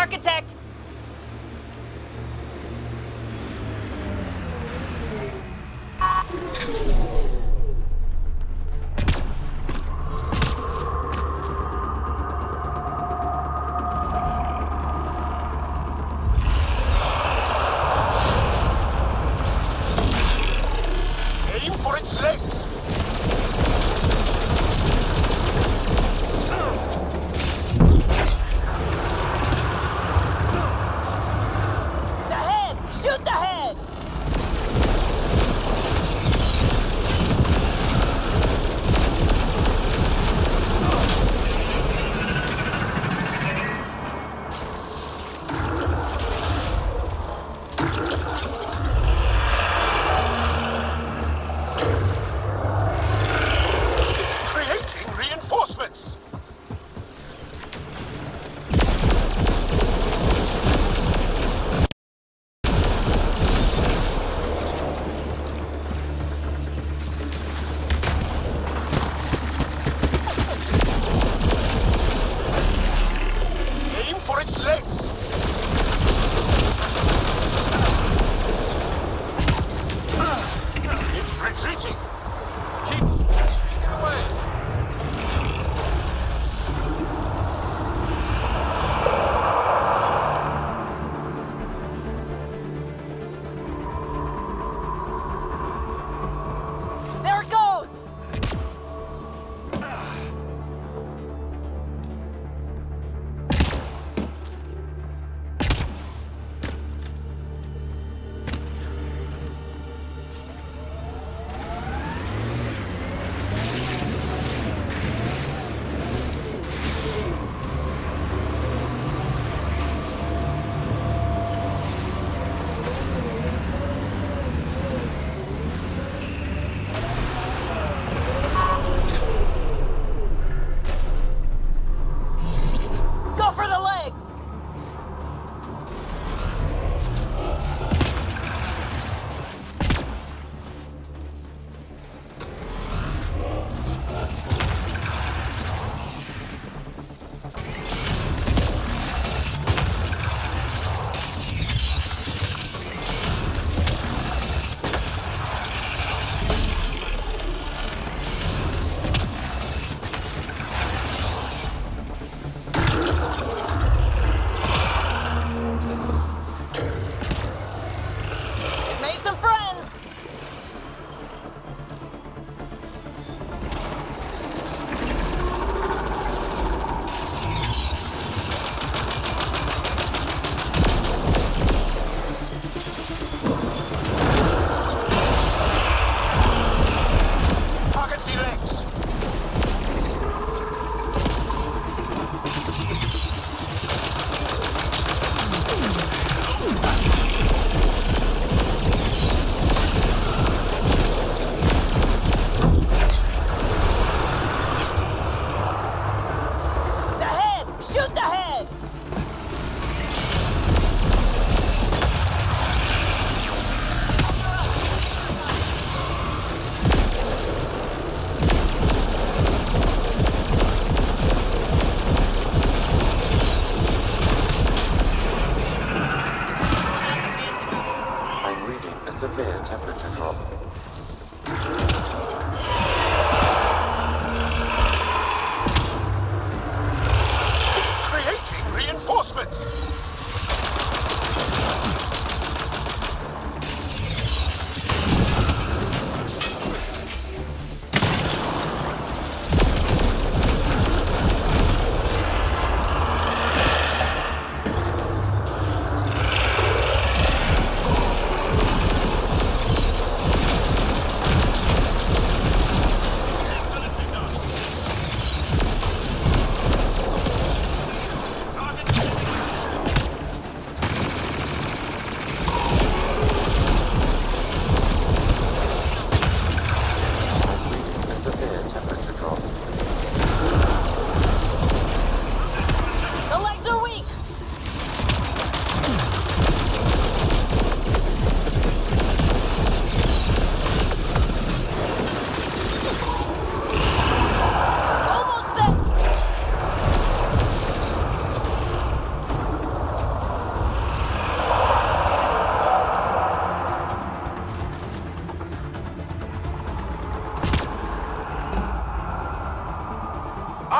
architect! Aim for its legs!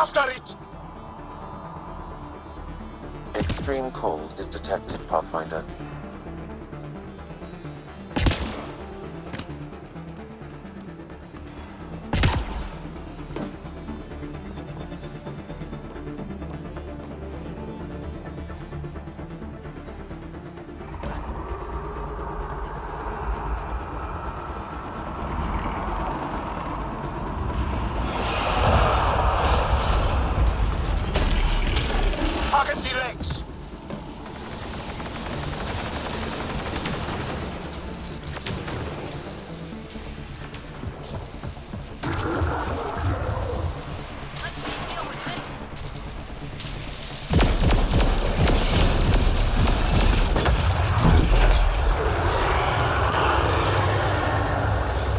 After it! Extreme cold is detected, Pathfinder. Target the legs!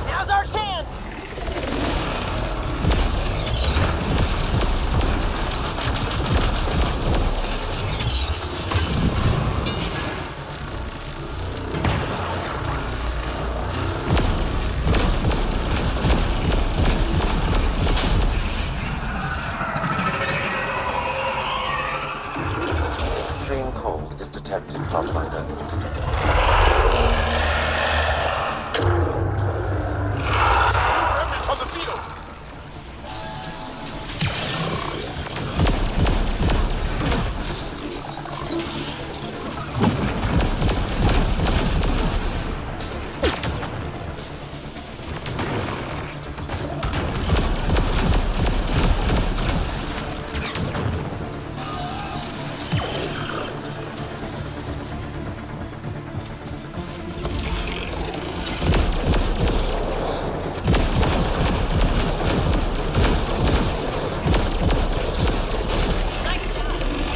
Now's our chance! Extreme cold is detected, Pathfinder. Remnants on the field!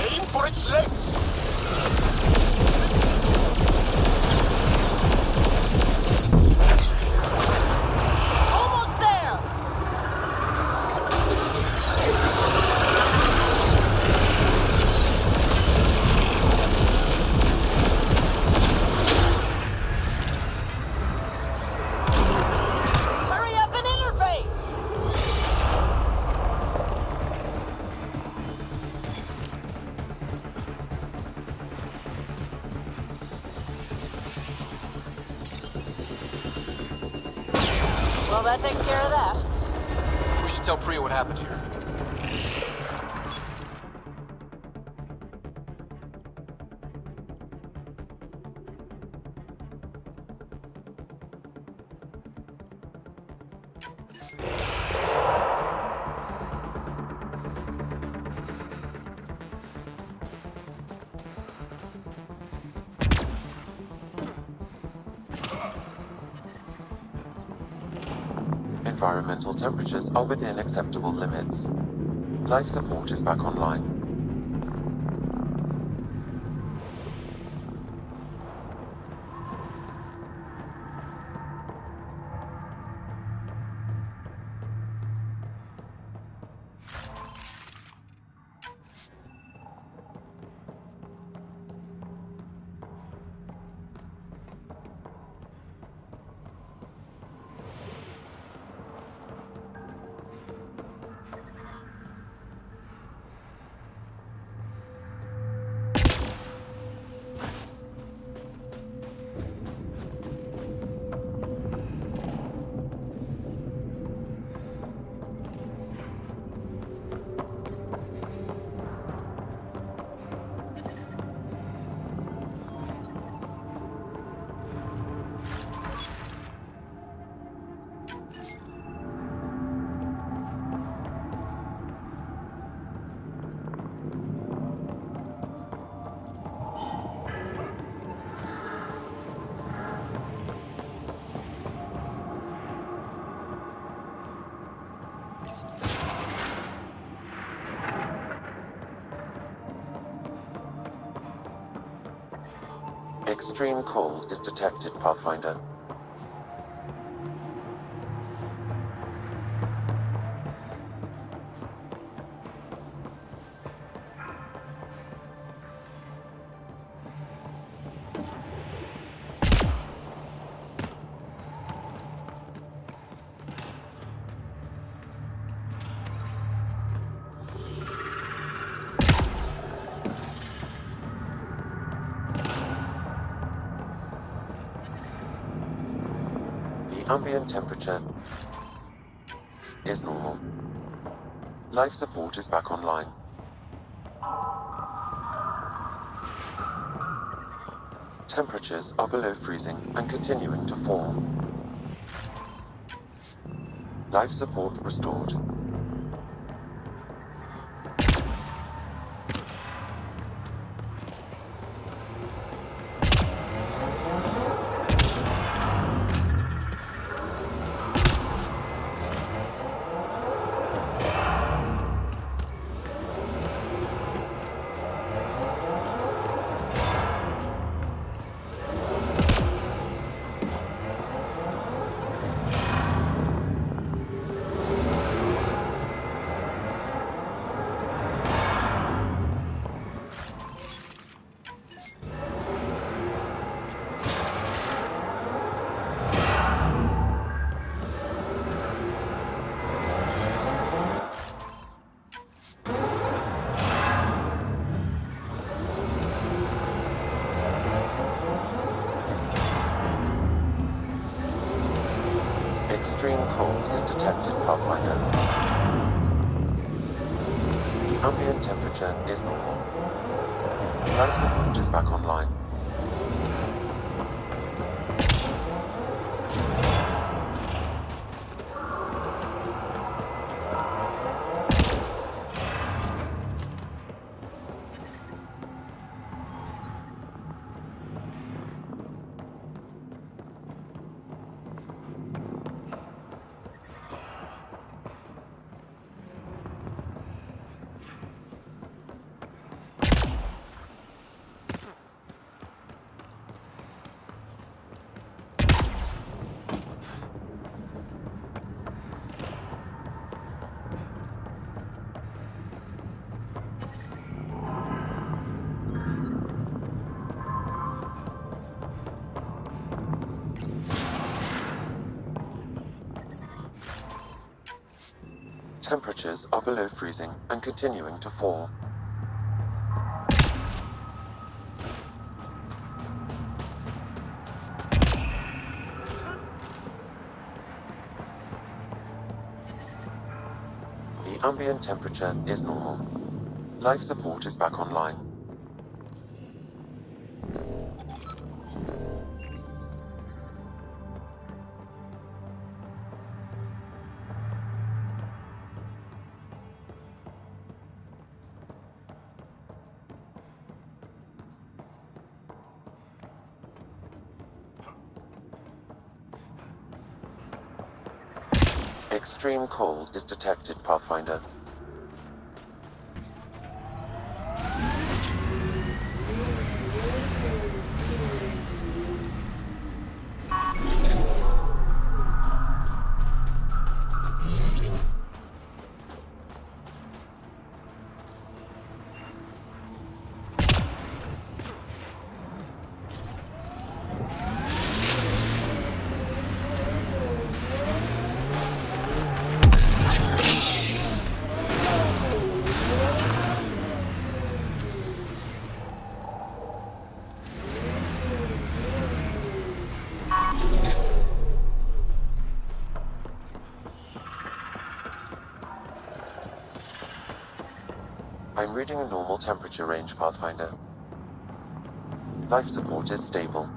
Aim for its legs! Almost there! Hurry up and interface! Well, that takes care of that. We should tell Priya what happened here. Environmental temperatures are within acceptable limits. Life support is back online. Extreme cold is detected, Pathfinder. ambient temperature is normal. Life support is back online. Temperatures are below freezing and continuing to fall. Life support restored. Extreme cold is detected, Pathfinder. The ambient temperature is normal. Life support is back online. Temperatures are below freezing and continuing to fall. The ambient temperature is normal. Life support is back online. Extreme cold is detected, Pathfinder. I'm reading a normal temperature range, Pathfinder. Life support is stable.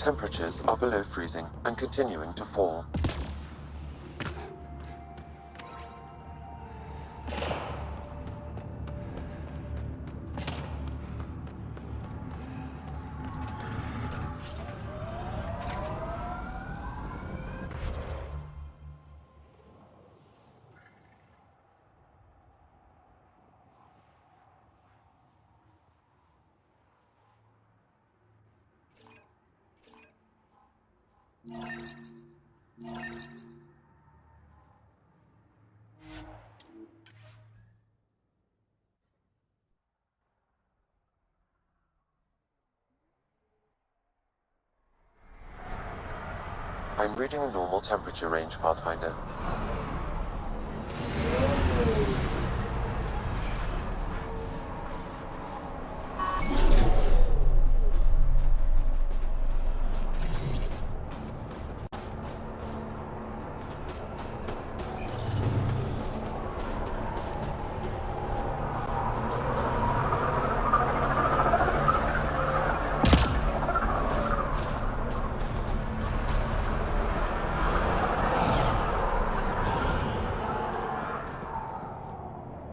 Temperatures are below freezing and continuing to fall. I'm reading a normal temperature range, Pathfinder.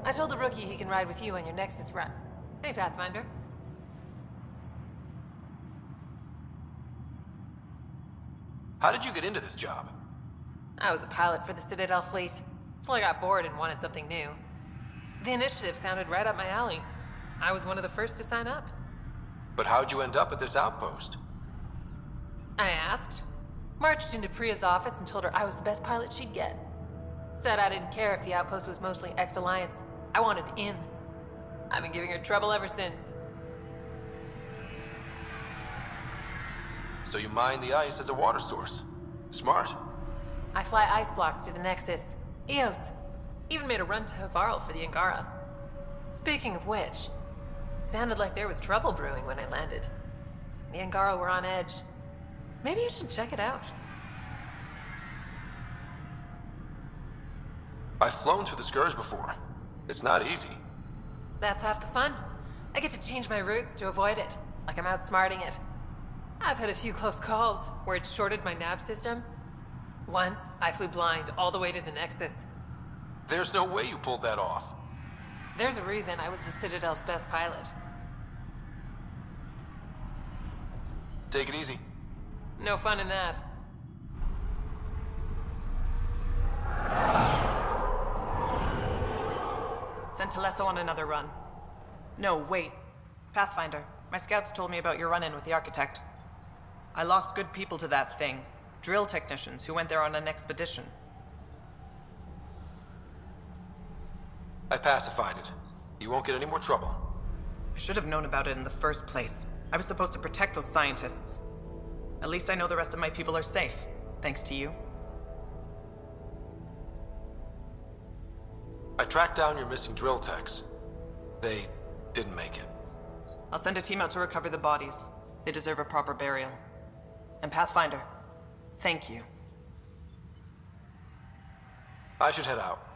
I told the rookie he can ride with you on your Nexus run. Hey, Pathfinder. How did you get into this job? I was a pilot for the Citadel fleet, until I got bored and wanted something new. The initiative sounded right up my alley. I was one of the first to sign up. But how'd you end up at this outpost? I asked. Marched into Priya's office and told her I was the best pilot she'd get. Said I didn't care if the outpost was mostly ex-Alliance. I wanted in. I've been giving her trouble ever since. So you mine the ice as a water source. Smart. I fly ice blocks to the Nexus. Eos. Even made a run to Havarl for the Angara. Speaking of which, sounded like there was trouble brewing when I landed. The Angara were on edge. Maybe you should check it out. I've flown through the Scourge before. It's not easy. That's half the fun. I get to change my routes to avoid it, like I'm outsmarting it. I've had a few close calls where it shorted my nav system. Once, I flew blind all the way to the Nexus. There's no way you pulled that off. There's a reason I was the Citadel's best pilot. Take it easy. No fun in that. Sent Telesso on another run. No, wait. Pathfinder, my scouts told me about your run-in with the Architect. I lost good people to that thing. Drill technicians who went there on an expedition. I pacified it. You won't get any more trouble. I should have known about it in the first place. I was supposed to protect those scientists. At least I know the rest of my people are safe, thanks to you. I tracked down your missing drill techs. They didn't make it. I'll send a team out to recover the bodies. They deserve a proper burial. And Pathfinder, thank you. I should head out.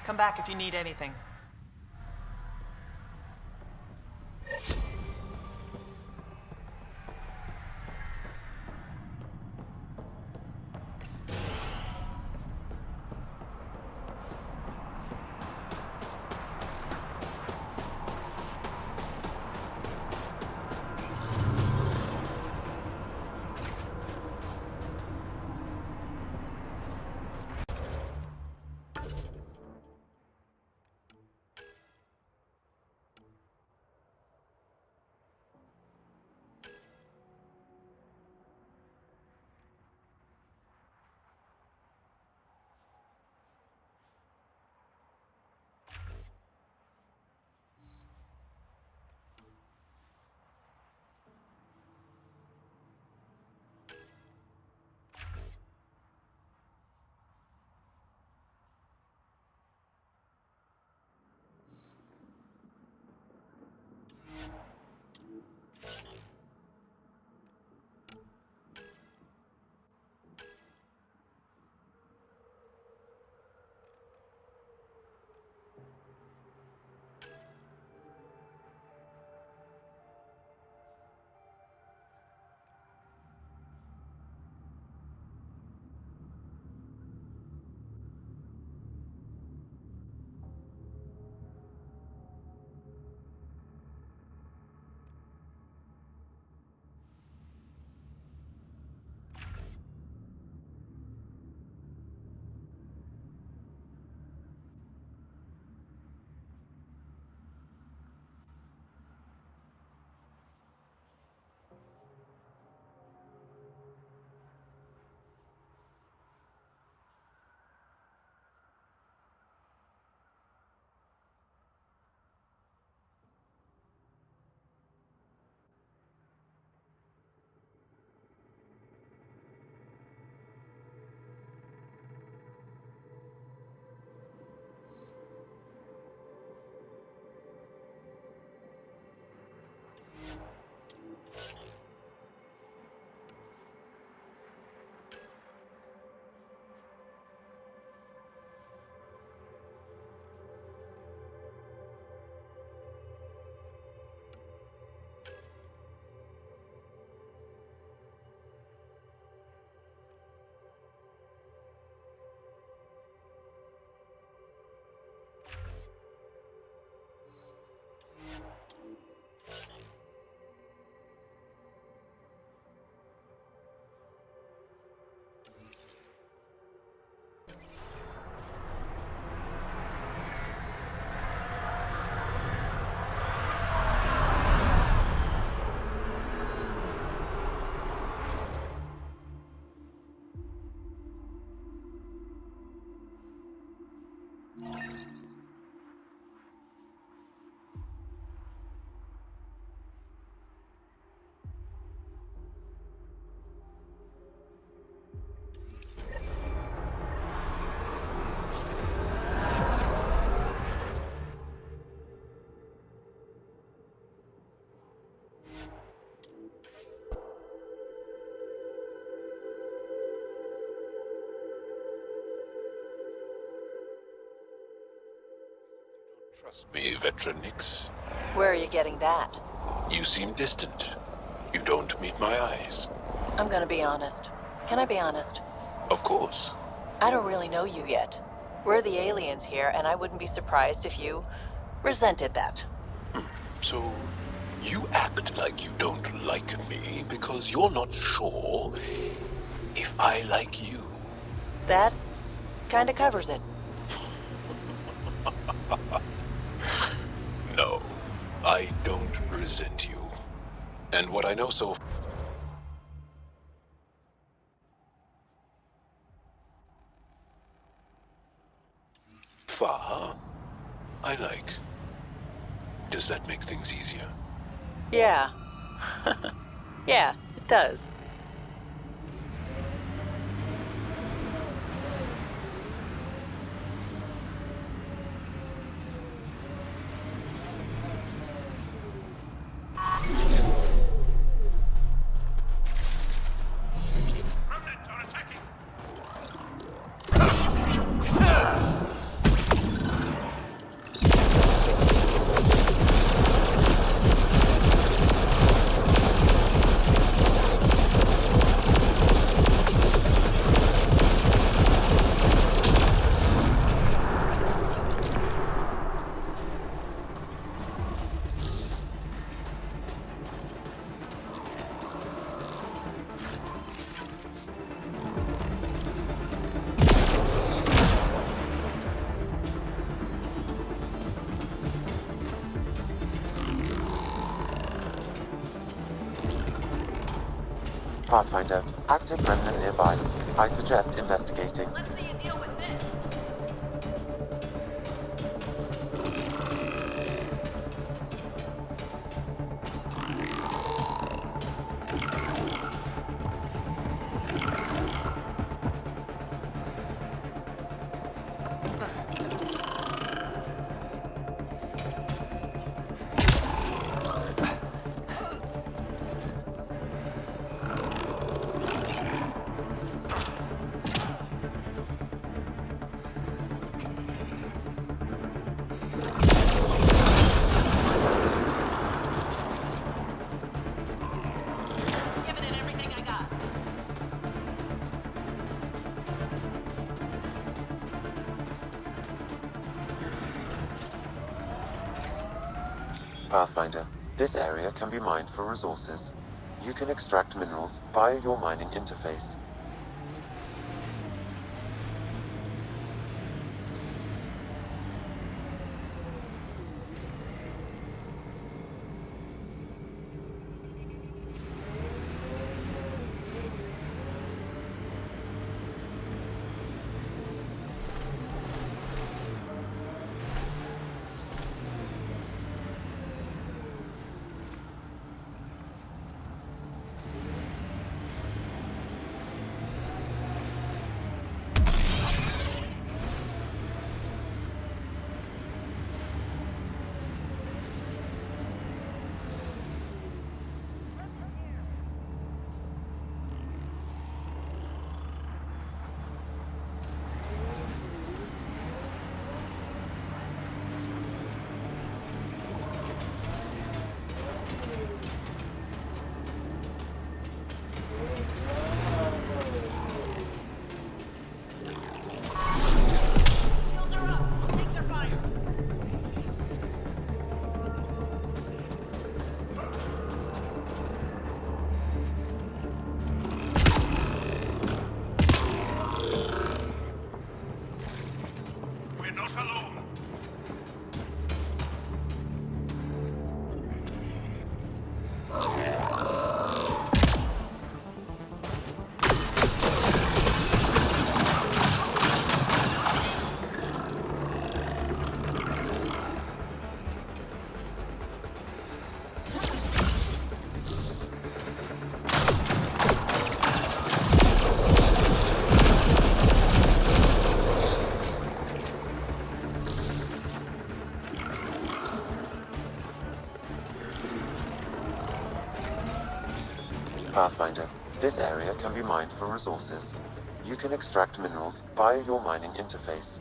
Come back if you need anything. Trust me, Veteran Nix. Where are you getting that? You seem distant. You don't meet my eyes. I'm gonna be honest. Can I be honest? Of course. I don't really know you yet. We're the aliens here, and I wouldn't be surprised if you resented that. So, you act like you don't like me because you're not sure if I like you. That kinda covers it. No, I don't resent you. And what I know so far, I like. Does that make things easier? Yeah. Yeah, it does. Remnants are attacking. Pathfinder, active remnant nearby. I suggest investigating. Let's see you deal with this. Giving it everything I got. Pathfinder, this area can be mined for resources. You can extract minerals via your mining interface. Shields are up. We'll take their fire. We're not alone. Pathfinder, this area can be mined for resources. You can extract minerals via your mining interface.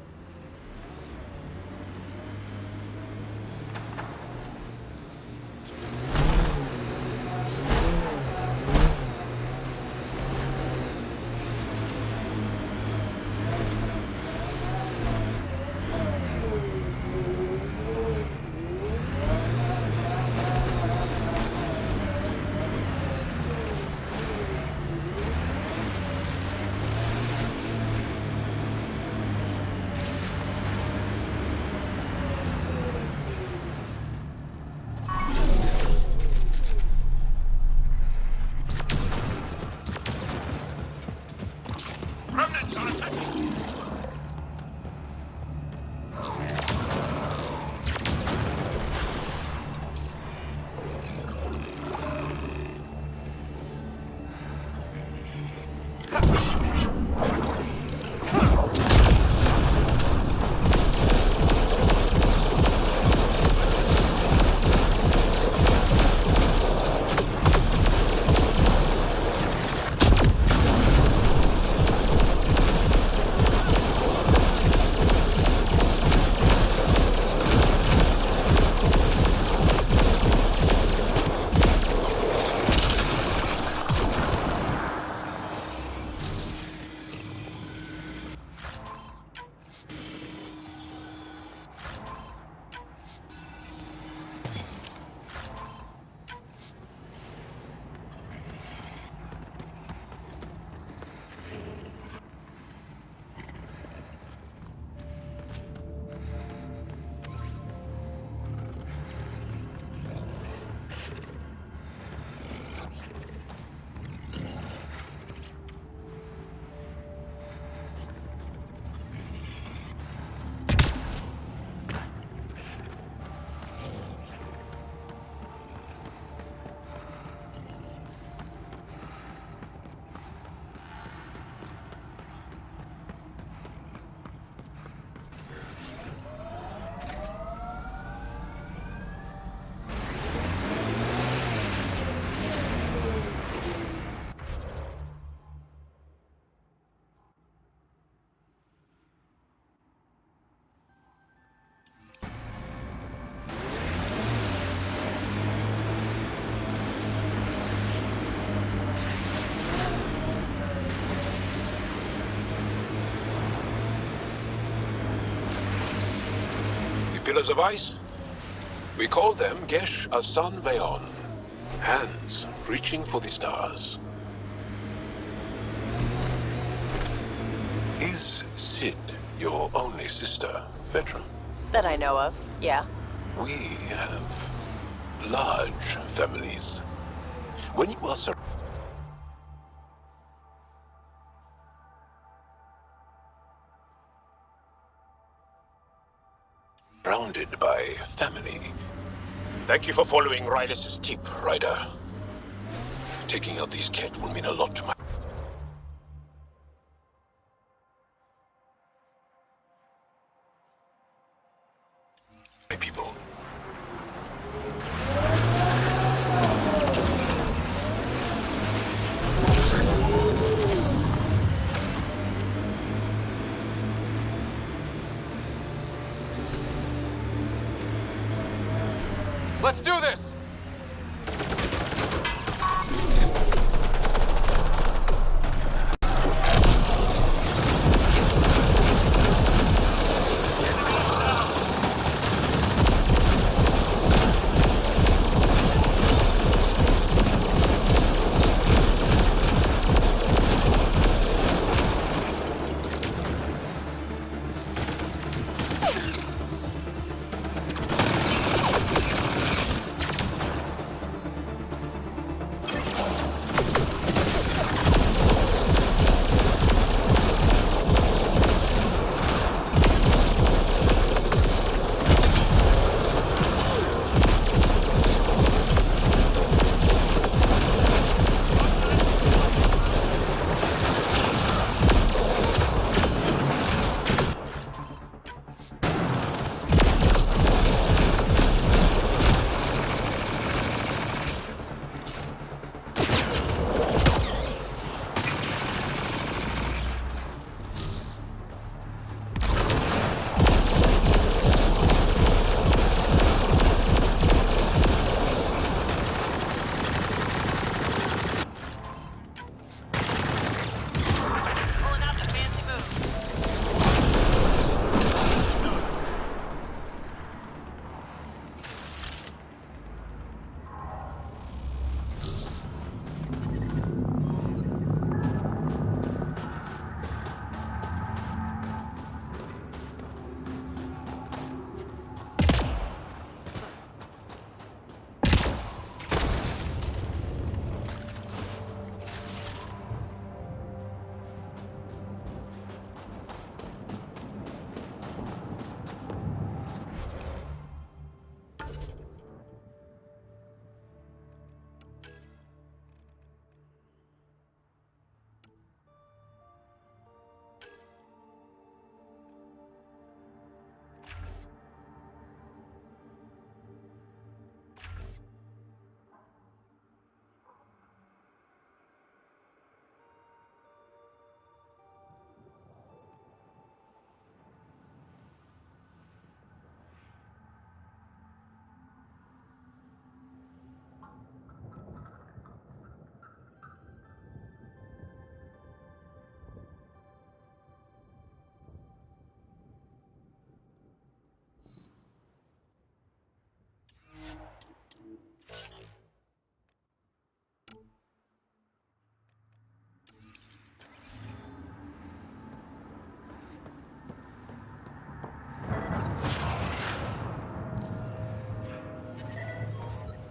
Remnants are attacking! Pillars of ice? We call them Gesh Asan Veon. Hands reaching for the stars. Is Sid your only sister, Vetra? That I know of, yeah. We have large families. When you are surrounded by family. Thank you for following Rylis' tip, Ryder. Taking out these Ket will mean a lot to my people. Let's do this!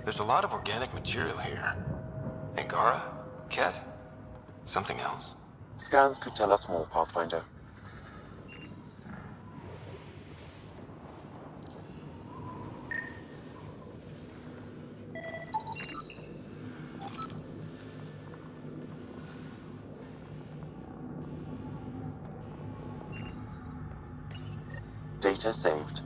There's a lot of organic material here. Angara? Ket? Something else? Scans could tell us more, Pathfinder. Data saved.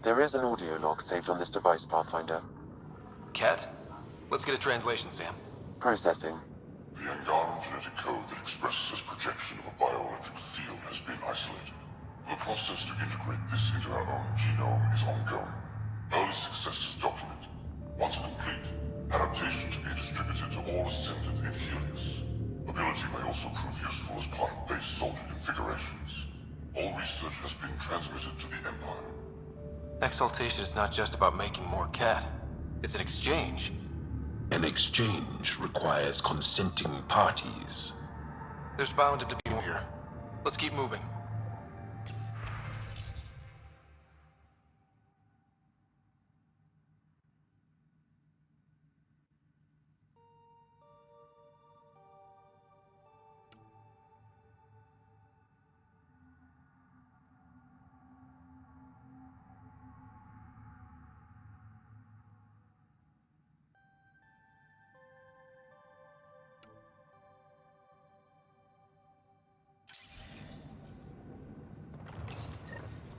There is an audio log saved on this device, Pathfinder. Ket? Let's get a translation, Sam. Processing. The Angaran genetic code that expresses this projection of a bioelectric field has been isolated. The process to integrate this into our own genome is ongoing. Early success is documented. Once complete, adaptation should be distributed to all ascendant in Helios. Ability may also prove useful as part of base soldier configurations. All research has been transmitted to the Empire. Exaltation is not just about making more Ket. It's an exchange. An exchange requires consenting parties. There's bound to be more here. Let's keep moving.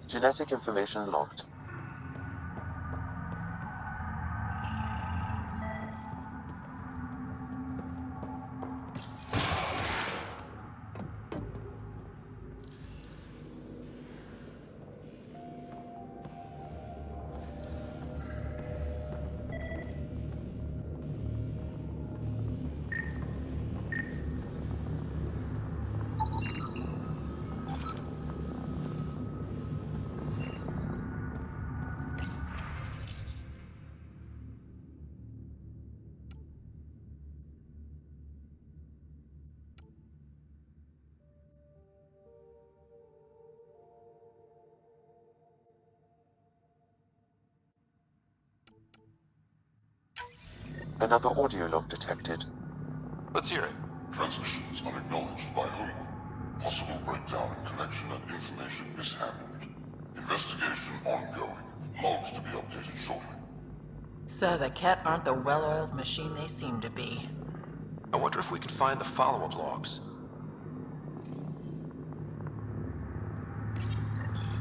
Genetic information logged. Another audio log detected. Let's hear it. Transmissions unacknowledged by Homeworld. Possible breakdown in connection and information mishandled. Investigation ongoing. Logs to be updated shortly. So the Ket aren't the well-oiled machine they seem to be. I wonder if we can find the follow-up logs.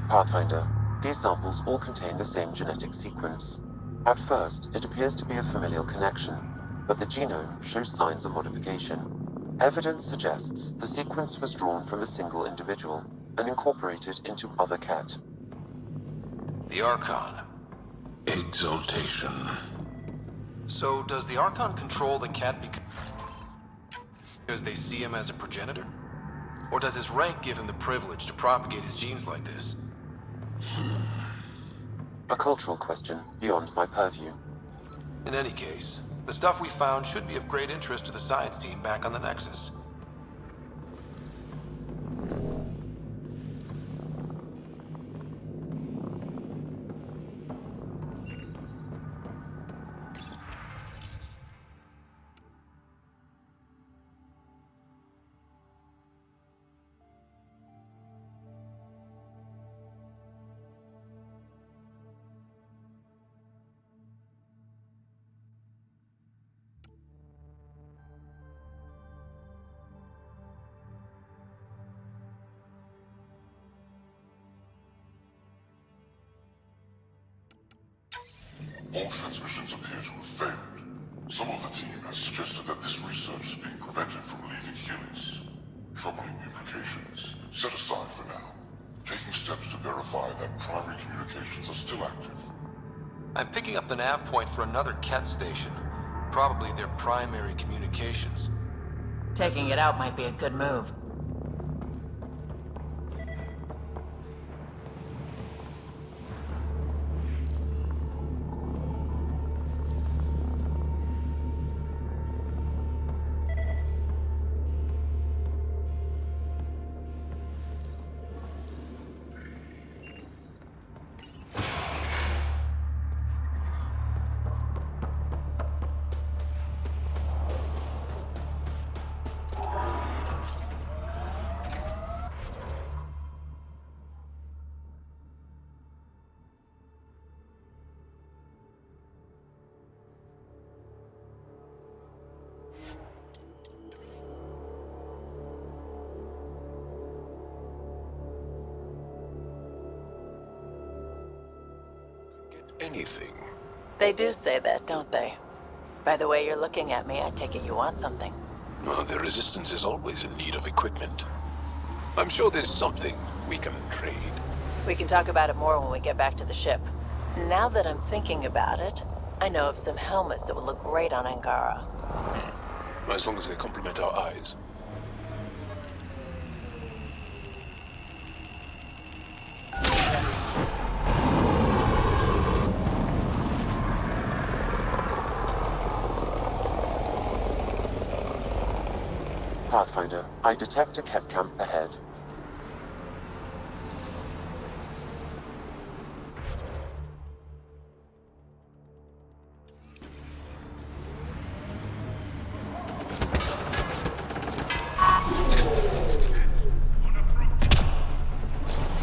Pathfinder, these samples all contain the same genetic sequence. At first, it appears to be a familial connection, but the genome shows signs of modification. Evidence suggests the sequence was drawn from a single individual and incorporated into other Ket. The Archon. Exaltation. So does the Archon control the Ket because they see him as a progenitor? Or does his rank give him the privilege to propagate his genes like this? A cultural question beyond my purview. In any case, the stuff we found should be of great interest to the science team back on the Nexus. All transmissions appear to have failed. Some of the team has suggested that this research is being prevented from leaving Helios. Troubling implications. Set aside for now. Taking steps to verify that primary communications are still active. I'm picking up the nav point for another Ket station. Probably their primary communications. Taking it out might be a good move. Anything. They do say that, don't they? By the way you're looking at me, I take it you want something. Well, the Resistance is always in need of equipment. I'm sure there's something we can trade. We can talk about it more when we get back to the ship. Now that I'm thinking about it, I know of some helmets that would look great on Angara. As long as they complement our eyes. Pathfinder, I detect a Ket camp ahead.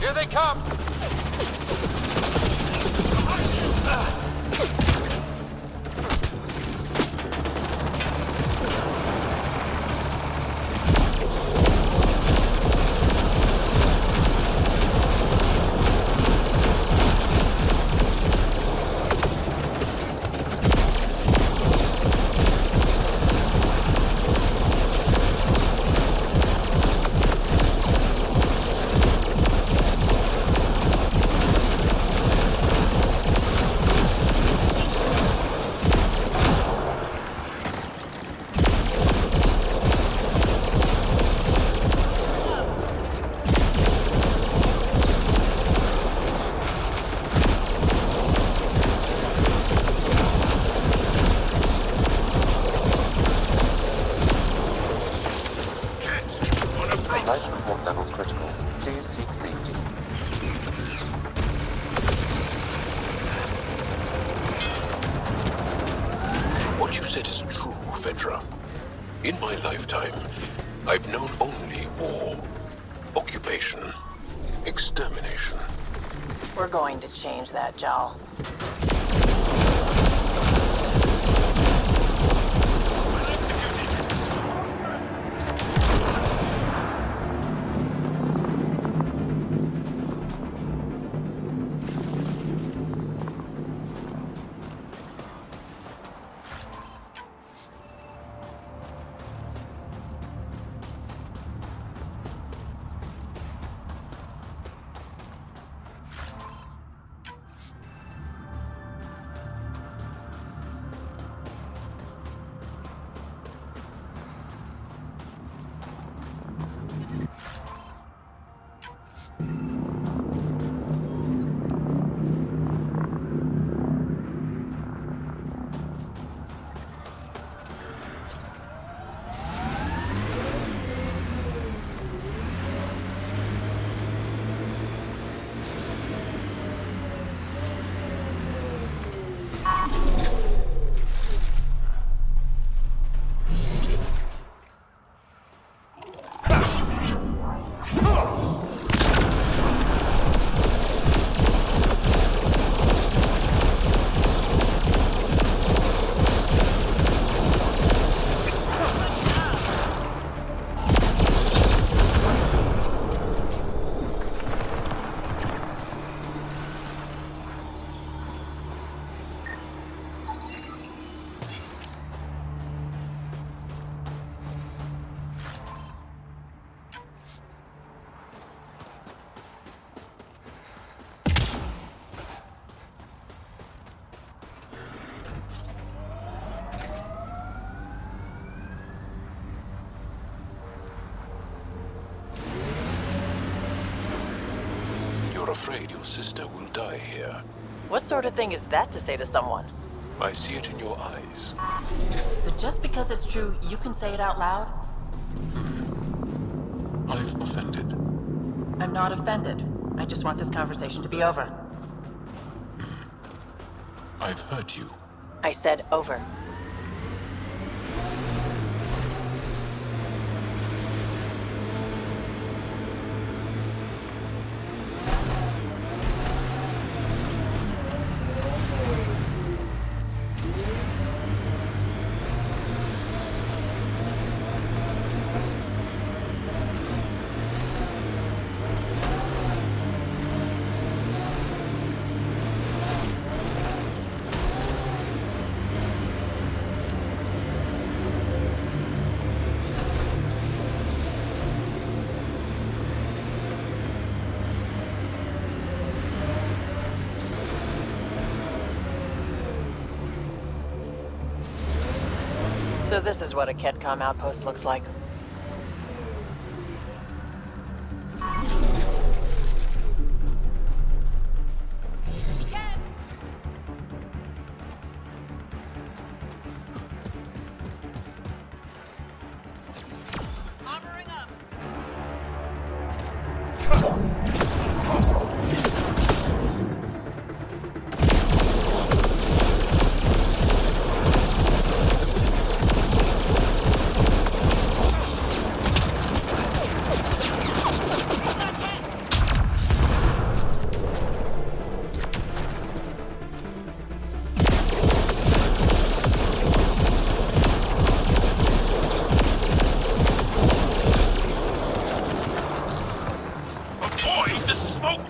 Here they come! Life support levels critical. Please seek safety. What you said is true, Vedra. In my lifetime, I've known only war, occupation, extermination. We're going to change that, Jal. You're afraid your sister will die here. What sort of thing is that to say to someone? I see it in your eyes. So just because it's true, you can say it out loud? I've offended. I'm not offended. I just want this conversation to be over. I've hurt you. I said over. So this is what a CEDCOM outpost looks like. Armoring up. Avoid the smoke!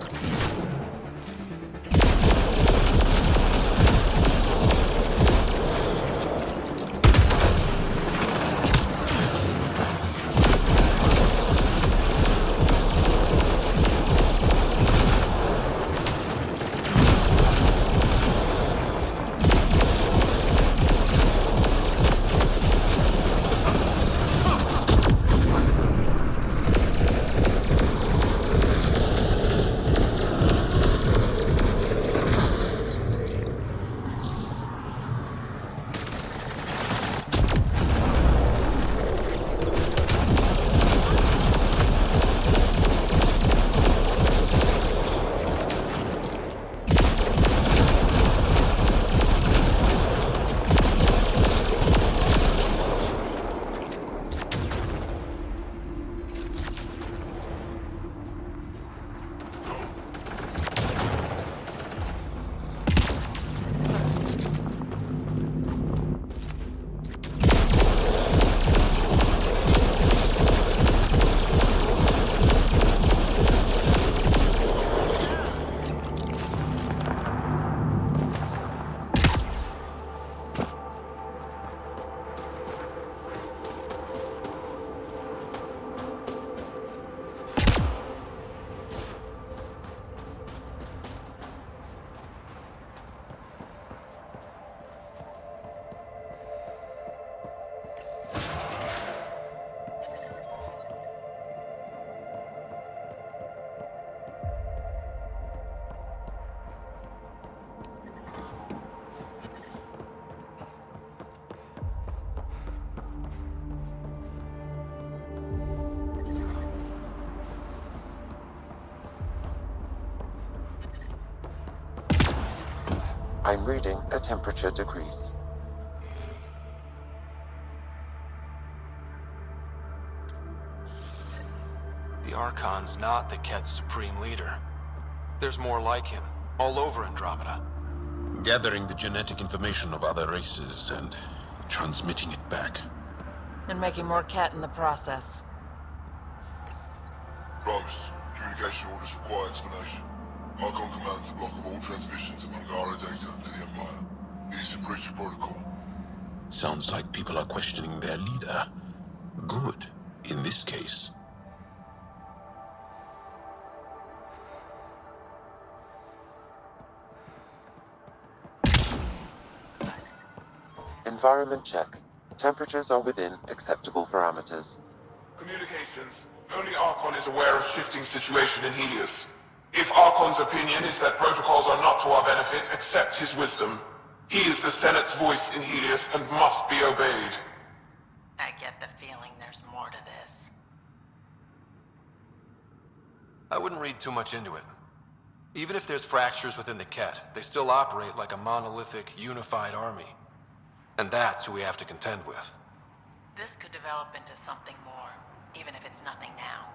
I'm reading a temperature decrease. The Archon's not the Ket's supreme leader. There's more like him, all over Andromeda. Gathering the genetic information of other races and transmitting it back. And making more cat in the process. Primus, communication orders require explanation. Archon commands a block of all transmissions of Angara data to the Empire. It is in breach of protocol. Sounds like people are questioning their leader. Good, in this case. Environment check. Temperatures are within acceptable parameters. Communications. Only Archon is aware of shifting situation in Helios. If Archon's opinion is that protocols are not to our benefit, accept his wisdom. He is the Senate's voice in Helios and must be obeyed. I get the feeling there's more to this. I wouldn't read too much into it. Even if there's fractures within the Ket, they still operate like a monolithic, unified army. And that's who we have to contend with. This could develop into something more, even if it's nothing now.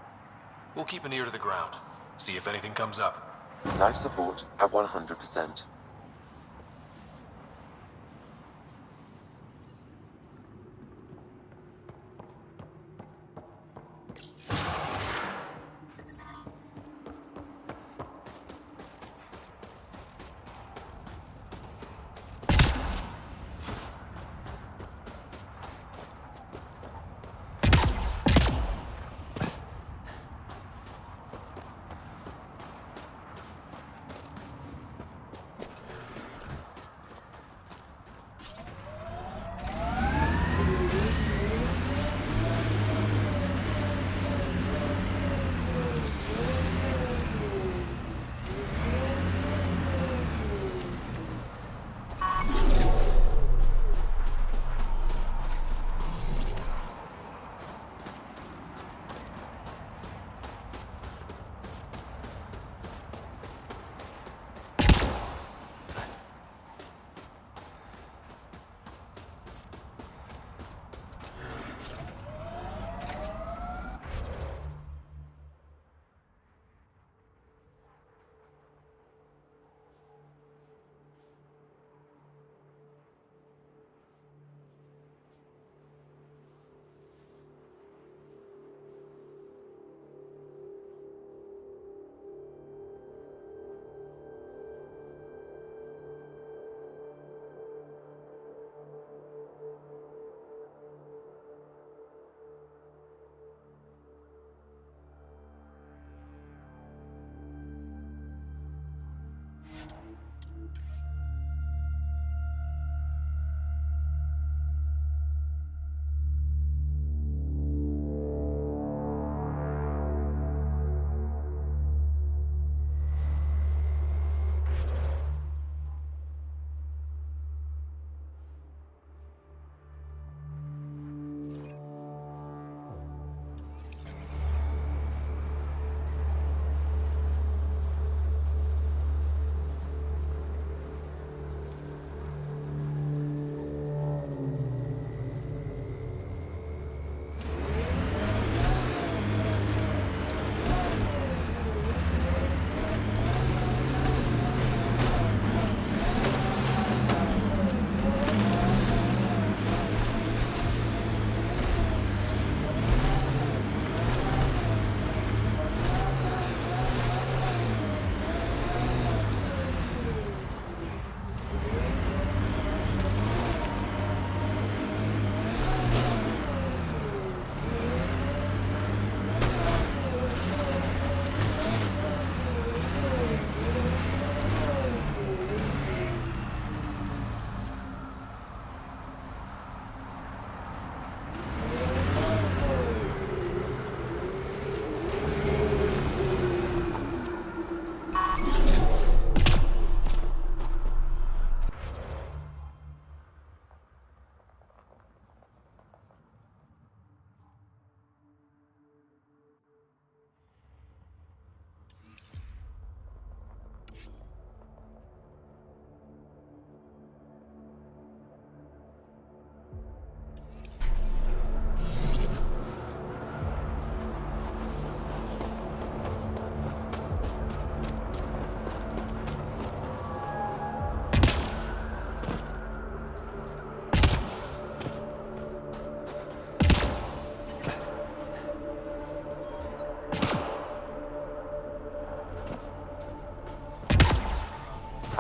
We'll keep an ear to the ground. See if anything comes up. Life support at 100%.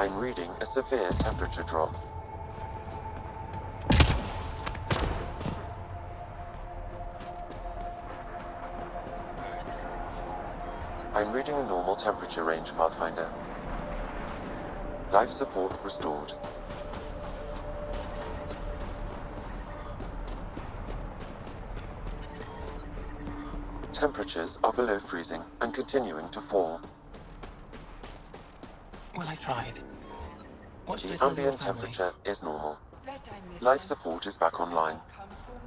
I'm reading a severe temperature drop. I'm reading a normal temperature range, Pathfinder. Life support restored. Temperatures are below freezing and continuing to fall. Well, I tried. What should I The tell your ambient family? temperature is normal. That I miss Life them. support is back online. Come home.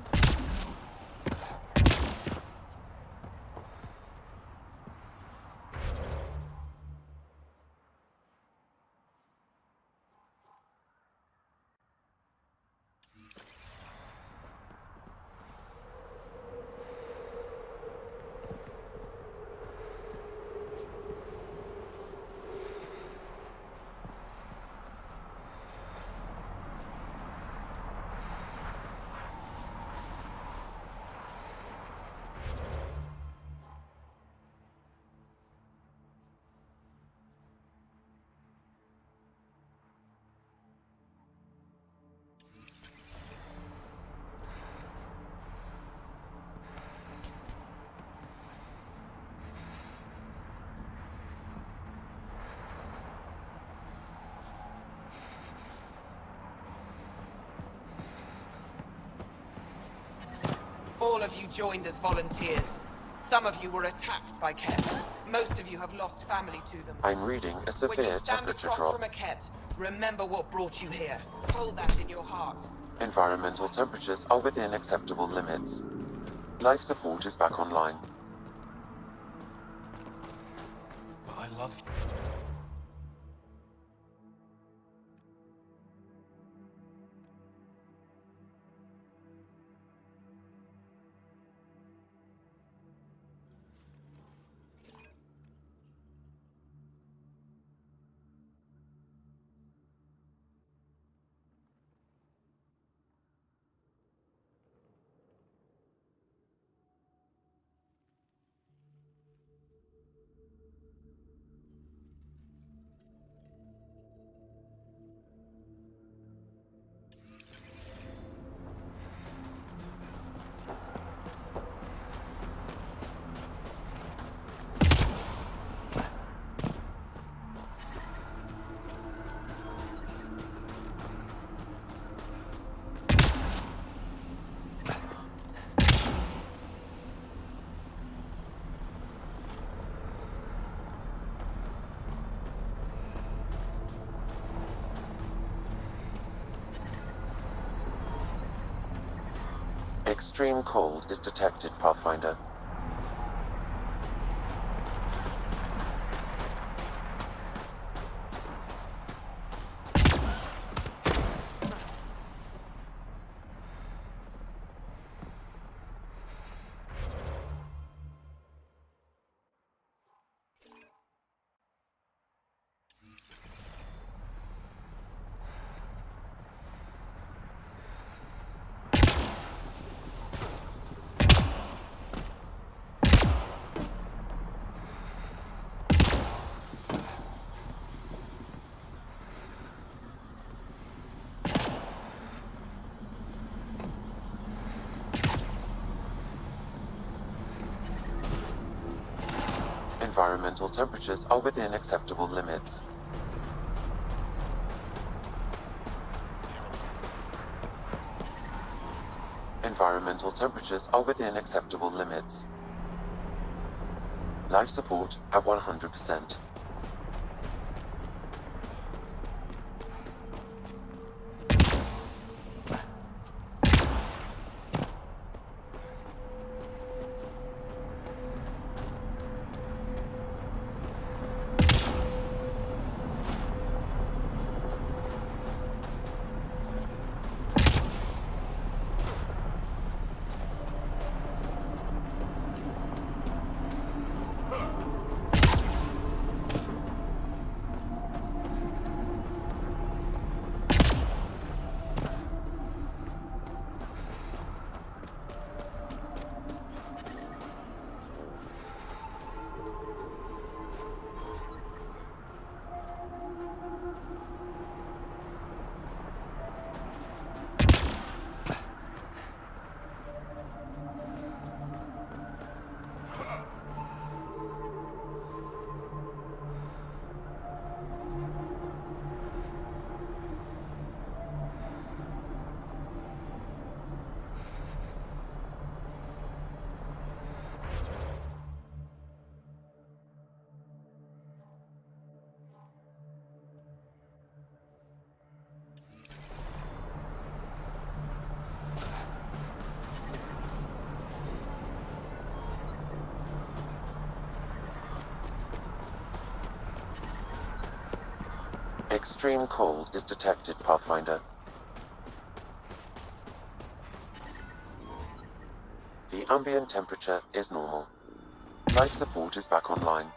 All of you joined as volunteers. Some of you were attacked by Ket. Most of you have lost family to them. I'm reading a When you severe stand temperature across drop. from a Ket, remember what brought you here. Hold that in your heart. Environmental temperatures are within acceptable limits. Life support is back online. But I love you. Extreme cold is detected, Pathfinder. Environmental temperatures are within acceptable limits. Environmental temperatures are within acceptable limits. Life support at 100%. Extreme cold is detected, Pathfinder. The ambient temperature is normal. Life support is back online.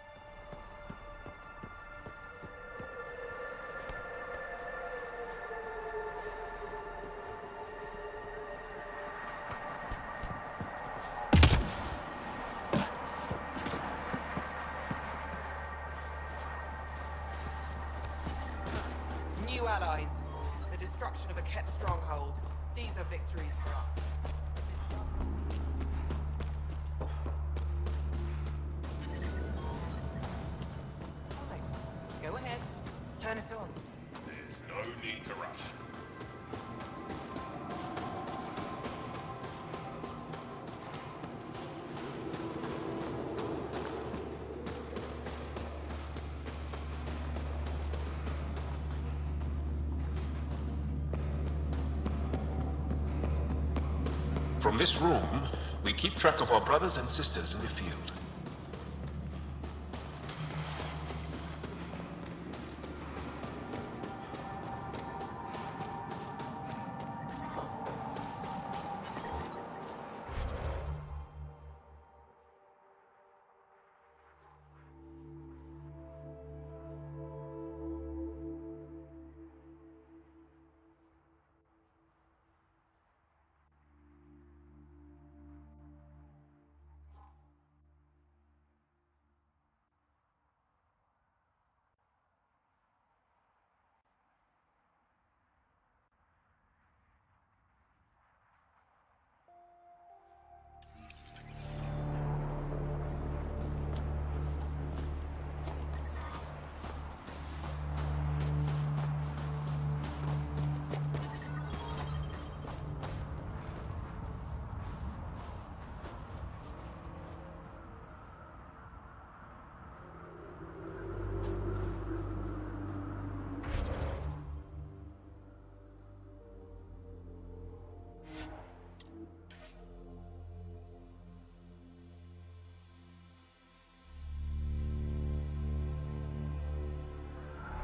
New allies. The destruction of a Ket stronghold. These are victories for us. Fine. Go ahead. Turn it on. There's no need to rush. From this room, we keep track of our brothers and sisters in the field.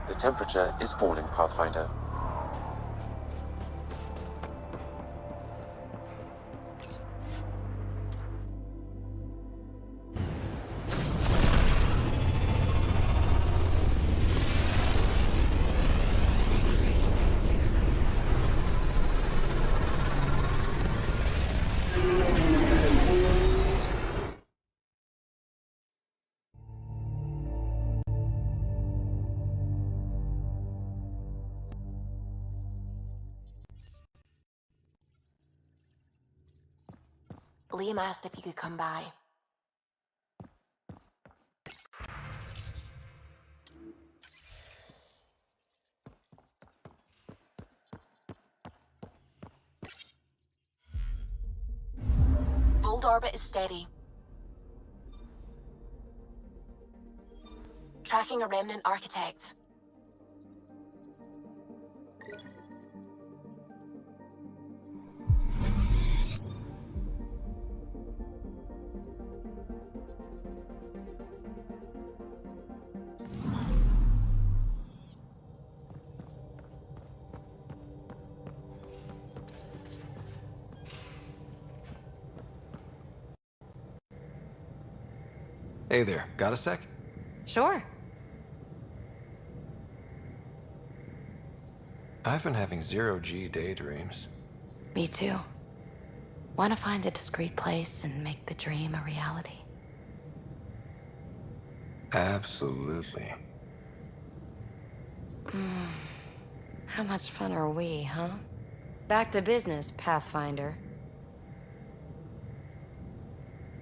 The temperature is falling, Pathfinder. Liam asked if you could come by. Fold orbit is steady. Tracking a remnant architect. Hey there, got a sec? Sure. I've been having zero-G daydreams. Me too. Want to find a discreet place and make the dream a reality. Absolutely. How much fun are we, huh? Back to business, Pathfinder.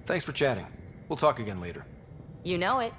Thanks for chatting. We'll talk again later. You know it.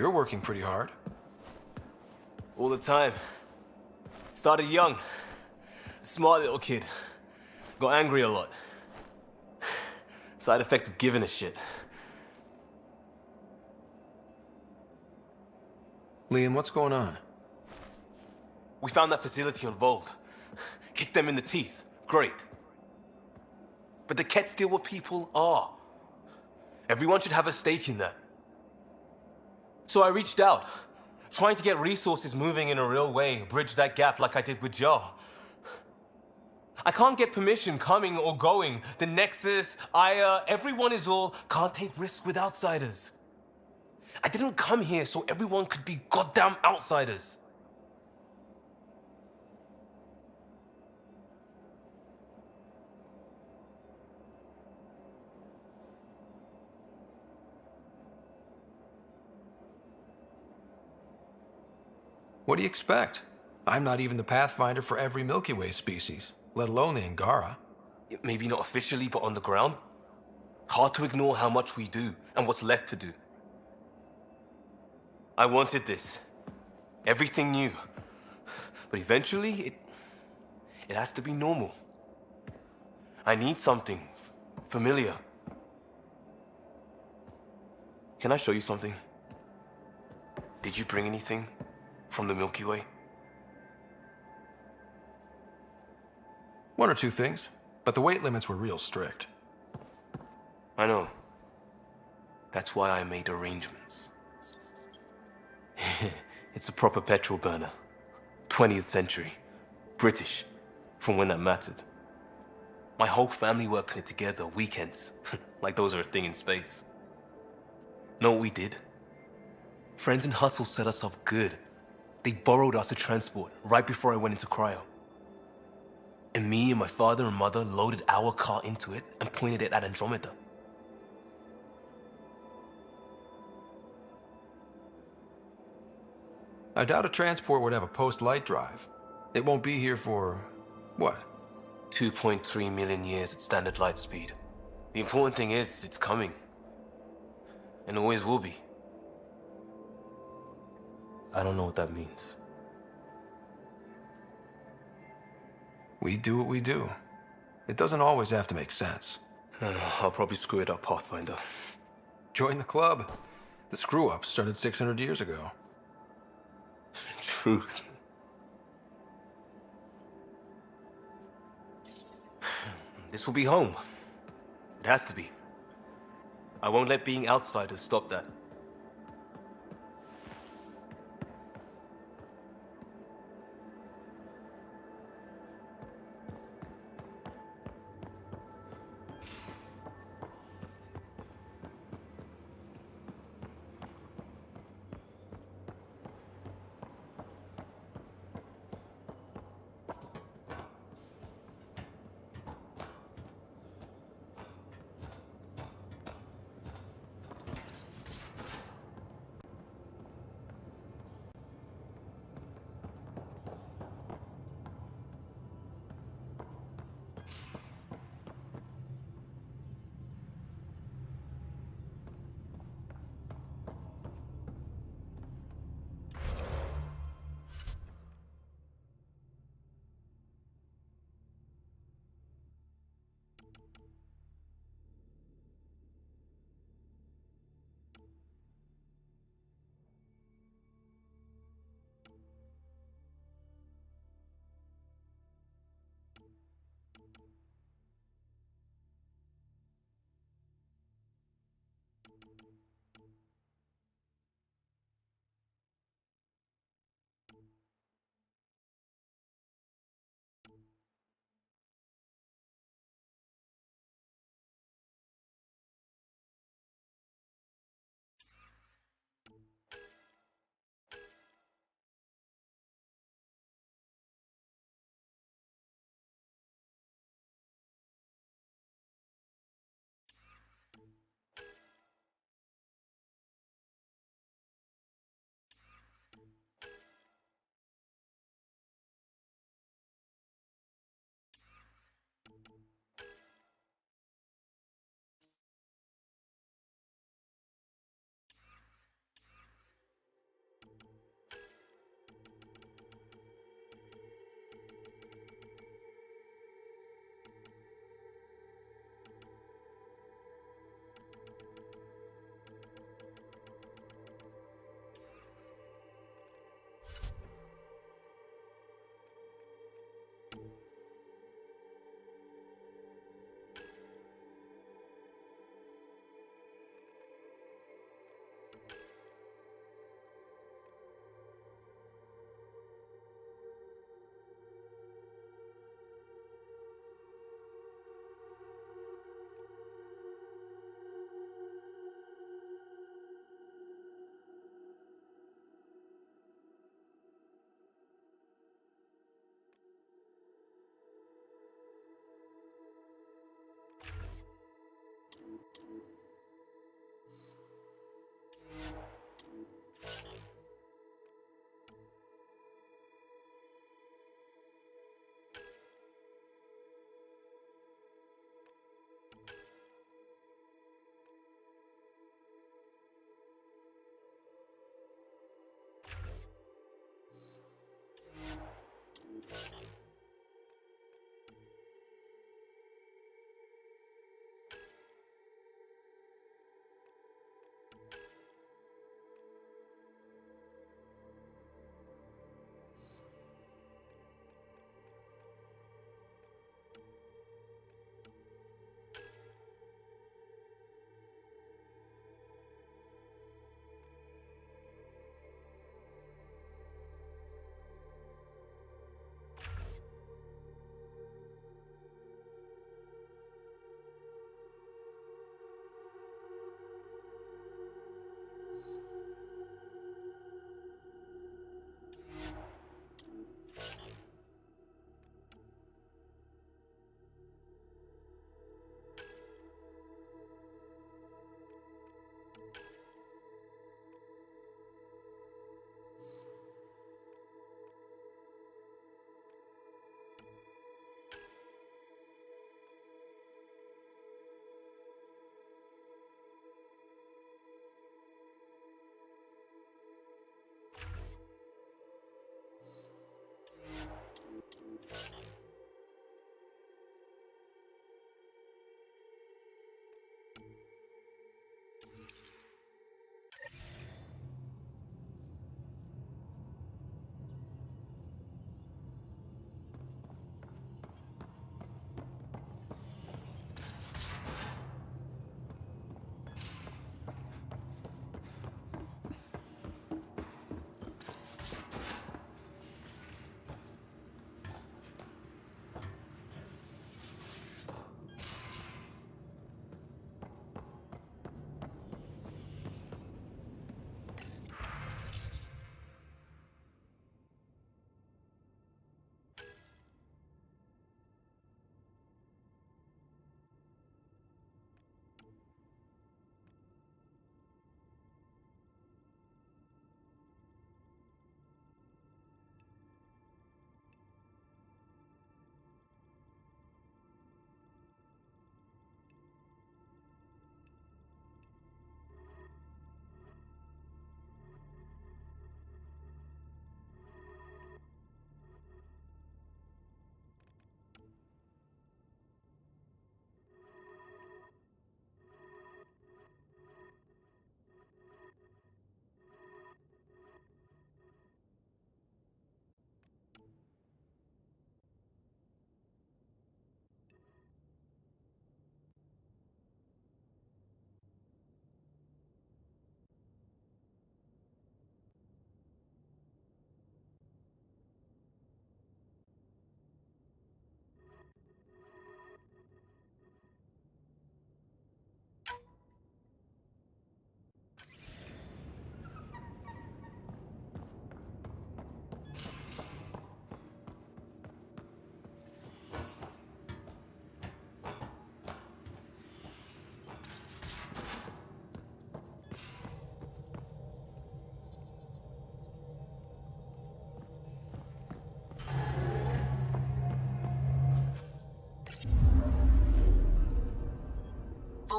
You're working pretty hard. All the time. Started young. Smart little kid. Got angry a lot. Side effect of giving a shit. Liam, what's going on? We found that facility on Vold. Kicked them in the teeth. Great. But the Ket's still what people are. Everyone should have a stake in that. So I reached out, trying to get resources moving in a real way, bridge that gap like I did with Jar. I can't get permission coming or going. The Nexus, Aya, everyone is all can't take risks with outsiders. I didn't come here so everyone could be goddamn outsiders. What do you expect? I'm not even the Pathfinder for every Milky Way species, let alone the Angara. Maybe not officially, but on the ground. Hard to ignore how much we do and what's left to do. I wanted this. Everything new. But eventually, it has to be normal. I need something familiar. Can I show you something? Did you bring anything from the Milky Way? One or two things, but the weight limits were real strict. I know. That's why I made arrangements. It's a proper petrol burner. 20th century. British. From when that mattered. My whole family worked on it together, weekends. Like those are a thing in space. Know what we did? Friends in Hustle set us up good. They borrowed us to transport right before I went into cryo. And me and my father and mother loaded our car into it and pointed it at Andromeda. I doubt a transport would have a post-light drive. It won't be here for, what? 2.3 million years at standard light speed. The important thing is, it's coming. And always will be. I don't know what that means. We do what we do. It doesn't always have to make sense. I'll probably screw it up, Pathfinder. Join the club. The screw-up started 600 years ago. Truth. This will be home. It has to be. I won't let being outsiders stop that.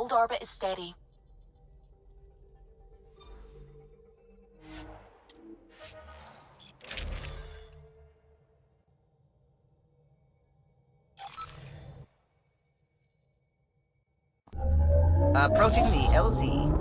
Fold orbit is steady. Approaching the LZ.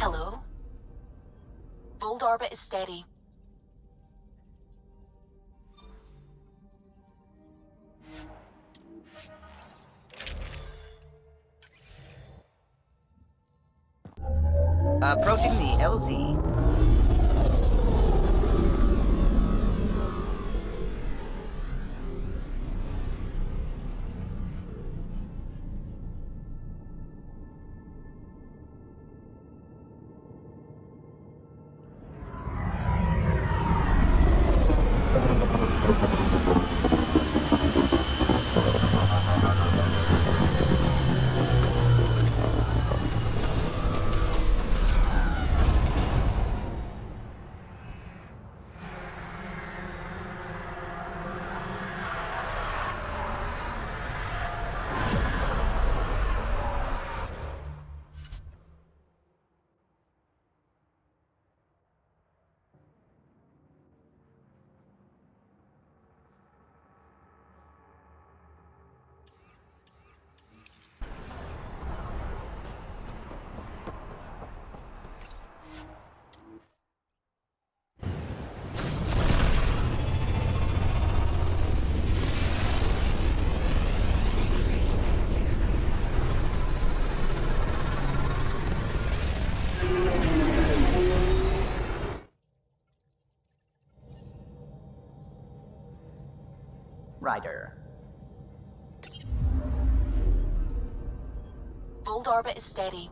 Hello? Fold orbit is steady. Approaching the LZ. Rider. Fold orbit is steady.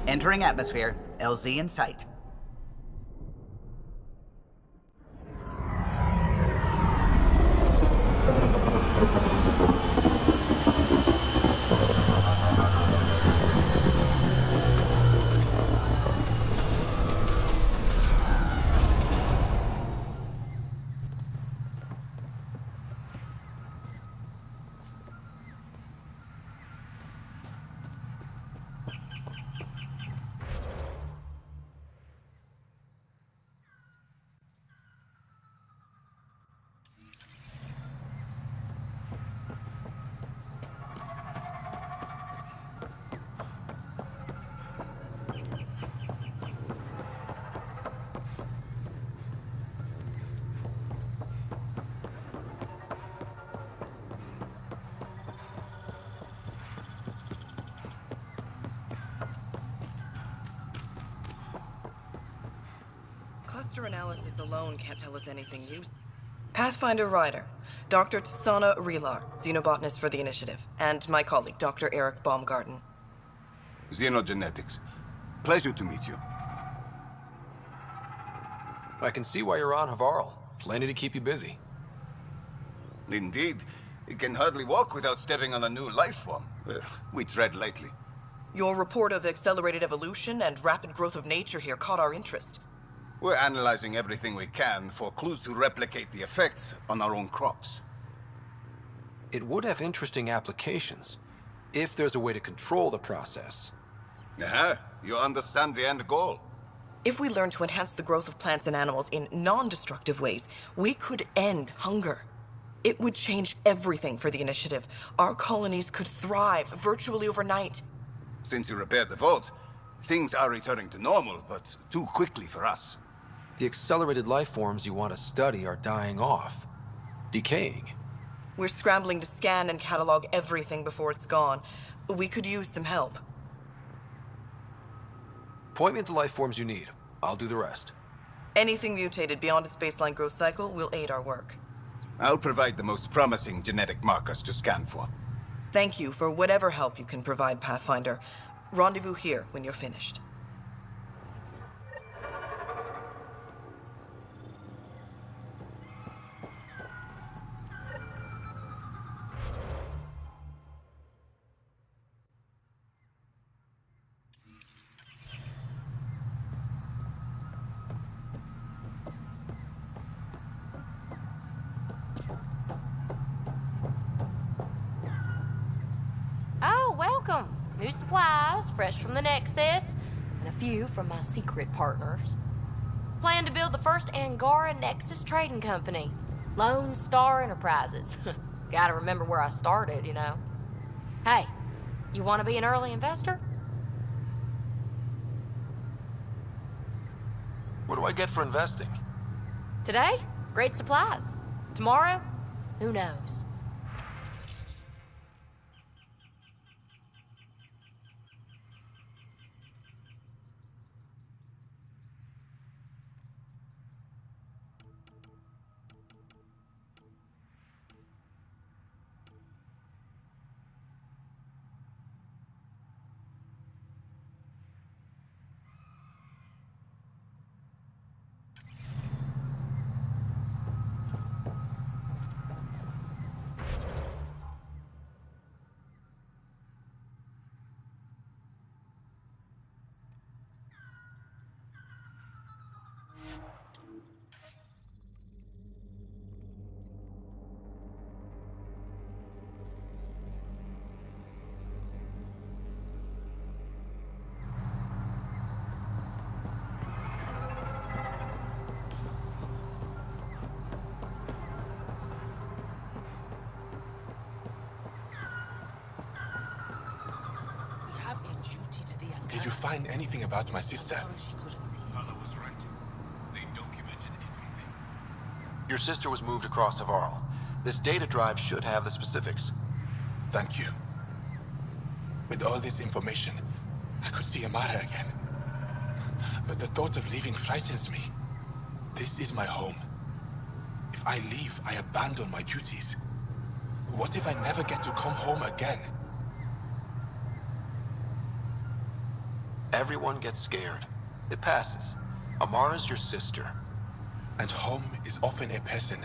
Entering atmosphere. LZ in sight. Cluster analysis alone can't tell us anything useful. Pathfinder Ryder, Dr. Tsana Relar, xenobotanist for the Initiative, and my colleague, Dr. Eric Baumgarten. Xenogenetics. Pleasure to meet you. I can see why you're on Havarl. Plenty to keep you busy. Indeed. It can hardly walk without stepping on a new life form. We tread lightly. Your report of accelerated evolution and rapid growth of nature here caught our interest. We're analyzing everything we can for clues to replicate the effects on our own crops. It would have interesting applications, if there's a way to control the process. You understand the end goal. If we learn to enhance the growth of plants and animals in non-destructive ways, we could end hunger. It would change everything for the Initiative. Our colonies could thrive virtually overnight. Since you repaired the vault, things are returning to normal, but too quickly for us. The accelerated life forms you want to study are dying off, decaying. We're scrambling to scan and catalog everything before it's gone. We could use some help. Point me at the life forms you need. I'll do the rest. Anything mutated beyond its baseline growth cycle will aid our work. I'll provide the most promising genetic markers to scan for. Thank you for whatever help you can provide, Pathfinder. Rendezvous here when you're finished. Oh, welcome. New supplies, fresh from the Nexus, and a few from my secret partners. Plan to build the first Angara Nexus trading company. Lone Star Enterprises. Gotta remember where I started, you know. Hey, you want to be an early investor? What do I get for investing? Today, great supplies. Tomorrow, who knows? Did you find anything about my sister? Father was right. They documented everything. Your sister was moved across Havarl. This data drive should have the specifics. Thank you. With all this information, I could see Amara again. But the thought of leaving frightens me. This is my home. If I leave, I abandon my duties. What if I never get to come home again? Everyone gets scared. It passes. Amara's your sister. And home is often a person,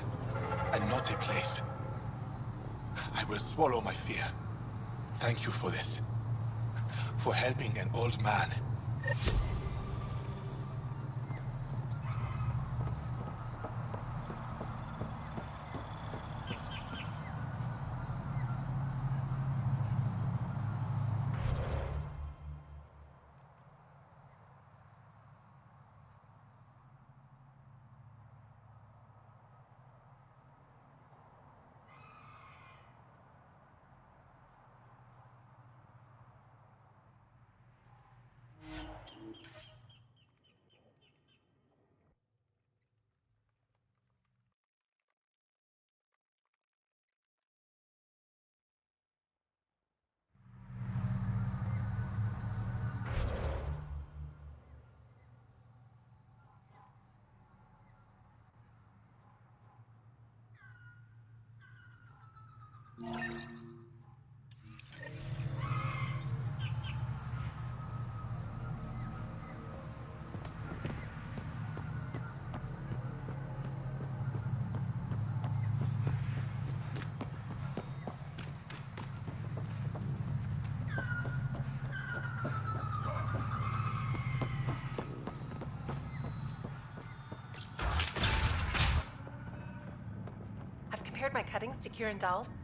and not a place. I will swallow my fear. Thank you for this. For helping an old man. I've compared my cuttings to Kirindal's.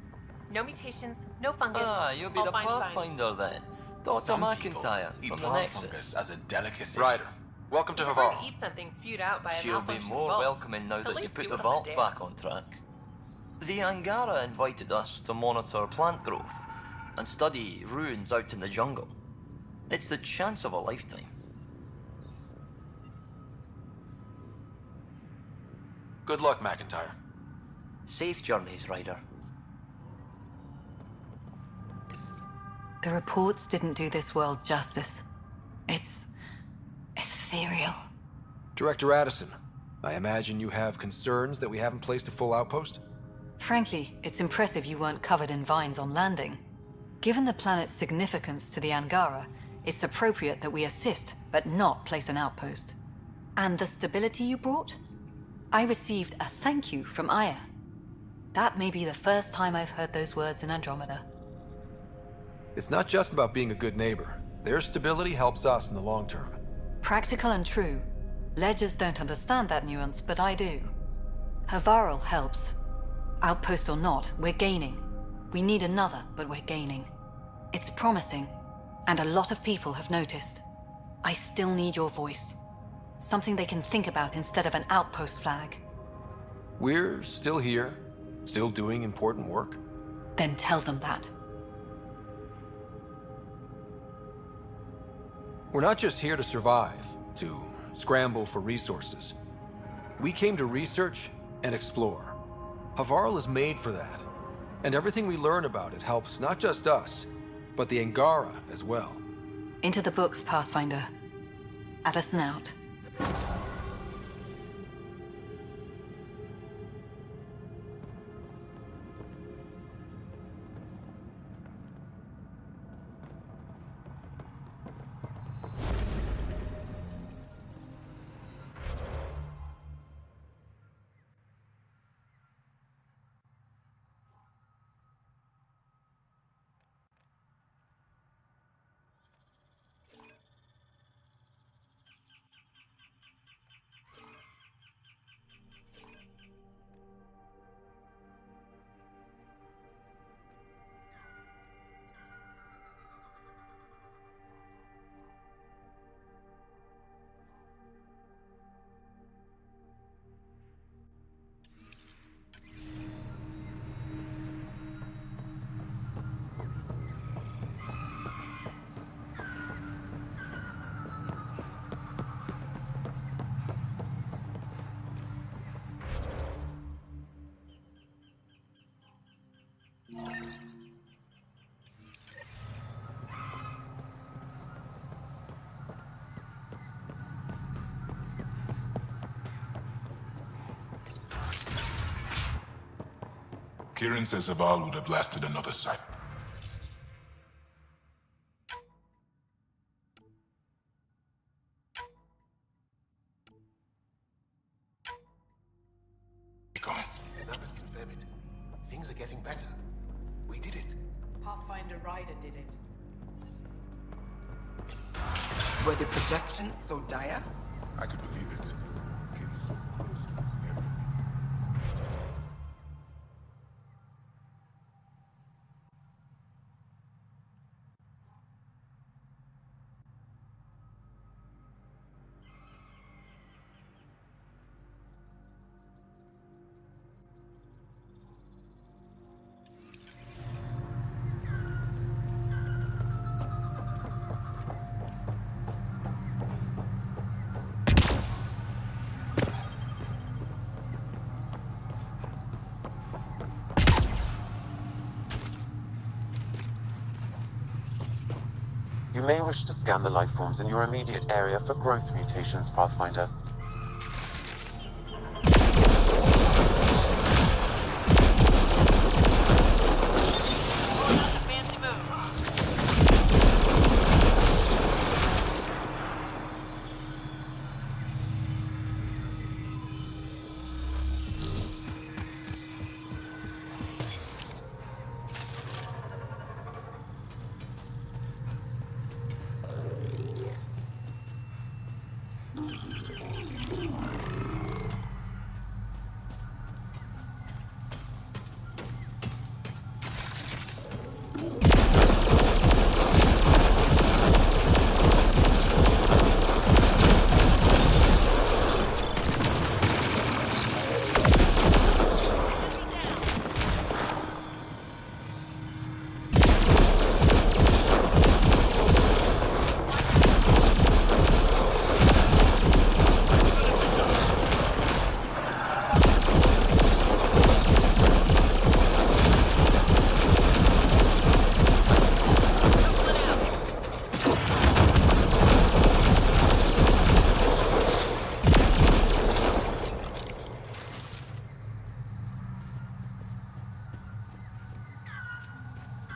No mutations, no fungus. Ah, you'll be all the fine signs. Pathfinder then. Dr. Some McIntyre people from the eat Nexus. fungus as a delicacy. Ryder, welcome to If you're going Haval. to eat something spewed out by a She'll be malfunctioning more vault, welcoming now at that you least put do the it on a vault dare. back on track. The Angara invited us to monitor plant growth and study ruins out in the jungle. It's the chance of a lifetime. Good luck, McIntyre. Safe journeys, Ryder. The reports didn't do this world justice. It's ethereal. Director Addison, I imagine you have concerns that we haven't placed a full outpost? Frankly, it's impressive you weren't covered in vines on landing. Given the planet's significance to the Angara, it's appropriate that we assist, but not place an outpost. And the stability you brought? I received a thank you from Aya. That may be the first time I've heard those words in Andromeda. It's not just about being a good neighbor. Their stability helps us in the long term. Practical and true. Ledgers don't understand that nuance, but I do. Havarl helps. Outpost or not, we're gaining. We need another, but we're gaining. It's promising, and a lot of people have noticed. I still need your voice. Something they can think about instead of an outpost flag. We're still here, still doing important work. Then tell them that. We're not just here to survive, to scramble for resources. We came to research and explore. Havarl is made for that. And everything we learn about it helps not just us, but the Angara as well. Into the books, Pathfinder. Addison out. Kieran says Abal would have blasted another site. gone. Numbers confirm it. Things are getting better. We did it. Pathfinder Ryder did it. Were the projections so dire? I could believe it. Came so close to losing everything. You may wish to scan the life forms in your immediate area for growth mutations, Pathfinder.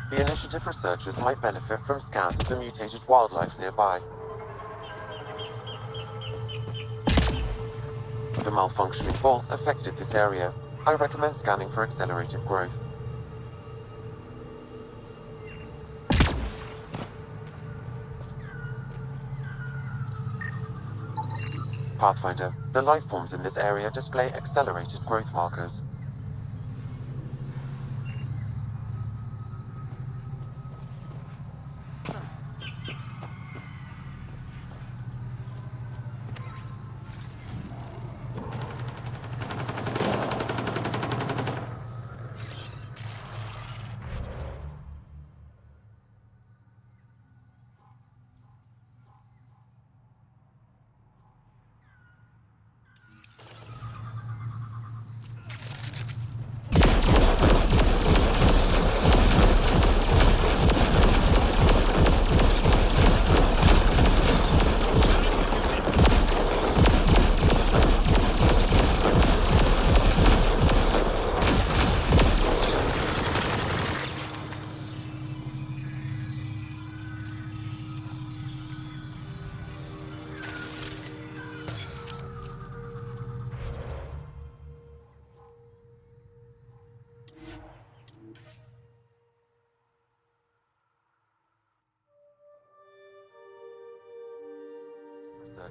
The initiative researchers might benefit from scans of the mutated wildlife nearby. The malfunctioning vault affected this area. I recommend scanning for accelerated growth. Pathfinder, the life forms in this area display accelerated growth markers.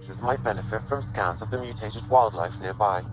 Researchers might benefit from scans of the mutated wildlife nearby.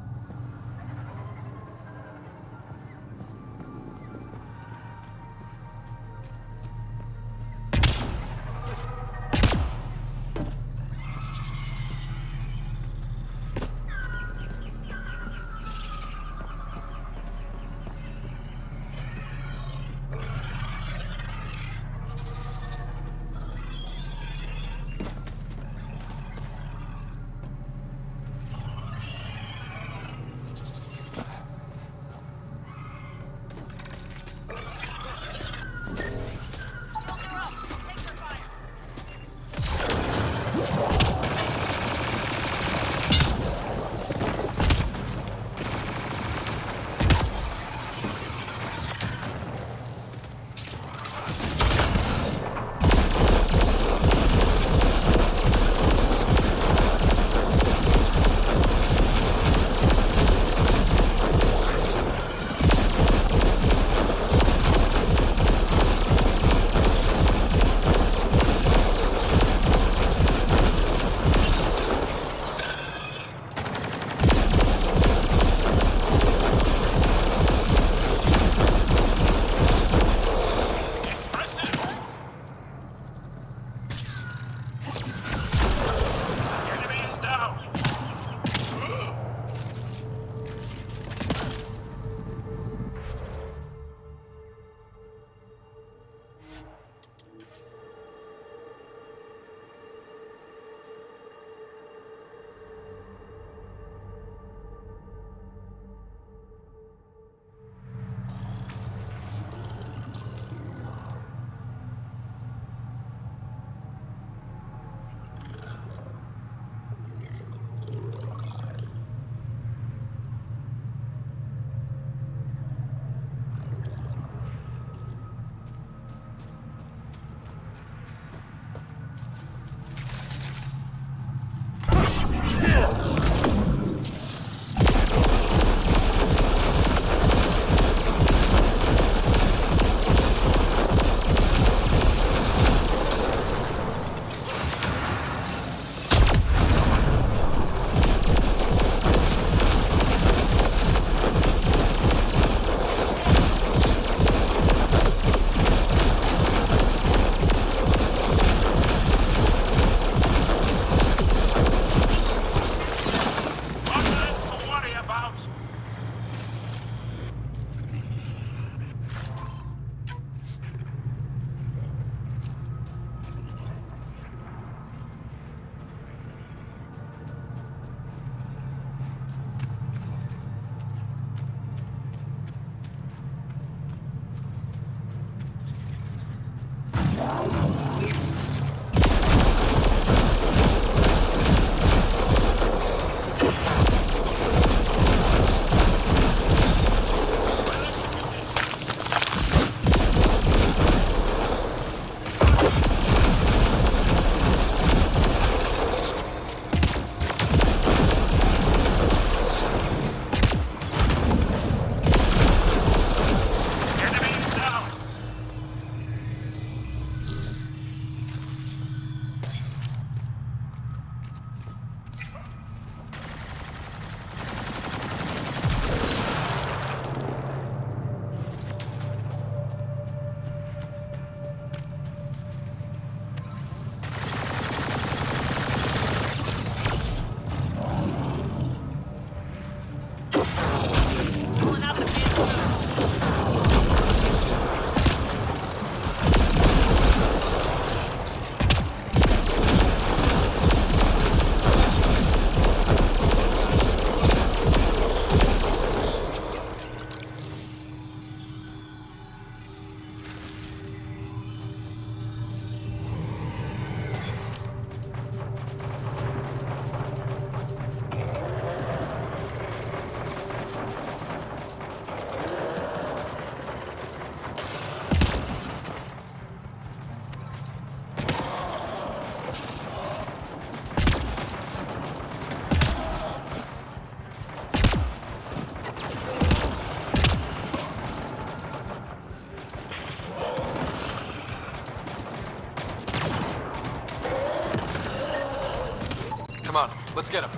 Let's get him.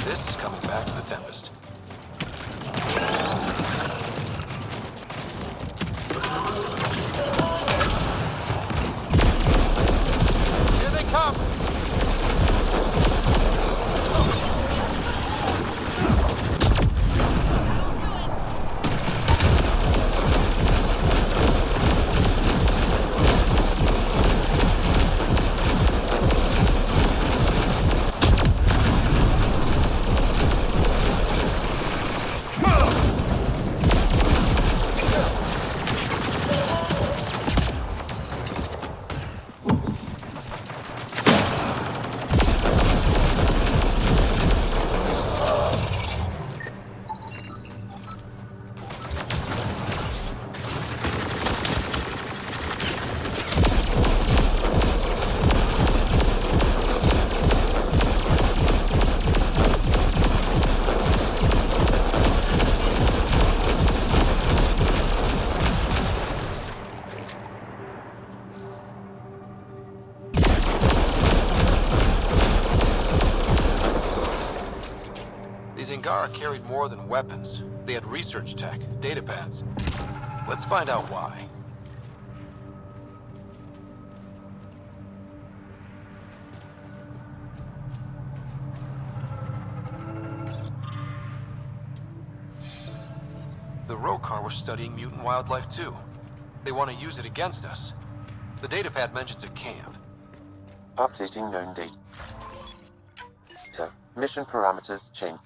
This is coming back to the Tempest. Here they come! These Angara carried more than weapons. They had research tech, data pads. Let's find out why. The Rokar were studying mutant wildlife too. They want to use it against us. The datapad mentions a camp. Updating known data. Mission parameters changing.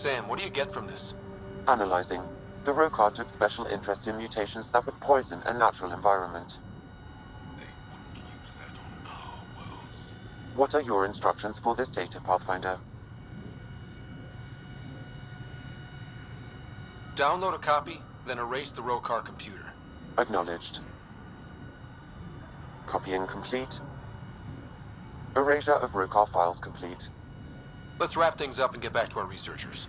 Sam, what do you get from this? Analyzing. The Rokar took special interest in mutations that would poison a natural environment. What are your instructions for this data, Pathfinder? Download a copy, then erase the Rokar computer. Acknowledged. Copying complete. Erasure of Rokar files complete. Let's wrap things up and get back to our researchers.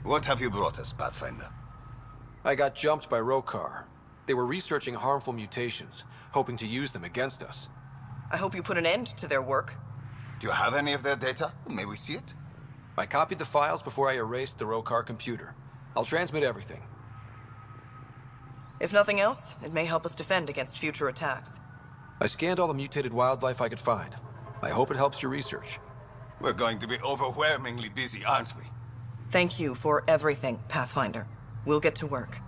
What have you brought us, Pathfinder? I got jumped by Rokar. They were researching harmful mutations, hoping to use them against us. I hope you put an end to their work. Do you have any of their data? May we see it? I copied the files before I erased the Rokar computer. I'll transmit everything. If nothing else, it may help us defend against future attacks. I scanned all the mutated wildlife I could find. I hope it helps your research. We're going to be overwhelmingly busy, aren't we? Thank you for everything, Pathfinder. We'll get to work.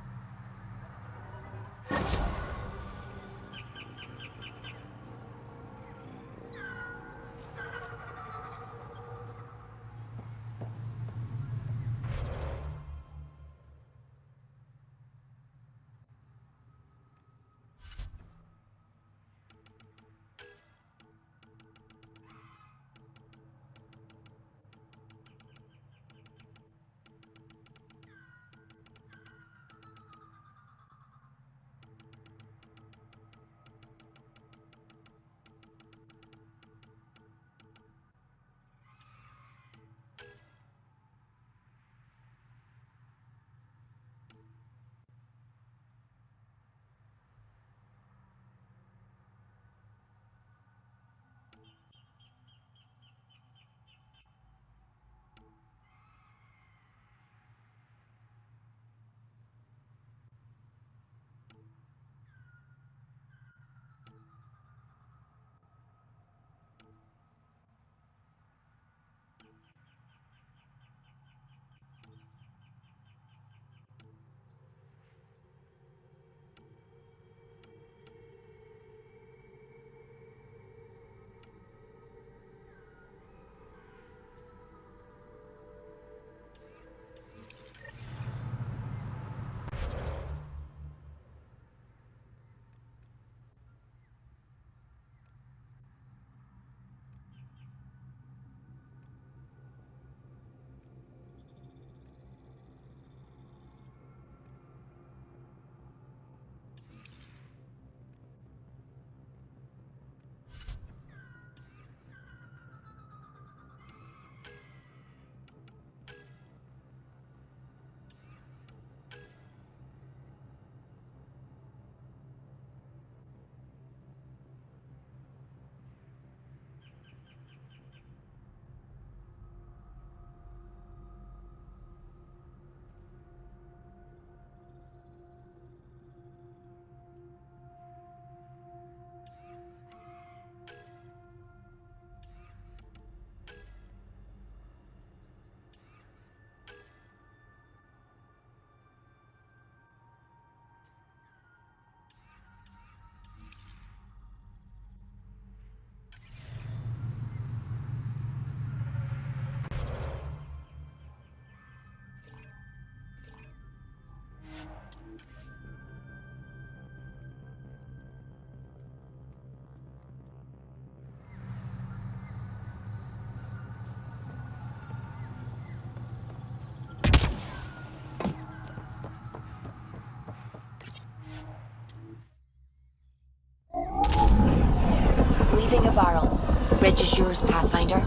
leaving Havarl. Bridge is yours, Pathfinder.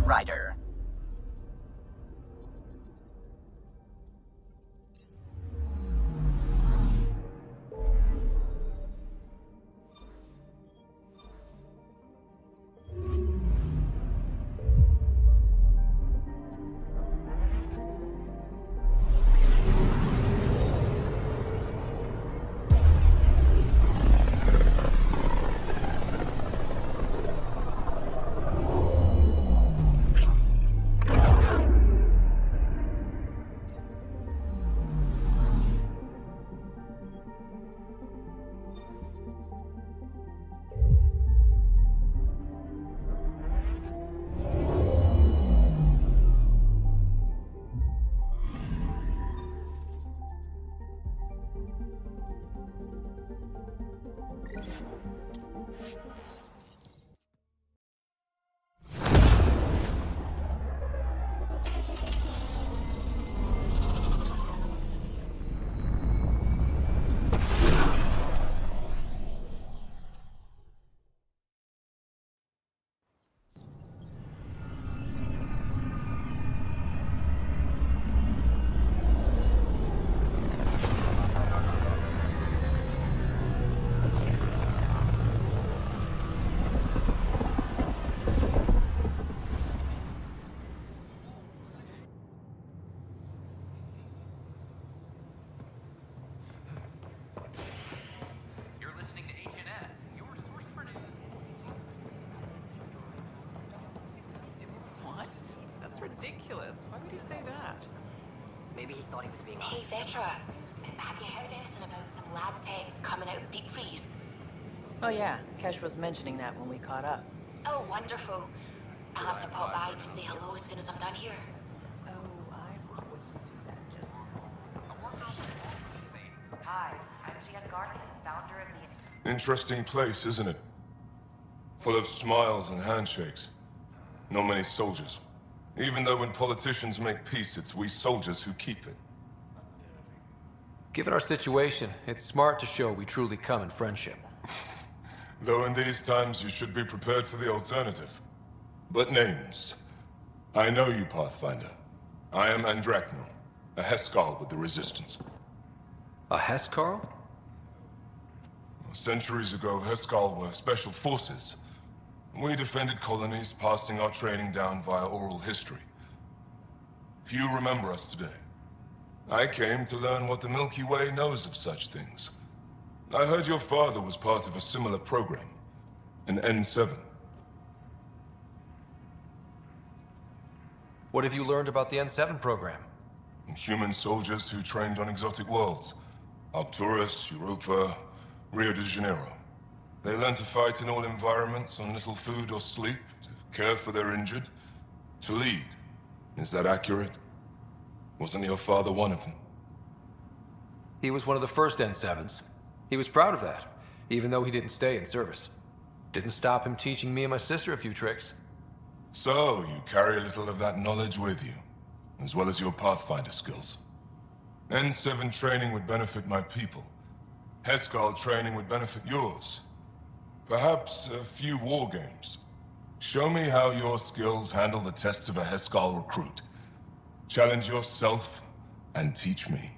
Ryder. What? That's ridiculous. Why would he say that? Maybe he thought he was being... Hey, Vetra. Have you heard anything about some lab techs coming out of deep freeze? Oh yeah, Kesh was mentioning that when we caught up. Oh, wonderful. I'll have to pop by to say hello as soon as I'm done here. Hi, I'm Gian Garson, founder of the... Interesting place, isn't it? Full of smiles and handshakes. Not many soldiers. Even though when politicians make peace, it's we soldiers who keep it. Given our situation, it's smart to show we truly come in friendship. Though in these times you should be prepared for the alternative. But names. I know you, Pathfinder. I am Andromeda, a Heskal with the Resistance. A Heskal? Centuries ago, Heskal were special forces. We defended colonies, passing our training down via oral history. Few remember us today. I came to learn what the Milky Way knows of such things. I heard your father was part of a similar program, an N7. What have you learned about the N7 program? Human soldiers who trained on exotic worlds. Arcturus, Europa, Rio de Janeiro. They learn to fight in all environments on little food or sleep, to care for their injured, to lead. Is that accurate? Wasn't your father one of them? He was one of the first N7s. He was proud of that, even though he didn't stay in service. Didn't stop him teaching me and my sister a few tricks. So, you carry a little of that knowledge with you, as well as your Pathfinder skills. N7 training would benefit my people. Heskal training would benefit yours. Perhaps a few war games. Show me how your skills handle the tests of a Heskal recruit. Challenge yourself and teach me.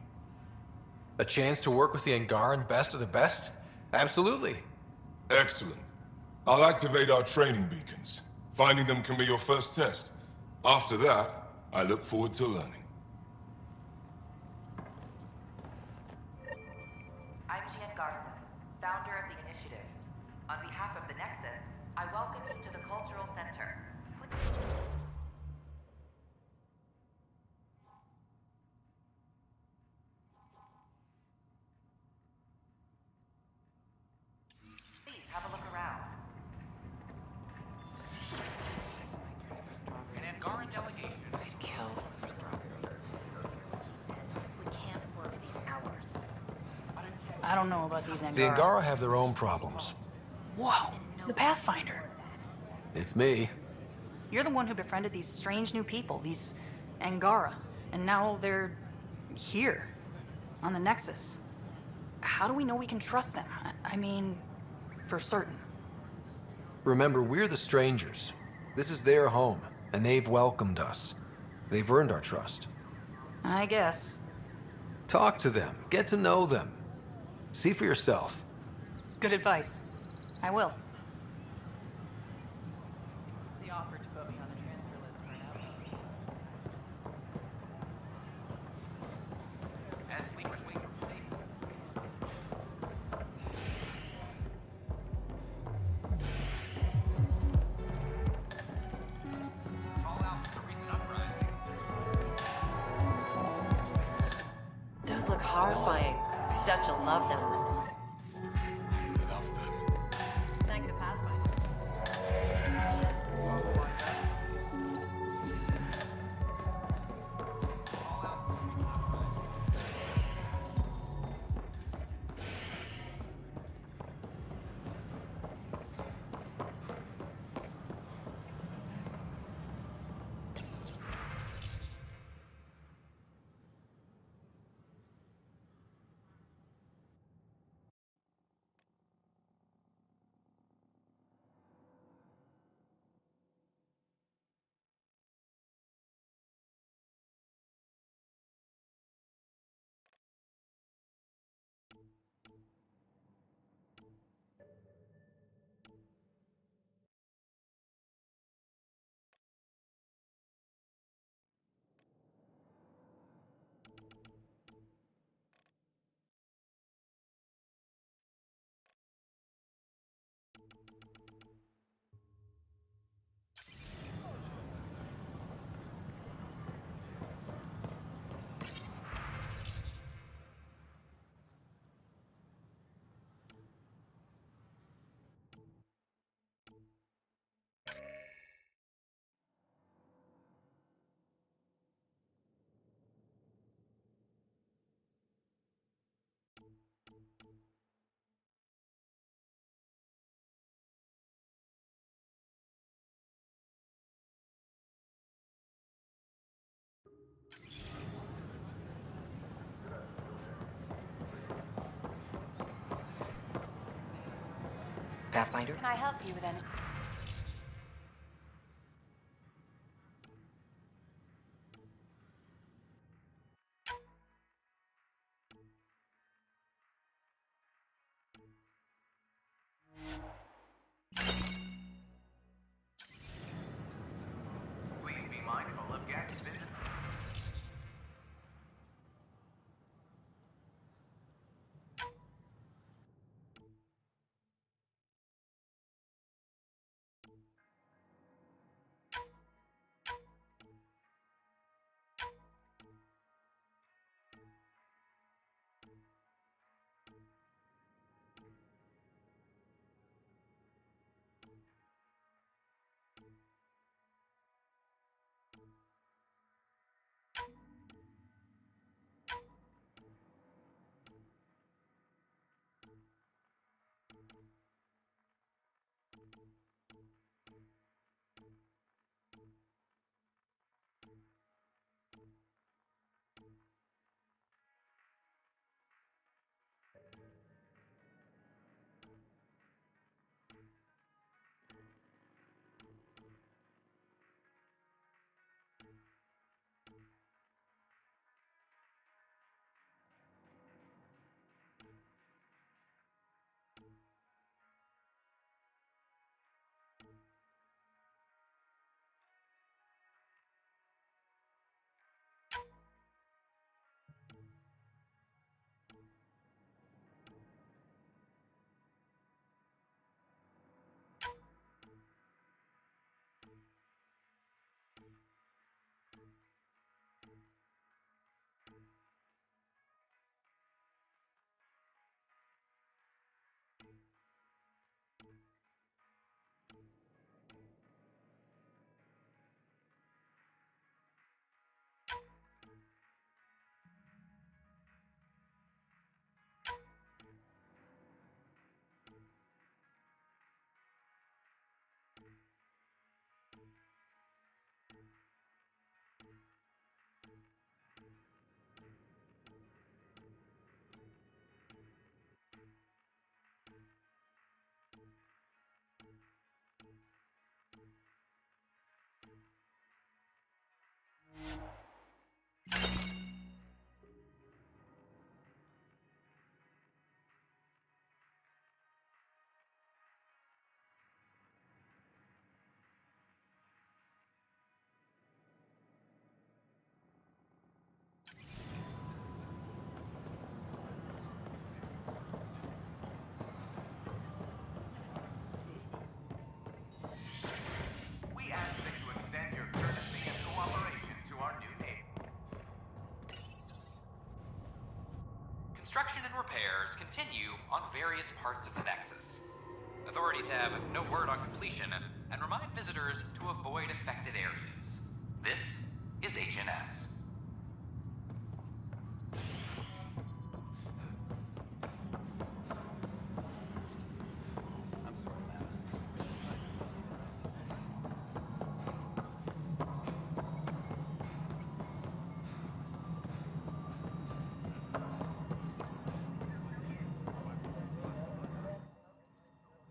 A chance to work with the Angaran best of the best? Absolutely. Excellent. I'll activate our training beacons. Finding them can be your first test. After that, I look forward to learning. I'm Gian Garson, founder of the Initiative. On behalf of the Nexus, I welcome you to the Cultural Center. Please have a look around. An Angaran delegation. I'd kill for strawberries. We can't work these hours. I don't know about these The Angara. Angara have their own problems. Whoa, it's the Pathfinder. It's me. You're the one who befriended these strange new people, these Angara. And now they're here, on the Nexus. How do we know we can trust them? I mean, for certain. Remember, we're the strangers. This is their home, and they've welcomed us. They've earned our trust. I guess. Talk to them. Get to know them. See for yourself. Good advice. I will. They offered to put me on the transfer list for an outpost. As sleepers wait for sleep. Fallout from the recent uprising. Those look horrifying. Dutch will love them. Thank the Pathfinder. Pathfinder? Can I help you with anything? construction and repairs continue on various parts of the Nexus. Authorities have no word on completion and remind visitors to avoid affected areas. This is HNS.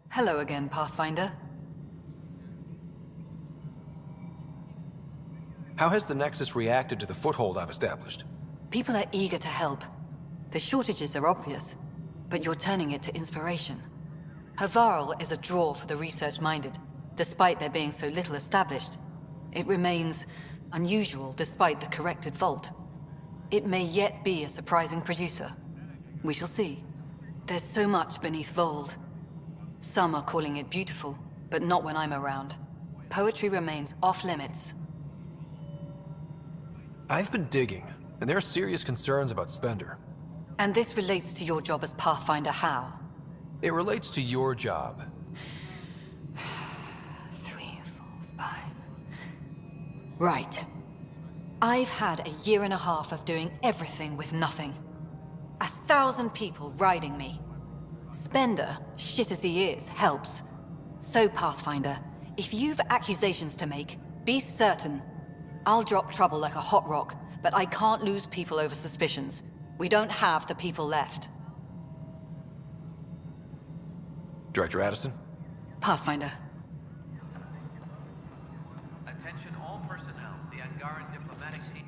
Hello again, Pathfinder. How has the Nexus reacted to the foothold I've established? People are eager to help. The shortages are obvious, but you're turning it to inspiration. Havarl is a draw for the research-minded, despite there being so little established. It remains unusual despite the corrected vault. It may yet be a surprising producer. We shall see. There's so much beneath Vold. Some are calling it beautiful, but not when I'm around. Poetry remains off-limits. I've been digging, and there are serious concerns about Spender. And this relates to your job as Pathfinder how? It relates to your job. 3, 4, 5... Right. I've had a year and a half of doing everything with nothing. 1,000 people riding me. Spender, shit as he is, helps. So, Pathfinder, if you've accusations to make, be certain. I'll drop trouble like a hot rock, but I can't lose people over suspicions. We don't have the people left. Director Addison? Pathfinder. Attention all personnel. The Angaran diplomatic team.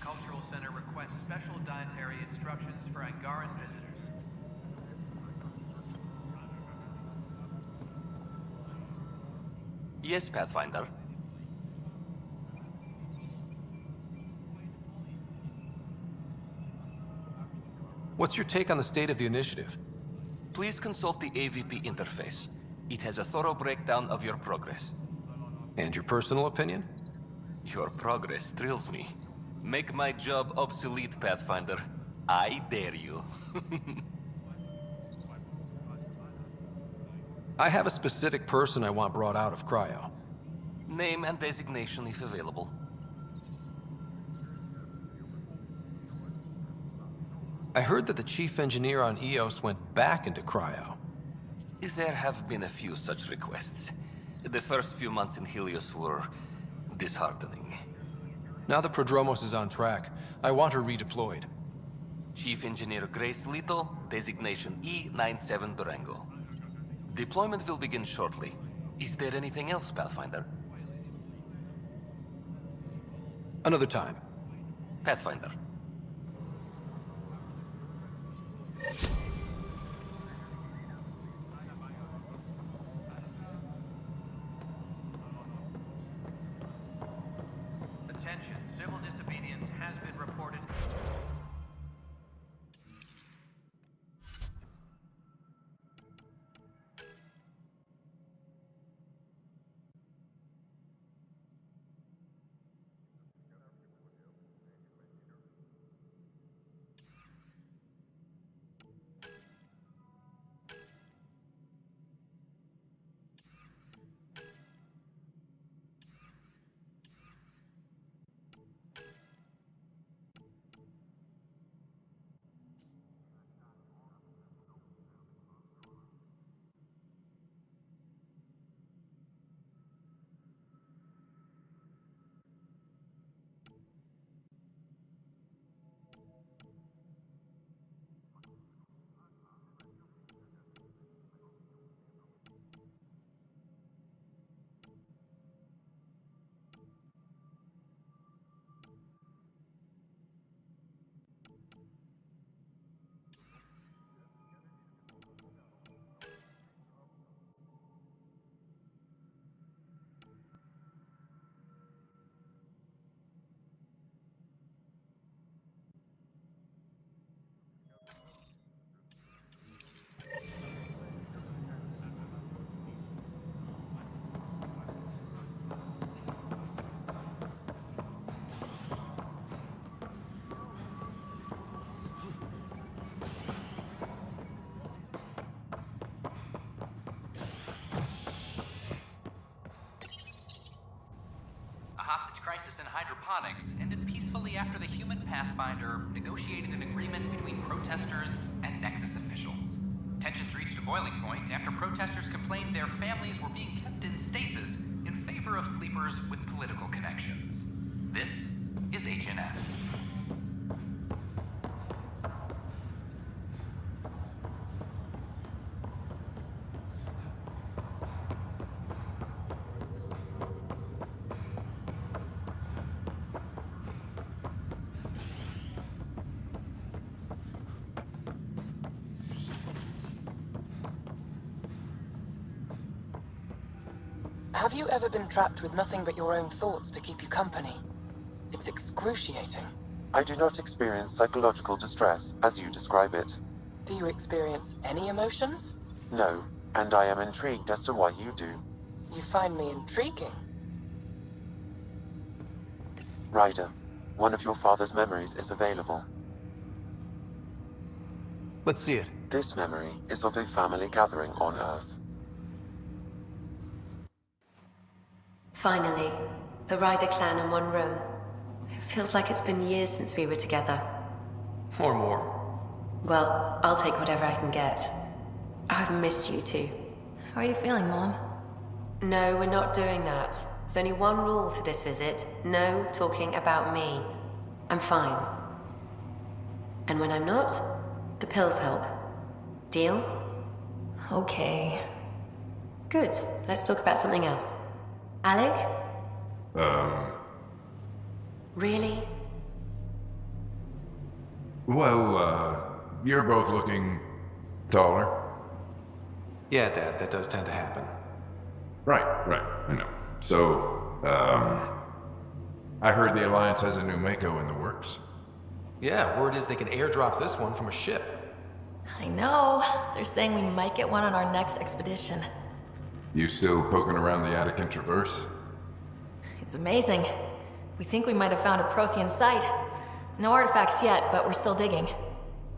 Cultural Center requests special dietary instructions for Angaran visitors. Yes, Pathfinder. What's your take on the state of the initiative? Please consult the AVP interface. It has a thorough breakdown of your progress. And your personal opinion? Your progress thrills me. Make my job obsolete, Pathfinder. I dare you. I have a specific person I want brought out of cryo. Name and designation if available. I heard that the chief engineer on EOS went back into cryo. There have been a few such requests. The first few months in Helios were disheartening. Now the Prodromos is on track. I want her redeployed. Chief Engineer Grace Lito, designation E97 Durango. Deployment will begin shortly. Is there anything else, Pathfinder? Another time. Pathfinder. Attention, civil disobedience has been reported. electronics ended peacefully after the human Pathfinder negotiated an agreement between protesters and Nexus officials. Tensions reached a boiling point after protesters complained their families were being kept in stasis in favor of sleepers with political connections. This is HNS. Have you ever been trapped with nothing but your own thoughts to keep you company? It's excruciating. I do not experience psychological distress as you describe it. Do you experience any emotions? No, and I am intrigued as to why you do. You find me intriguing. Ryder, one of your father's memories is available. Let's see it. This memory is of a family gathering on Earth. Finally, the Ryder clan in one room. It feels like it's been years since we were together. Or more. Well, I'll take whatever I can get. I've missed you too. How are you feeling, Mom? No, we're not doing that. There's only one rule for this visit. No talking about me. I'm fine. And when I'm not, the pills help. Deal? Okay. Good. Let's talk about something else. Alec? Really? Well, you're both looking taller. Yeah, Dad, that does tend to happen. Right, I know. So, I heard the Alliance has a new Mako in the works. Yeah, word is they can airdrop this one from a ship. I know. They're saying we might get one on our next expedition. You still poking around the Attican Traverse? It's amazing. We think we might have found a Prothean site. No artifacts yet, but we're still digging.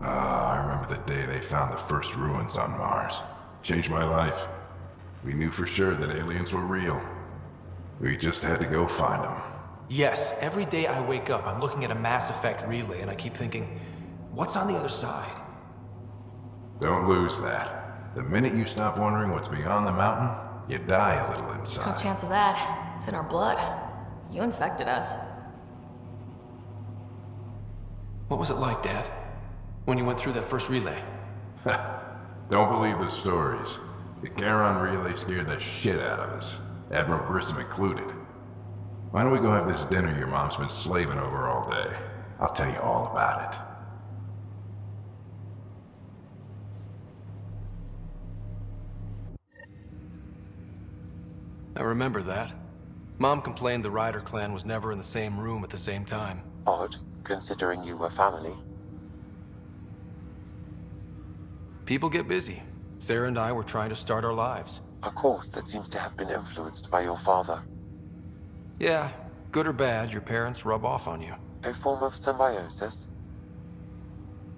I remember the day they found the first ruins on Mars. Changed my life. We knew for sure that aliens were real. We just had to go find them. Yes, every day I wake up, I'm looking at a Mass Effect relay and I keep thinking, what's on the other side? Don't lose that. The minute you stop wondering what's beyond the mountain, you die a little No inside. chance of that. It's in our blood. You infected us. What was it like, Dad? When you went through that first relay? Don't believe the stories. The Charon relay scared the shit out of us. Admiral Grissom included. Why don't we go have this dinner your mom's been slaving over all day? I'll tell you all about it. I remember that. Mom complained the Ryder clan was never in the same room at the same time. Odd, considering you were family. People get busy. Sarah and I were trying to start our lives. A course that seems to have been influenced by your father. Yeah, good or bad, your parents rub off on you. A form of symbiosis?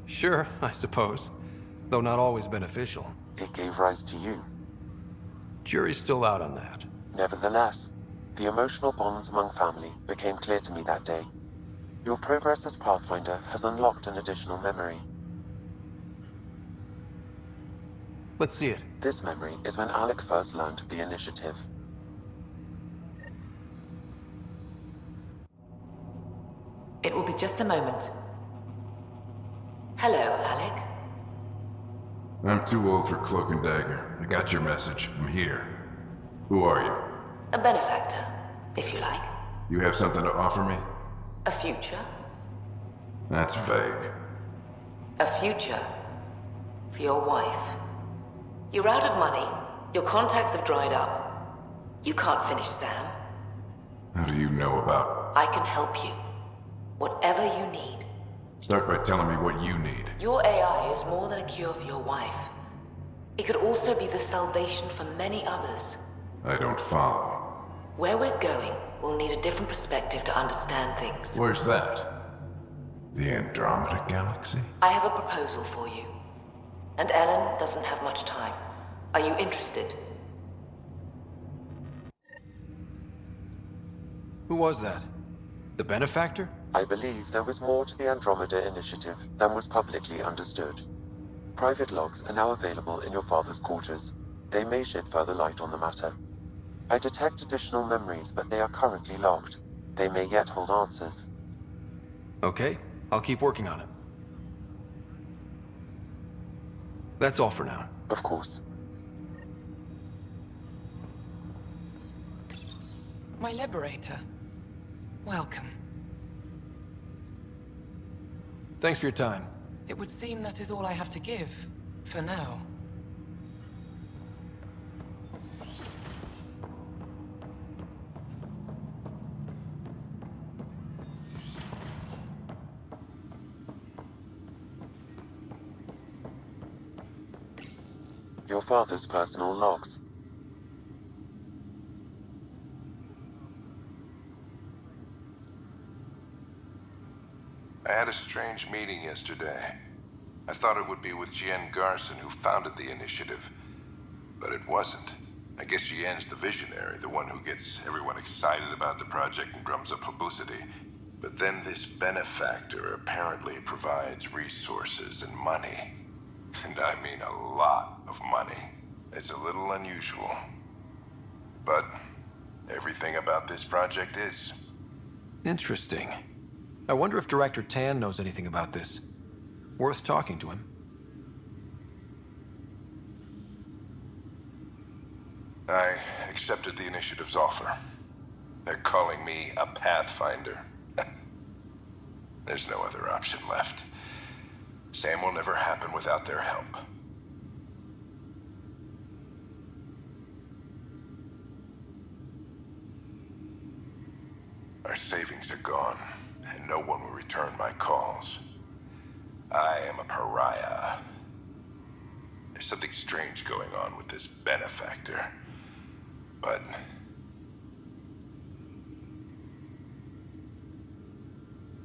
Sure, I suppose. Though not always beneficial. It gave rise to you. Jury's still out on that. Nevertheless, the emotional bonds among family became clear to me that day. Your progress as Pathfinder has unlocked an additional memory. Let's see it. This memory is when Alec first learned of the initiative. It will be just a moment. Hello, Alec. I'm too old for Cloak and Dagger. I got your message. I'm here. Who are you? A benefactor, if you like. You have something to offer me? A future. That's vague. A future. For your wife. You're out of money. Your contacts have dried up. You can't finish Sam. How do you know about... I can help you. Whatever you need. Start by telling me what you need. Your AI is more than a cure for your wife. It could also be the salvation for many others. I don't follow. Where we're going, we'll need a different perspective to understand things. Where's that? The Andromeda Galaxy? I have a proposal for you. And Ellen doesn't have much time. Are you interested? Who was that? The benefactor? I believe there was more to the Andromeda initiative than was publicly understood. Private logs are now available in your father's quarters. They may shed further light on the matter. I detect additional memories, but they are currently locked. They may yet hold answers. Okay, I'll keep working on it. That's all for now. Of course. My liberator. Welcome. Thanks for your time. It would seem that is all I have to give, for now. Your father's personal logs. I had a strange meeting yesterday. I thought it would be with Jien Garson, who founded the initiative. But it wasn't. I guess Jien's the visionary, the one who gets everyone excited about the project and drums up publicity. But then this benefactor apparently provides resources and money. And I mean a lot of money. It's a little unusual. But everything about this project is. Interesting. I wonder if Director Tan knows anything about this. Worth talking to him. I accepted the initiative's offer. They're calling me a Pathfinder. There's no other option left. Sam will never happen without their help. Our savings are gone, and no one will return my calls. I am a pariah. There's something strange going on with this benefactor. But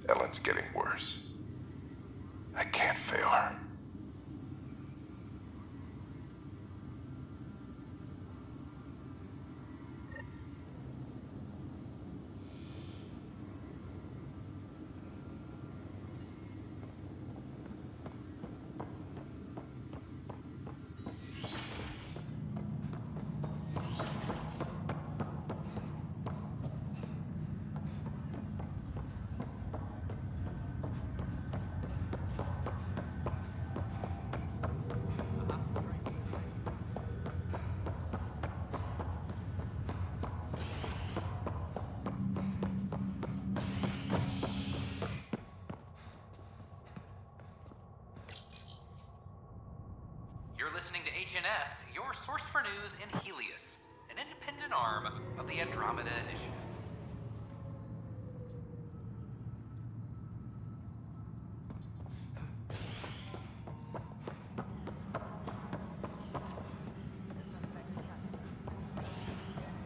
Ellen's getting worse. I can't fail her. You're listening to HNS, your source for news in Helios, an independent arm of the Andromeda Initiative.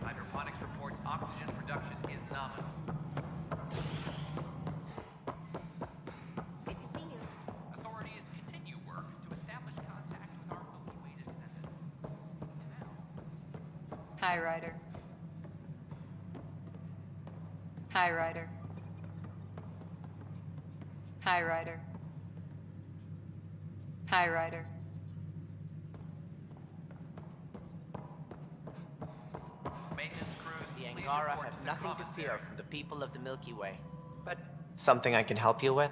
Hydroponics reports oxygen production is nominal. Good to see you. Authorities continue work to establish contact with our Milky Way descendants. Hi, Ryder. Hi, Ryder. Hi, Ryder. Hi, Ryder. The Angara have nothing to fear from the people of the Milky Way. But something I can help you with?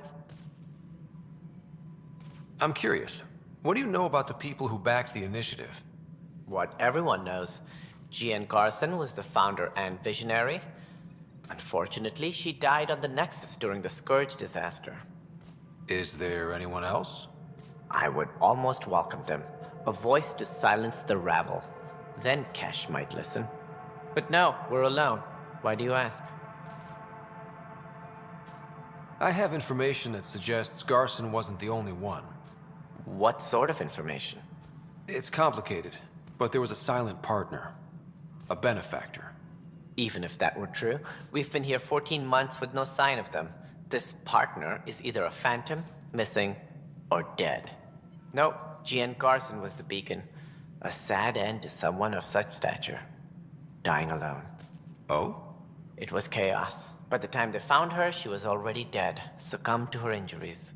I'm curious. What do you know about the people who backed the initiative? What everyone knows. Jien Garson was the founder and visionary. Unfortunately, she died on the Nexus during the Scourge disaster. Is there anyone else? I would almost welcome them. A voice to silence the rabble. Then Kesh might listen. But no, we're alone. Why do you ask? I have information that suggests Garson wasn't the only one. What sort of information? It's complicated, but there was a silent partner. A benefactor. Even if that were true, we've been here 14 months with no sign of them. This partner is either a phantom, missing, or dead. Nope, Jien Garson was the beacon. A sad end to someone of such stature. Dying alone. Oh? It was chaos. By the time they found her, she was already dead, succumbed to her injuries.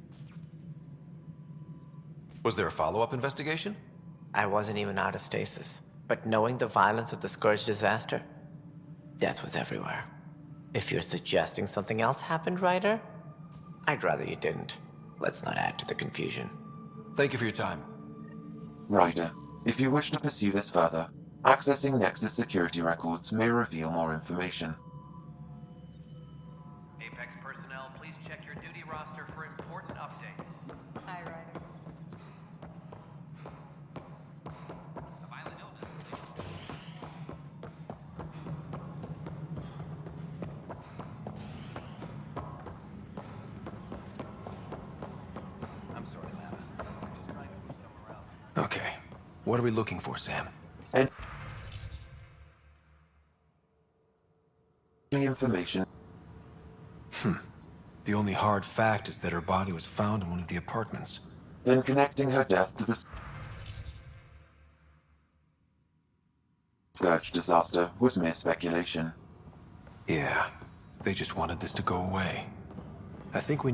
Was there a follow-up investigation? I wasn't even out of stasis, but knowing the violence of the Scourge disaster, death was everywhere. If you're suggesting something else happened, Ryder, I'd rather you didn't. Let's not add to the confusion. Thank you for your time. Ryder, if you wish to pursue this further, accessing Nexus security records may reveal more information. Apex personnel, please check your duty roster for important updates. Hi, Ryder. A violent illness. I'm sorry, Lana. I'm just trying to boost them morale. Okay. What are we looking for, Sam? And information. The only hard fact is that her body was found in one of the apartments. Then connecting her death to the Scourge disaster was mere speculation. Yeah. They just wanted this to go away. I think we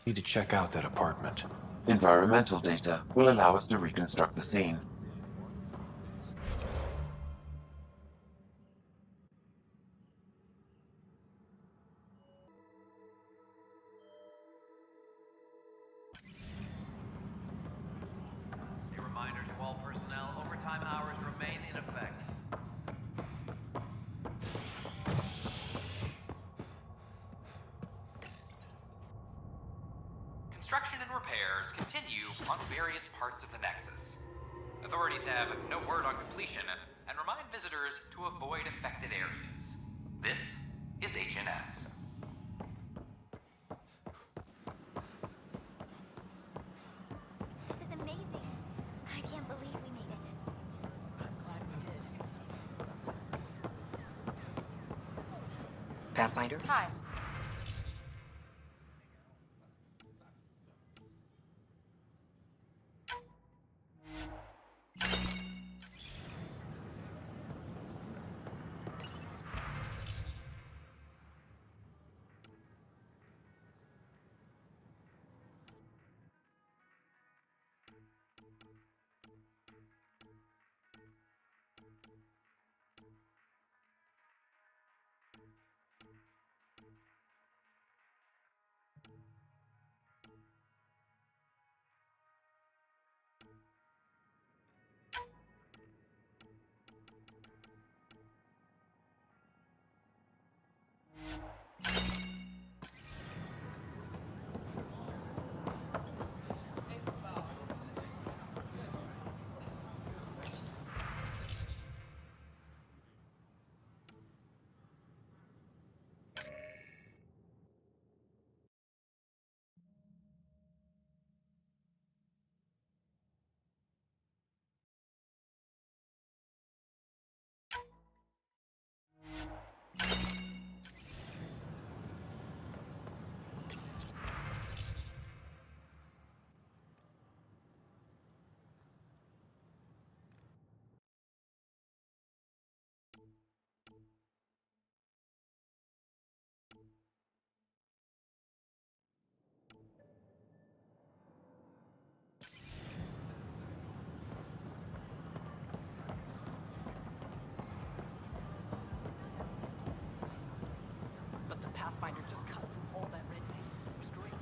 need to check out that apartment. Environmental data will allow us to reconstruct the scene. A reminder to all personnel, overtime hours remain in effect. Construction and repairs continue on various parts of the Nexus. Authorities have no word on completion and remind visitors to avoid affected areas. This is HNS. This is amazing. I can't believe we made it. I'm glad we did. Pathfinder? Hi. But the Pathfinder just cut through all that red tape. It was great.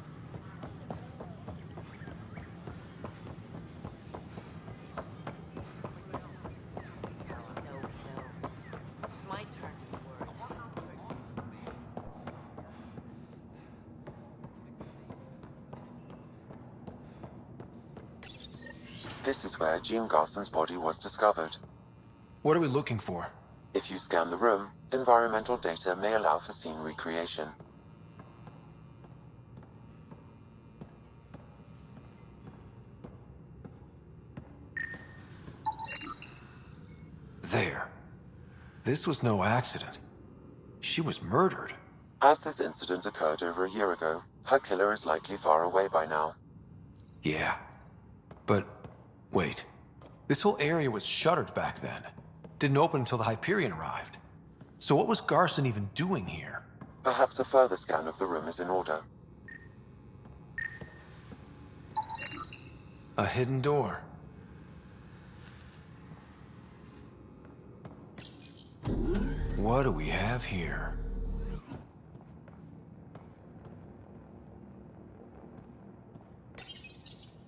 It's my turn to worry. This is where Jean Garson's body was discovered. What are we looking for? If you scan the room, environmental data may allow for scene recreation. There. This was no accident. She was murdered. As this incident occurred over a year ago, her killer is likely far away by now. Yeah. But, wait. This whole area was shuttered back then. Didn't open until the Hyperion arrived. So what was Garson even doing here? Perhaps a further scan of the room is in order. A hidden door. What do we have here?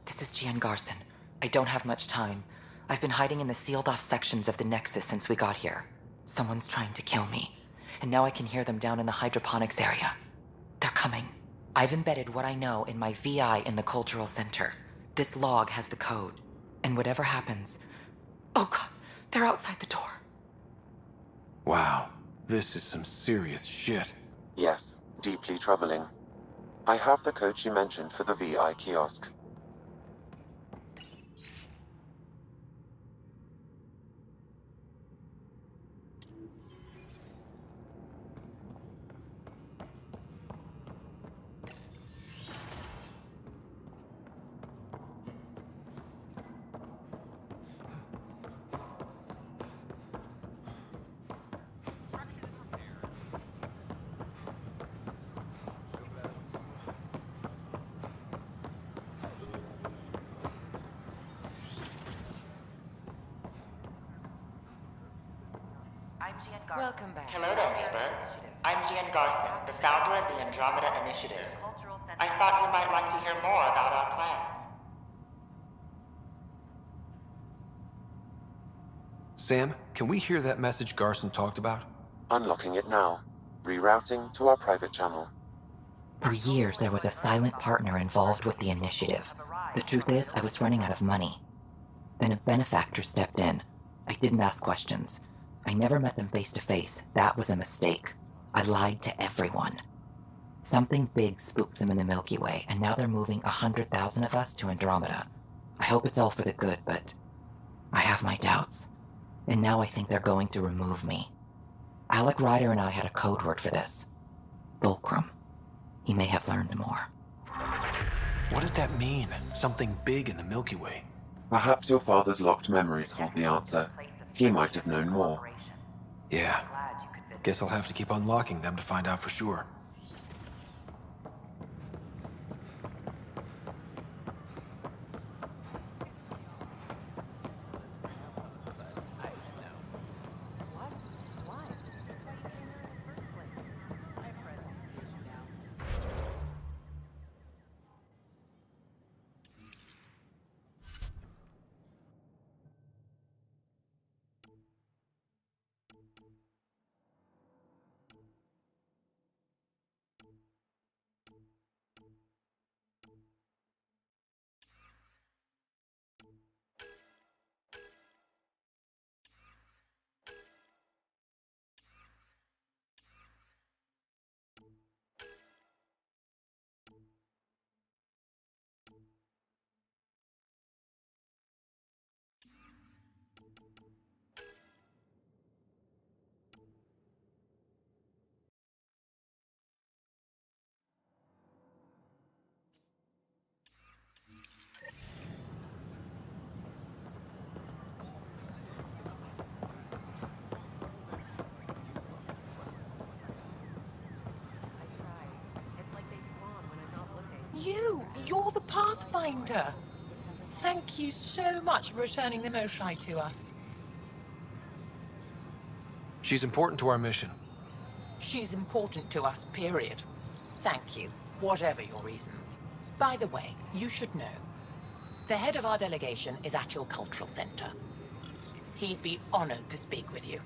This is Gian Garson. I don't have much time. I've been hiding in the sealed-off sections of the Nexus since we got here. Someone's trying to kill me, and now I can hear them down in the hydroponics area. They're coming. I've embedded what I know in my VI in the Cultural Center. This log has the code, and whatever happens... Oh god, they're outside the door. Wow, this is some serious shit. Yes, deeply troubling. I have the code she mentioned for the VI kiosk. Welcome back. Hello there, neighbor. I'm Gian Garson, the founder of the Andromeda Initiative. I thought you might like to hear more about our plans. Sam, can we hear that message Garson talked about? Unlocking it now. Rerouting to our private channel. For years, there was a silent partner involved with the initiative. The truth is, I was running out of money. Then a benefactor stepped in. I didn't ask questions. I never met them face to face. That was a mistake. I lied to everyone. Something big spooked them in the Milky Way, and now they're moving 100,000 of us to Andromeda. I hope it's all for the good, but I have my doubts. And now I think they're going to remove me. Alec Ryder and I had a code word for this. Fulcrum. He may have learned more. What did that mean? Something big in the Milky Way? Perhaps your father's locked memories hold the answer. He might have known more. Yeah. Guess I'll have to keep unlocking them to find out for sure. You're the Pathfinder. Thank you so much for returning the Moshai to us. She's important to our mission. She's important to us, period. Thank you, whatever your reasons. By the way, you should know, the head of our delegation is at your cultural center. He'd be honored to speak with you.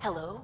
Hello?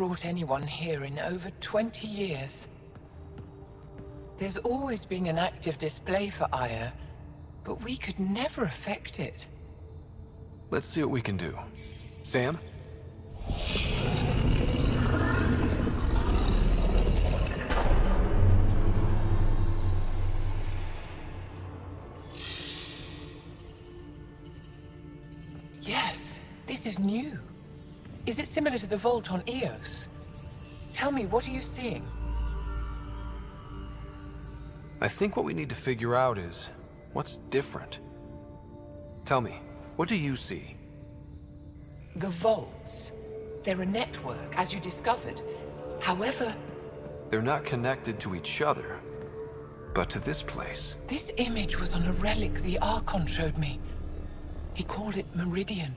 brought anyone here in over 20 years. There's always been an active display for Aya, but we could never affect it. Let's see what we can do. Sam? Yes, this is new. Is it similar to the vault on Eos? Tell me, what are you seeing? I think what we need to figure out is what's different. Tell me, what do you see? The vaults. They're a network, as you discovered. However, They're not connected to each other, but to this place. this image was on a relic the Archon showed me. He called it Meridian.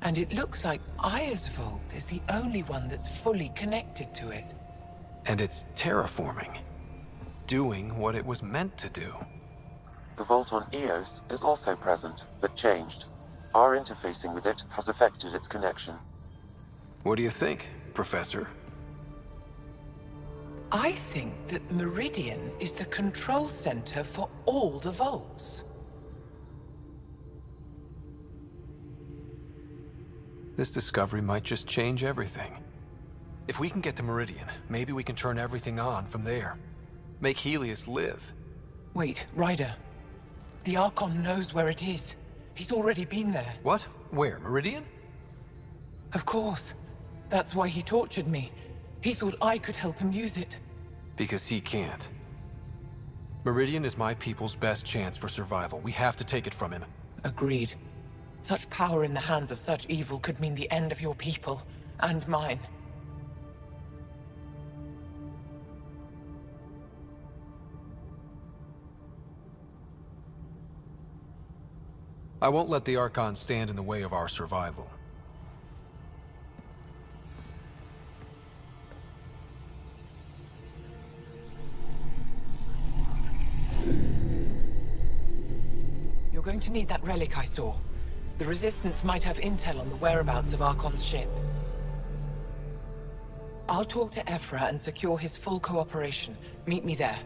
And it looks like Aya's vault is the only one that's fully connected to it. And it's terraforming. Doing what it was meant to do. The vault on Eos is also present, but changed. Our interfacing with it has affected its connection. What do you think, Professor? I think that Meridian is the control center for all the vaults. This discovery might just change everything. If we can get to Meridian, maybe we can turn everything on from there. Make Helios live. Wait, Ryder. The Archon knows where it is. He's already been there. What? Where? Meridian? Of course. That's why he tortured me. He thought I could help him use it. Because he can't. Meridian is my people's best chance for survival. We have to take it from him. Agreed. Such power in the hands of such evil could mean the end of your people, and mine. I won't let the Archon stand in the way of our survival. You're going to need that relic I saw. The Resistance might have intel on the whereabouts of Archon's ship. I'll talk to Ephra and secure his full cooperation. Meet me there.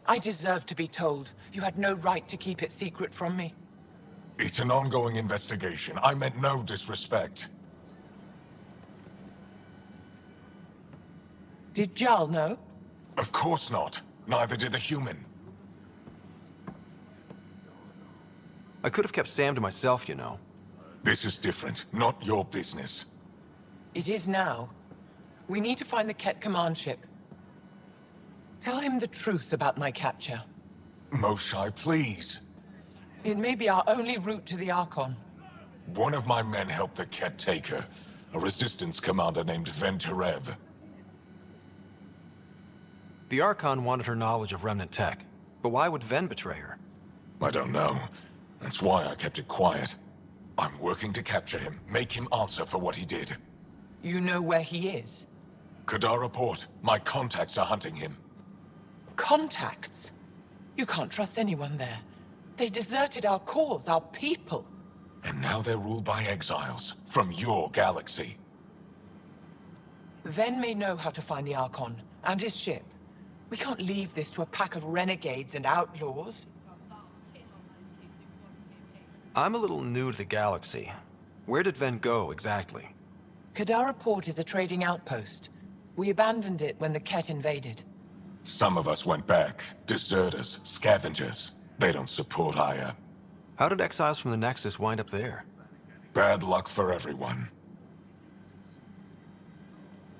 I deserve to be told. You had no right to keep it secret from me. It's an ongoing investigation. I meant no disrespect. Did Jal know? Of course not. Neither did the human. I could have kept Sam to myself, you know. This is different. Not your business. It is now. We need to find the Ket command ship. Tell him the truth about my capture. Moshai, please. It may be our only route to the Archon. One of my men helped the Ket take her. A resistance commander named Venturev. The Archon wanted her knowledge of Remnant tech, but why would Ven betray her? I don't know. That's why I kept it quiet. I'm working to capture him, make him answer for what he did. You know where he is? Kadara Port. My contacts are hunting him. Contacts? You can't trust anyone there. They deserted our cause, our people. And now they're ruled by exiles from your galaxy. Ven may know how to find the Archon and his ship. We can't leave this to a pack of renegades and outlaws. I'm a little new to the galaxy. Where did Ven go, exactly? Kadara Port is a trading outpost. We abandoned it when the Ket invaded. Some of us went back. Deserters, scavengers. They don't support Aya. How did exiles from the Nexus wind up there? Bad luck for everyone.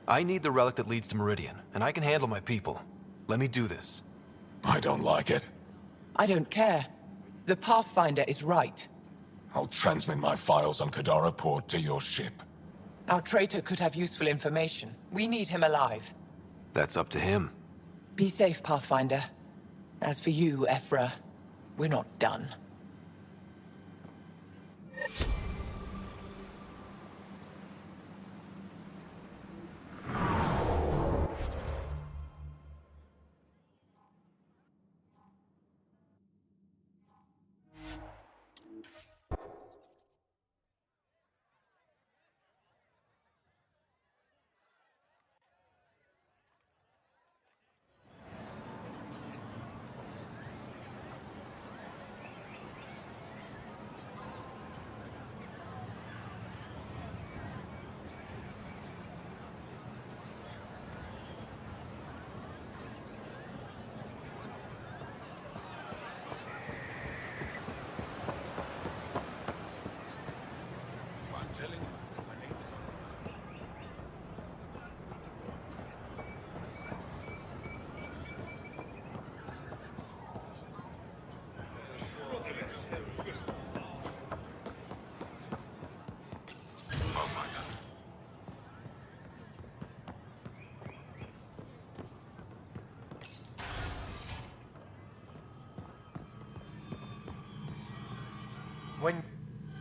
I need the relic that leads to Meridian, and I can handle my people. Let me do this. I don't like it. I don't care. The Pathfinder is right. I'll transmit my files on Kadara Port to your ship. Our traitor could have useful information. We need him alive. That's up to him. Be safe, Pathfinder. As for you, Ephra, we're not done.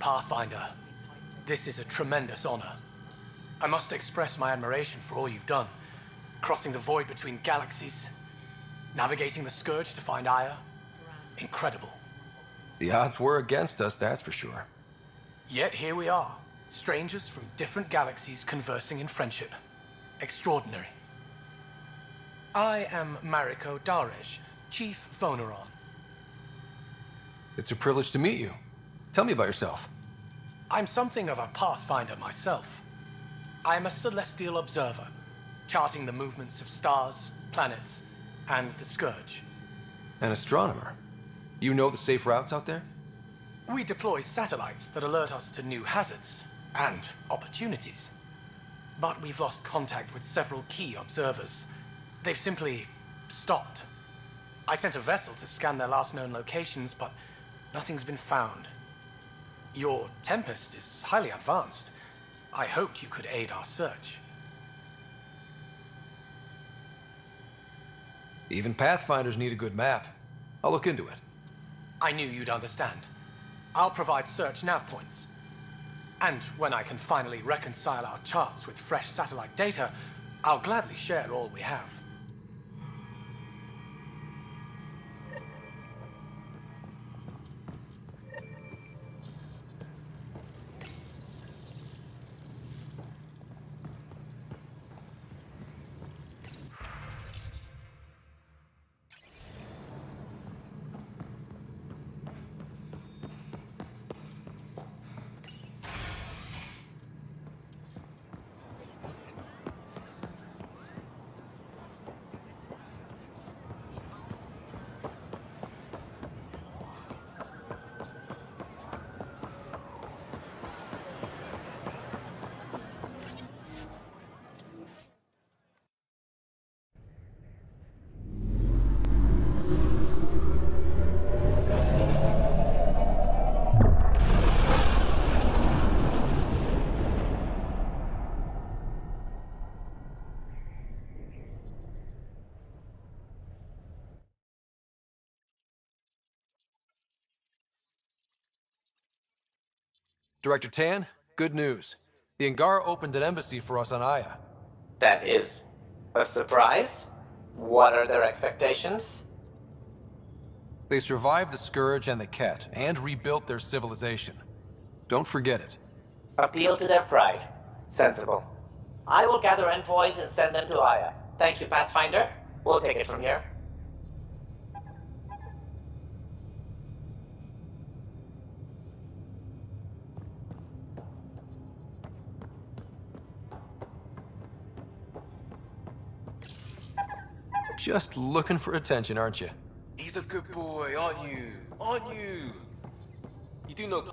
Pathfinder, this is a tremendous honor. I must express my admiration for all you've done. Crossing the void between galaxies, navigating the Scourge to find Aya. Incredible. The odds were against us, that's for sure. Yet here we are, strangers from different galaxies conversing in friendship. Extraordinary. I am Mariko Darej, Chief Voneron. It's a privilege to meet you. Tell me about yourself. I'm something of a pathfinder myself. I am a celestial observer, charting the movements of stars, planets, and the Scourge. An astronomer. You know the safe routes out there? We deploy satellites that alert us to new hazards and opportunities. But we've lost contact with several key observers. They've simply stopped. I sent a vessel to scan their last known locations, but nothing's been found. Your Tempest is highly advanced. I hoped you could aid our search. Even Pathfinders need a good map. I'll look into it. I knew you'd understand. I'll provide search nav points. And when I can finally reconcile our charts with fresh satellite data, I'll gladly share all we have. Director Tan, good news. The Angara opened an embassy for us on Aya. That is a surprise? What are their expectations? They survived the Scourge and the Ket, and rebuilt their civilization. Don't forget it. Appeal to their pride. Sensible. I will gather envoys and send them to Aya. Thank you, Pathfinder. We'll take it from here. Just looking for attention, aren't you? He's a good boy, aren't you? Aren't you? You do know...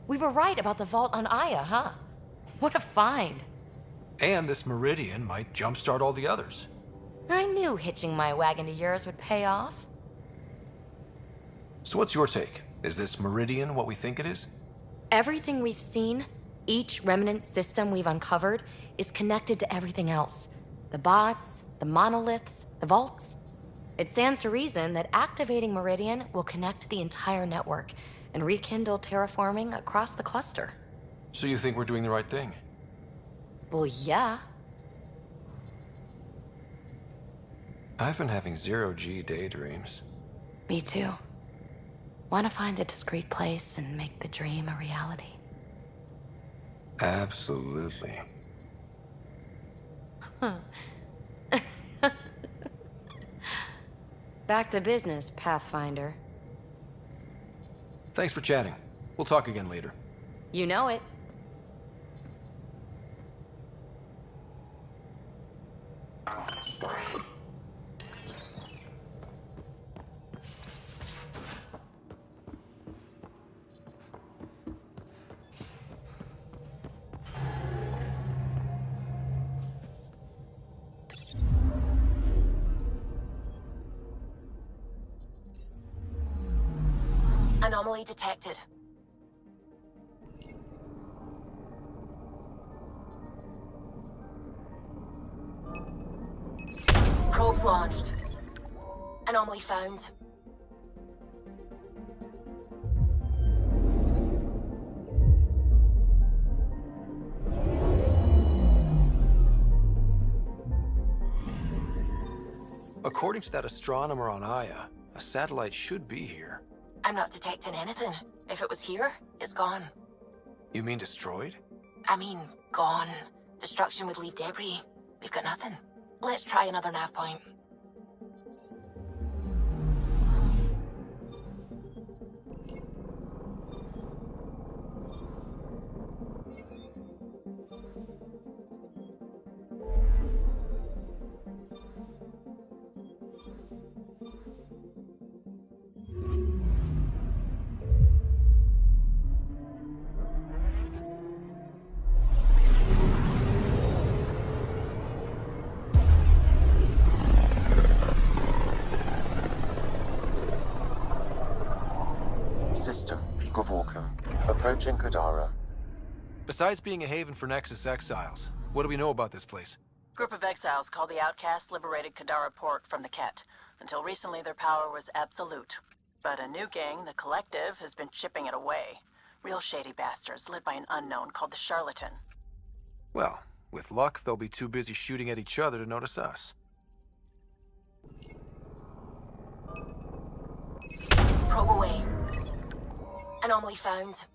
We were right about the vault on Aya, huh? What a find. And this Meridian might jumpstart all the others. I knew hitching my wagon to yours would pay off. So what's your take? Is this Meridian what we think it is? Everything we've seen, each remnant system we've uncovered, is connected to everything else. The bots, the monoliths, the vaults. It stands to reason that activating Meridian will connect the entire network and rekindle terraforming across the cluster. So you think we're doing the right thing? Well, yeah. I've been having zero-G daydreams. Me too. Want to find a discreet place and make the dream a reality. Absolutely. Back to business, Pathfinder. Thanks for chatting. We'll talk again later. You know it. Anomaly detected. Probes launched. Anomaly found. According to that astronomer on Aya, a satellite should be here. I'm not detecting anything. If it was here, it's gone. You mean destroyed? I mean, gone. Destruction would leave debris. We've got nothing. Let's try another nav point. System, Gavorkum. Approaching Kadara. Besides being a haven for Nexus exiles, what do we know about this place? Group of exiles called the Outcasts liberated Kadara Port from the Ket. Until recently, their power was absolute. But a new gang, the Collective, has been chipping it away. Real shady bastards, led by an unknown called the Charlatan. Well, with luck, they'll be too busy shooting at each other to notice us. Probe away. Anomaly found.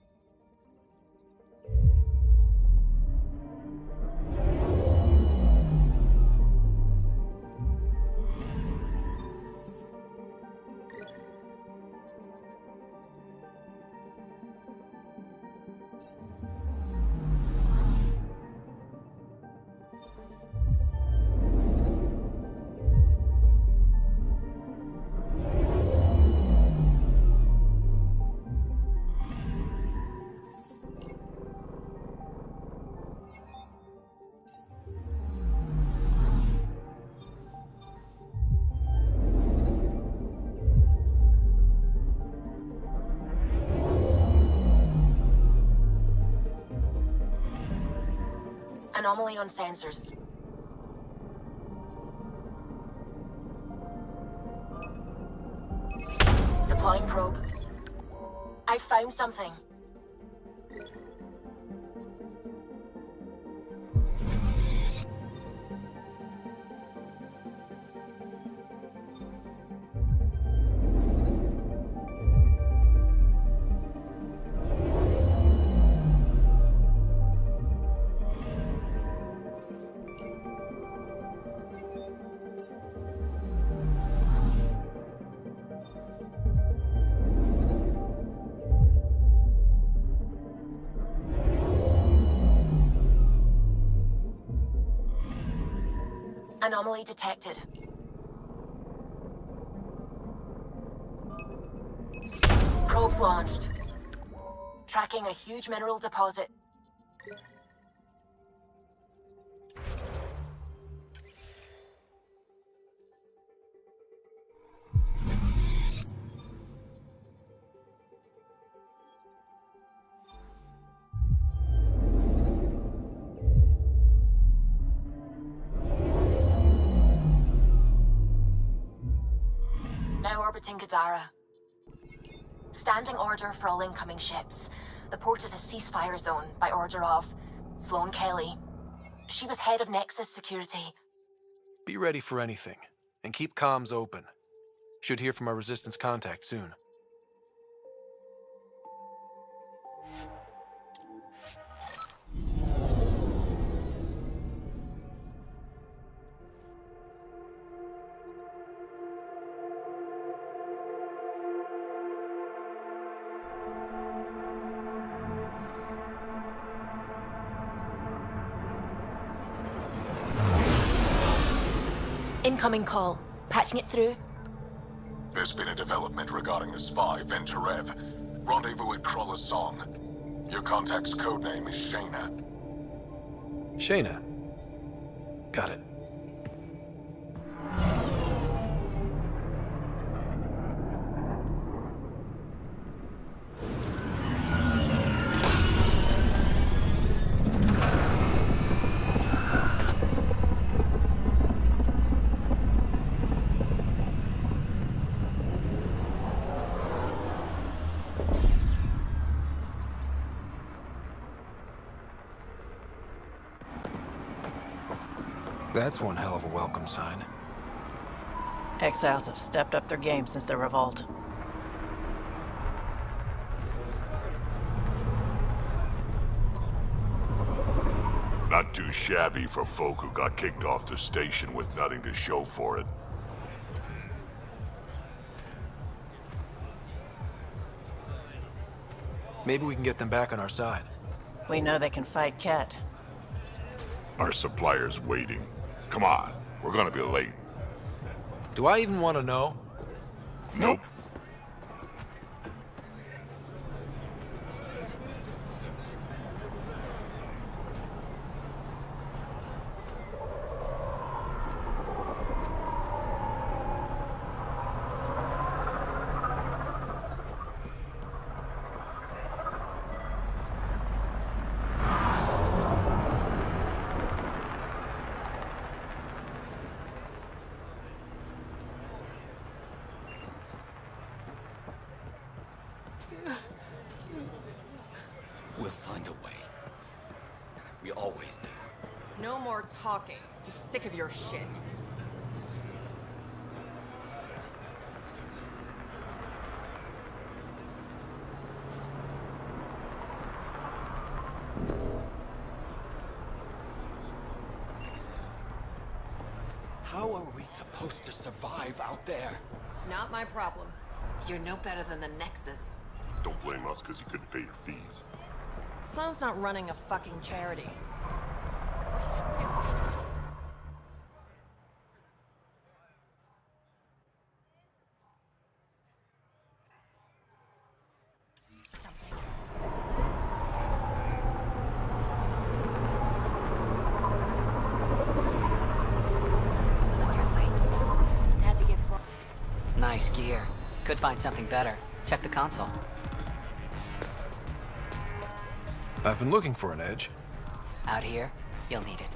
Anomaly on sensors. Deploying probe. I found something. Anomaly detected. Probes launched. Tracking a huge mineral deposit. Now orbiting Kadara. Standing order for all incoming ships. The port is a ceasefire zone by order of Sloane Kelly. She was head of Nexus Security. Be ready for anything, and keep comms open. Should hear from our Resistance contact soon. Incoming call. Patching it through. There's been a development regarding the spy, Venturev. Rendezvous at Crawler's Song. Your contact's codename is Shayna. Shayna. Got it. That's one hell of a welcome sign. Exiles have stepped up their game since the revolt. Not too shabby for folk who got kicked off the station with nothing to show for it. Maybe we can get them back on our side. We know they can fight Ket. Our supplier's waiting. Come on, we're gonna be late. Do I even want to know? Nope. We'll find a way. We always do. No more talking. I'm sick of your shit. How are we supposed to survive out there? Not my problem. You're no better than the Nexus. Don't blame us because you couldn't pay your fees. Sloane's not running a fucking charity. Nice gear. Could find something better. Check the console. I've been looking for an edge. Out here, You'll need it.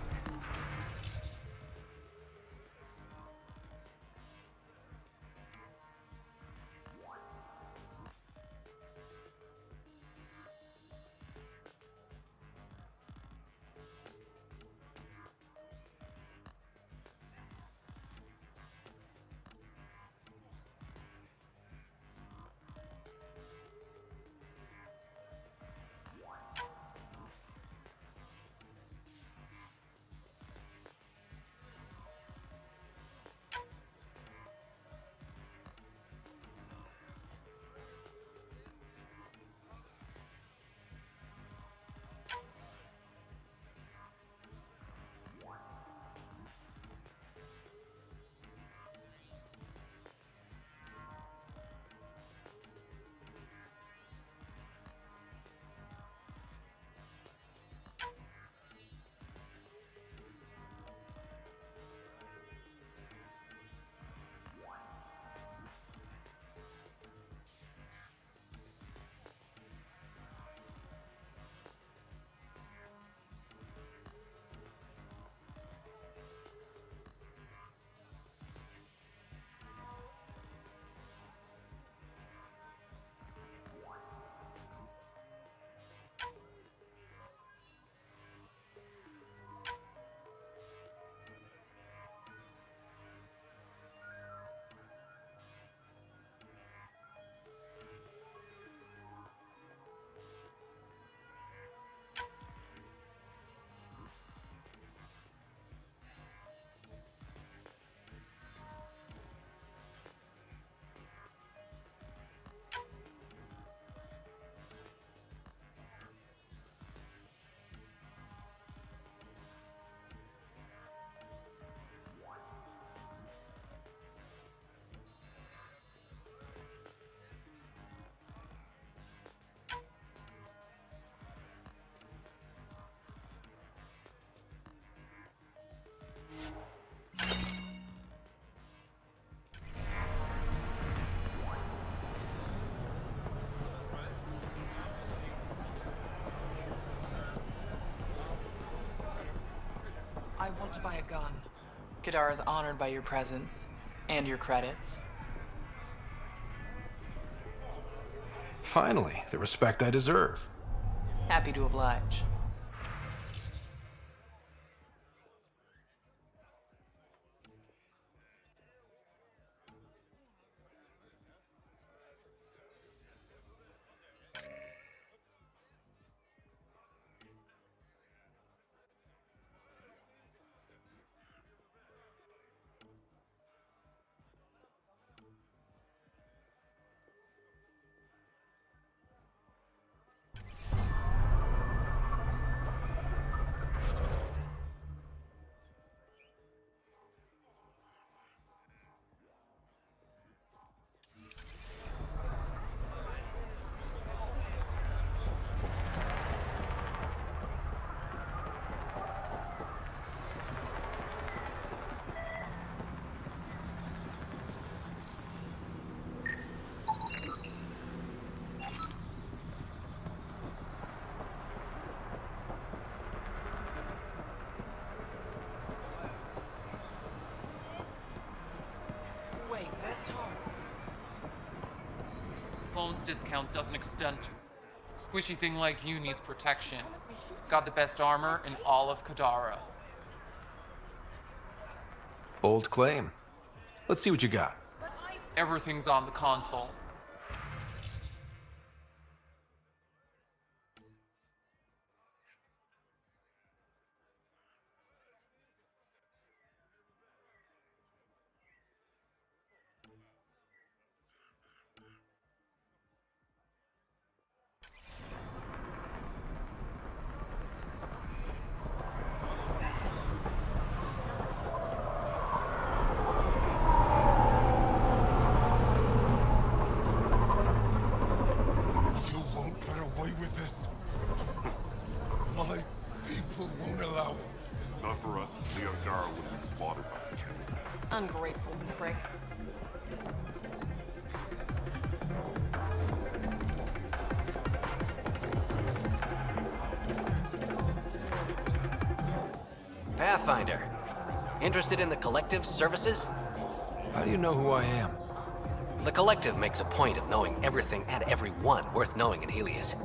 I want to buy a gun. Kadara's honored by your presence and your credits. Finally, the respect I deserve. Happy to oblige. Wait, that's Tara. Sloane's discount doesn't extend to. Squishy thing like you needs protection. Got the best armor in all of Kadara. Bold claim. Let's see what you got. Everything's on the console. You won't get away with this. My people won't allow it. Not for us. The Angara would have been slaughtered by the cat. Ungrateful prick. Pathfinder. Interested in the Collective's services? How do you know who I am? The Collective makes a point of knowing everything and everyone worth knowing in Helios.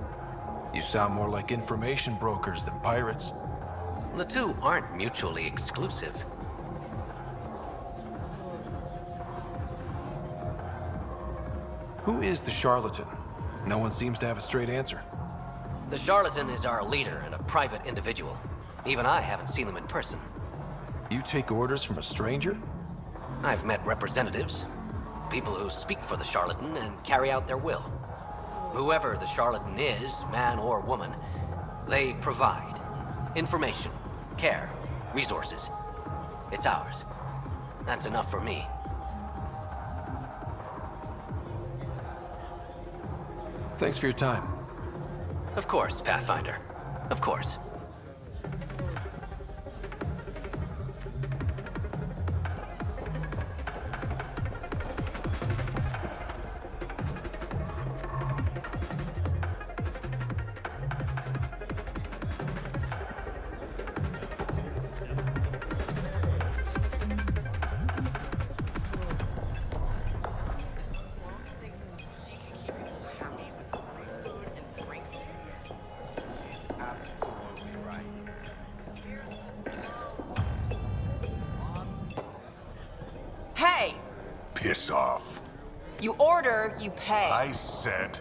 You sound more like information brokers than pirates. The two aren't mutually exclusive. Who is the charlatan? No one seems to have a straight answer. The charlatan is our leader and a private individual. Even I haven't seen them in person. You take orders from a stranger? I've met representatives, people who speak for the charlatan and carry out their will. Whoever the charlatan is, man or woman, they provide information, care, resources. It's ours. That's enough for me. Thanks for your time. Of course, Pathfinder. Of course. Hey! Piss off. You order, you pay. I said...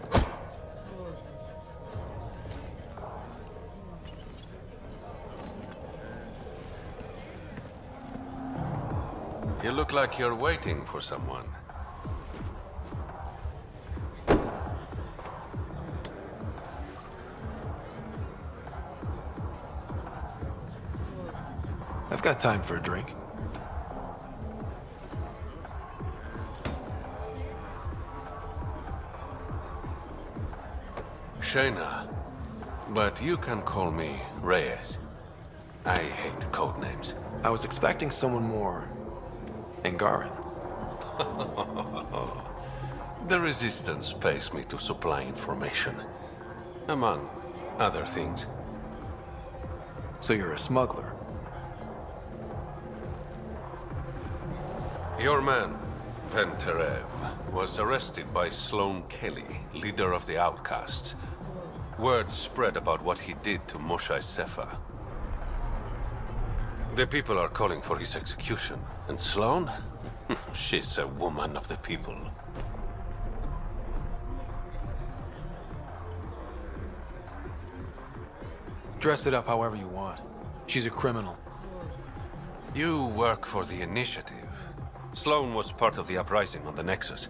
You look like you're waiting for someone. I've got time for a drink. Shayna, but you can call me Reyes. I hate code names. I was expecting someone more Angaran. The Resistance pays me to supply information, among other things. So you're a smuggler? Your man, Venterev, was arrested by Sloane Kelly, leader of the Outcasts. Word spread about what he did to Moshae Sefa. The people are calling for his execution. And Sloane? She's a woman of the people. Dress it up however you want. She's a criminal. You work for the Initiative. Sloane was part of the uprising on the Nexus.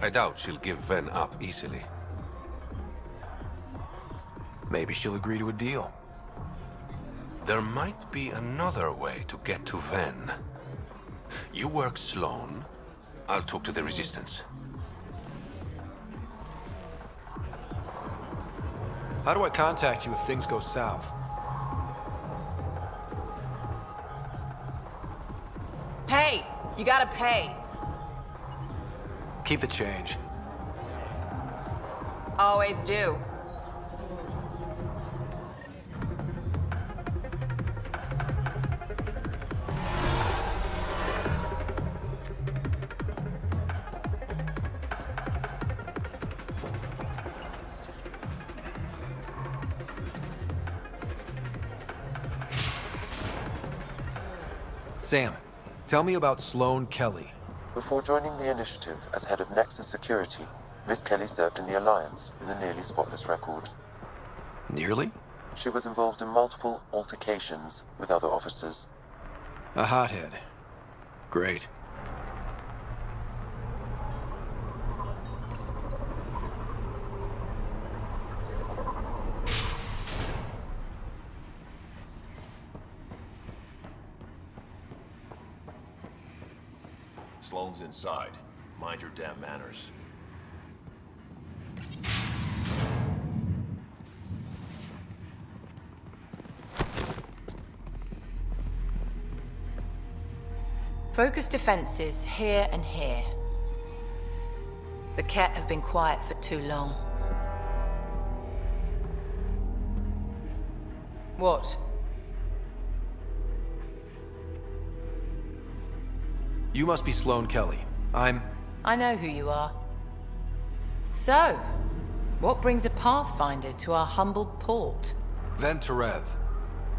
I doubt she'll give Ven up easily. Maybe she'll agree to a deal. There might be another way to get to Ven. You work Sloane, I'll talk to the Resistance. How do I contact you if things go south? Hey! You gotta pay. Keep the change. Always do. Sam, tell me about Sloane Kelly. Before joining the Initiative as head of Nexus Security, Miss Kelly served in the Alliance with a nearly spotless record. Nearly? She was involved in multiple altercations with other officers. A hothead. Great. Sloane's inside. Mind your damn manners. Focus defenses here and here. The Ket have been quiet for too long. What? You must be Sloane Kelly. I'm... I know who you are. So, what brings a Pathfinder to our humble port? Venterev.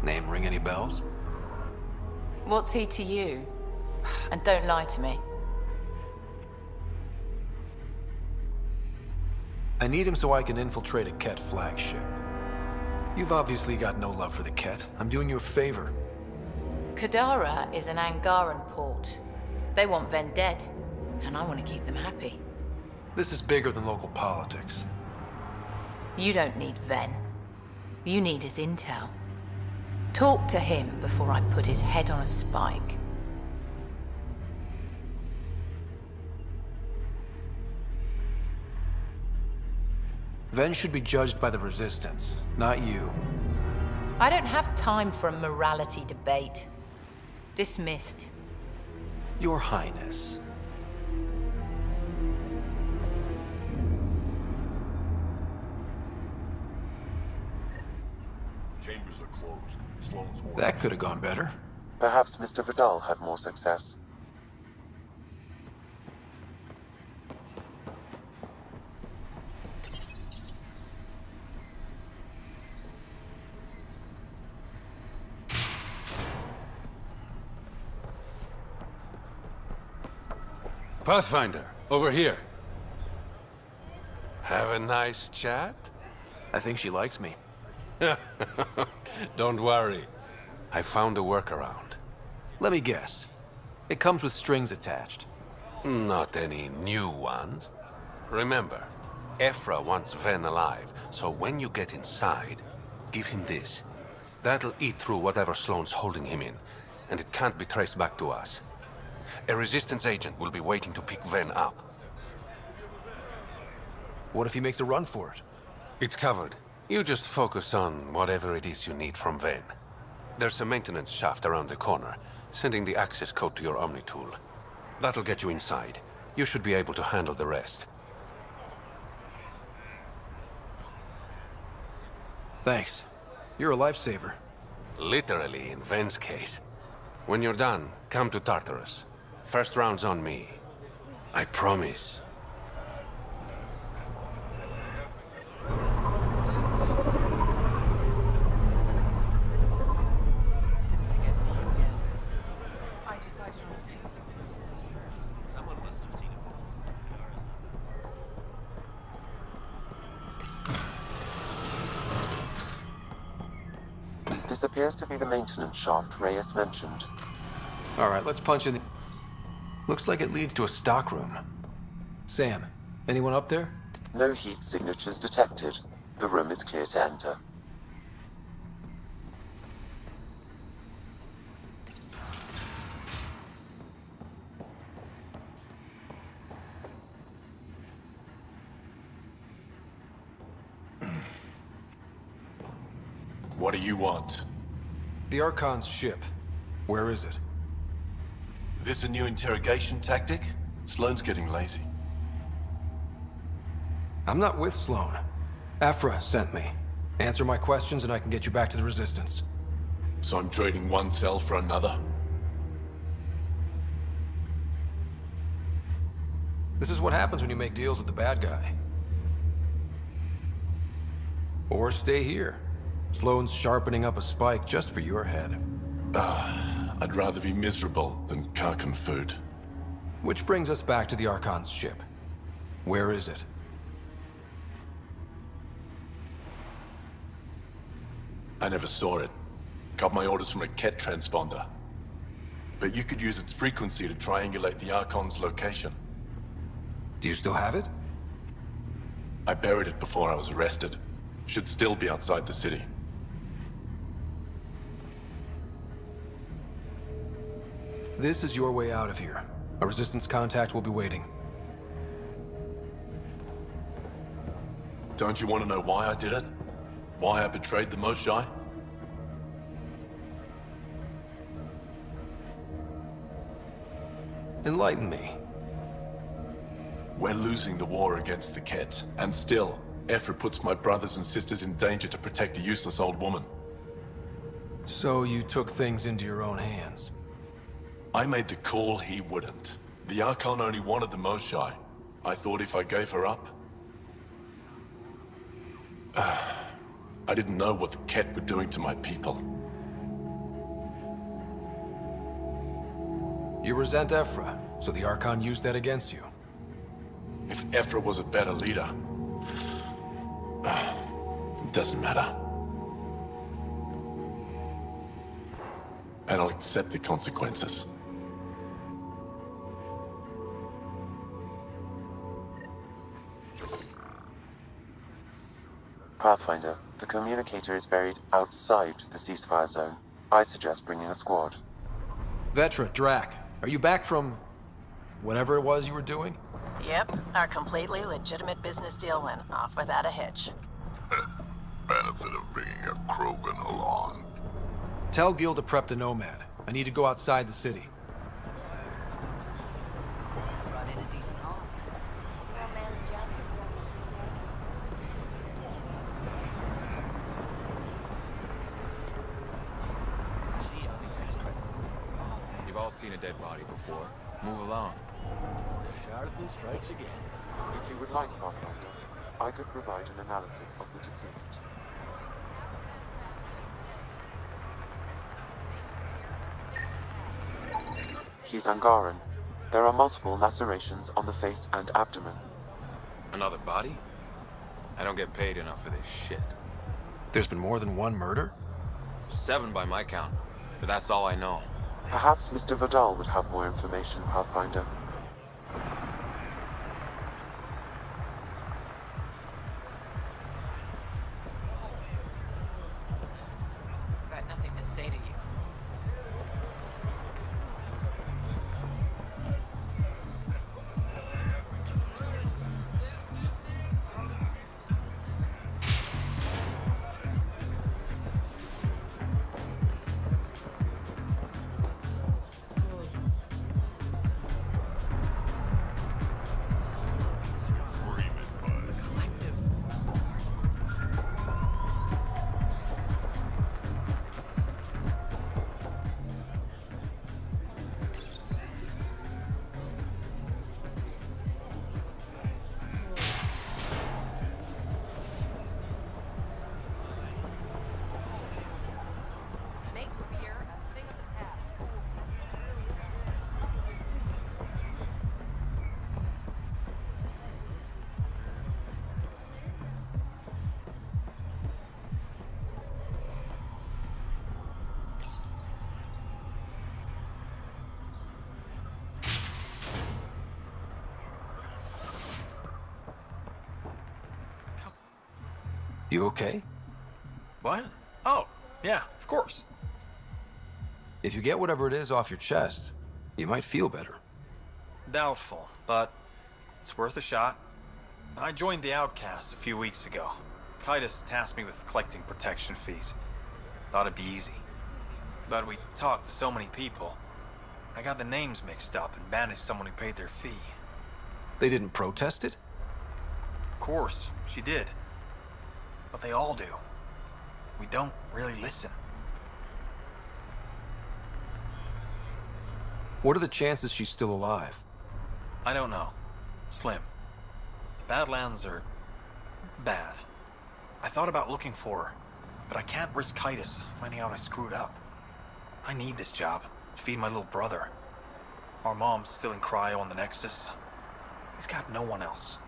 Name ring any bells? What's he to you? And don't lie to me. I need him so I can infiltrate a Ket flagship. You've obviously got no love for the Ket. I'm doing you a favor. Kadara is an Angaran port. They want Ven dead, and I want to keep them happy. This is bigger than local politics. You don't need Ven. You need his intel. Talk to him before I put his head on a spike. Ven should be judged by the Resistance, not you. I don't have time for a morality debate. Dismissed. Your Highness. Chambers are closed. Sloane's orders. That could have gone better. Perhaps Mr. Vidal had more success. Pathfinder, over here. Have a nice chat? I think she likes me. Don't worry. I found a workaround. Let me guess. It comes with strings attached. Not any new ones. Remember, Ephra wants Ven alive, so when you get inside, give him this. That'll eat through whatever Sloane's holding him in, and it can't be traced back to us. A Resistance agent will be waiting to pick Ven up. What if he makes a run for it? It's covered. You just focus on whatever it is you need from Ven. There's a maintenance shaft around the corner, sending the access code to your Omni tool. That'll get you inside. You should be able to handle the rest. Thanks. You're a lifesaver. Literally, in Ven's case. When you're done, come to Tartarus. First round's on me. I promise. This appears to be the maintenance shaft Reyes mentioned. All right, let's punch in the... Looks like it leads to a stockroom. Sam, anyone up there? No heat signatures detected. The room is clear to enter. What do you want? The Archon's ship. Where is it? This a new interrogation tactic? Sloane's getting lazy. I'm not with Sloane. Ephra sent me. Answer my questions and I can get you back to the Resistance. So I'm trading one cell for another? This is what happens when you make deals with the bad guy. Or stay here. Sloane's sharpening up a spike just for your head. I'd rather be miserable than Karkan food. Which brings us back to the Archon's ship. Where is it? I never saw it. Got my orders from a Ket transponder. But you could use its frequency to triangulate the Archon's location. Do you still have it? I buried it before I was arrested. Should still be outside the city. This is your way out of here. A Resistance contact will be waiting. Don't you want to know why I did it? Why I betrayed the Moshae? Enlighten me. We're losing the war against the Ket, and still, Ephra puts my brothers and sisters in danger to protect a useless old woman. So you took things into your own hands. I made the call, he wouldn't. The Archon only wanted the Moshae. I thought if I gave her up... I didn't know what the Ket were doing to my people. You resent Ephra, so the Archon used that against you. If Ephra was a better leader... it doesn't matter. And I'll accept the consequences. Pathfinder, the communicator is buried outside the ceasefire zone. I suggest bringing a squad. Vetra, Drac, are you back from... whatever it was you were doing? Yep, our completely legitimate business deal went off without a hitch. Benefit of bringing a Krogan along. Tell Gil to prep the Nomad. I need to go outside the city. You've all seen a dead body before. Move along. The charlatan strikes again. If you would like, Pathfinder, I could provide an analysis of the deceased. He's Angaran. There are multiple lacerations on the face and abdomen. Another body? I don't get paid enough for this shit. There's been more than one murder? 7 by my count, but that's all I know. Perhaps Mr. Vidal would have more information, Pathfinder. Got nothing to say to you. You okay? What? Oh, yeah, of course. If you get whatever it is off your chest, you might feel better. Doubtful, but it's worth a shot. I joined the Outcasts a few weeks ago. Titus tasked me with collecting protection fees. Thought it'd be easy. But we talked to so many people. I got the names mixed up and banished someone who paid their fee. They didn't protest it? Of course, she did. But they all do. We don't really listen. What are the chances she's still alive? I don't know. Slim. The Badlands are... bad. I thought about looking for her, but I can't risk Titus finding out I screwed up. I need this job to feed my little brother. Our mom's still in cryo on the Nexus. He's got no one else.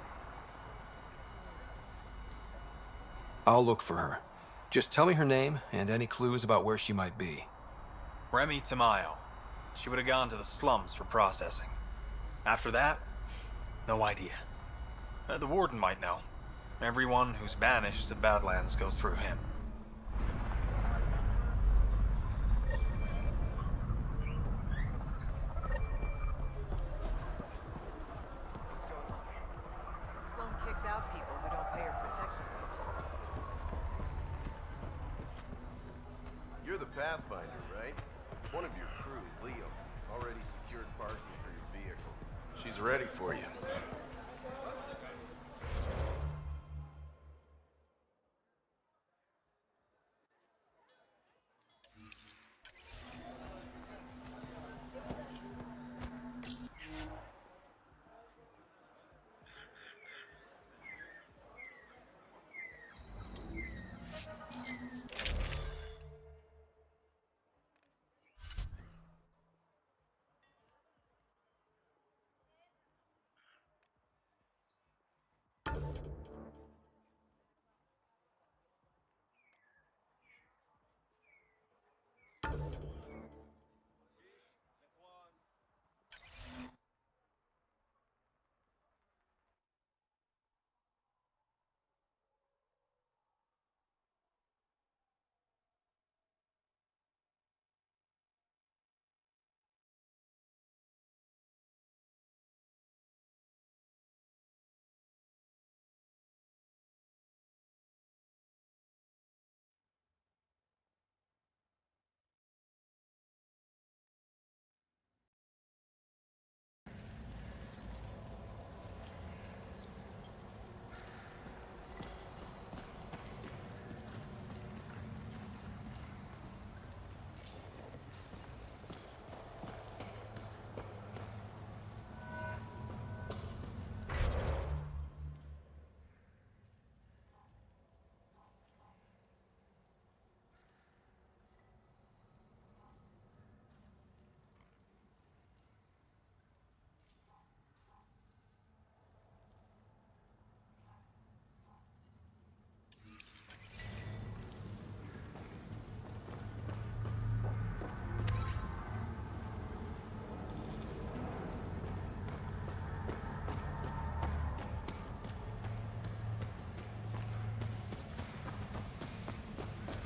I'll look for her. Just tell me her name and any clues about where she might be. Remy Tamayo. She would have gone to the slums for processing. After that, no idea. The Warden might know. Everyone who's banished to the Badlands goes through him. Sloan kicks out people who don't pay her protection. You're the Pathfinder, right? One of your crew, Leo, already secured parking for your vehicle. She's ready for you.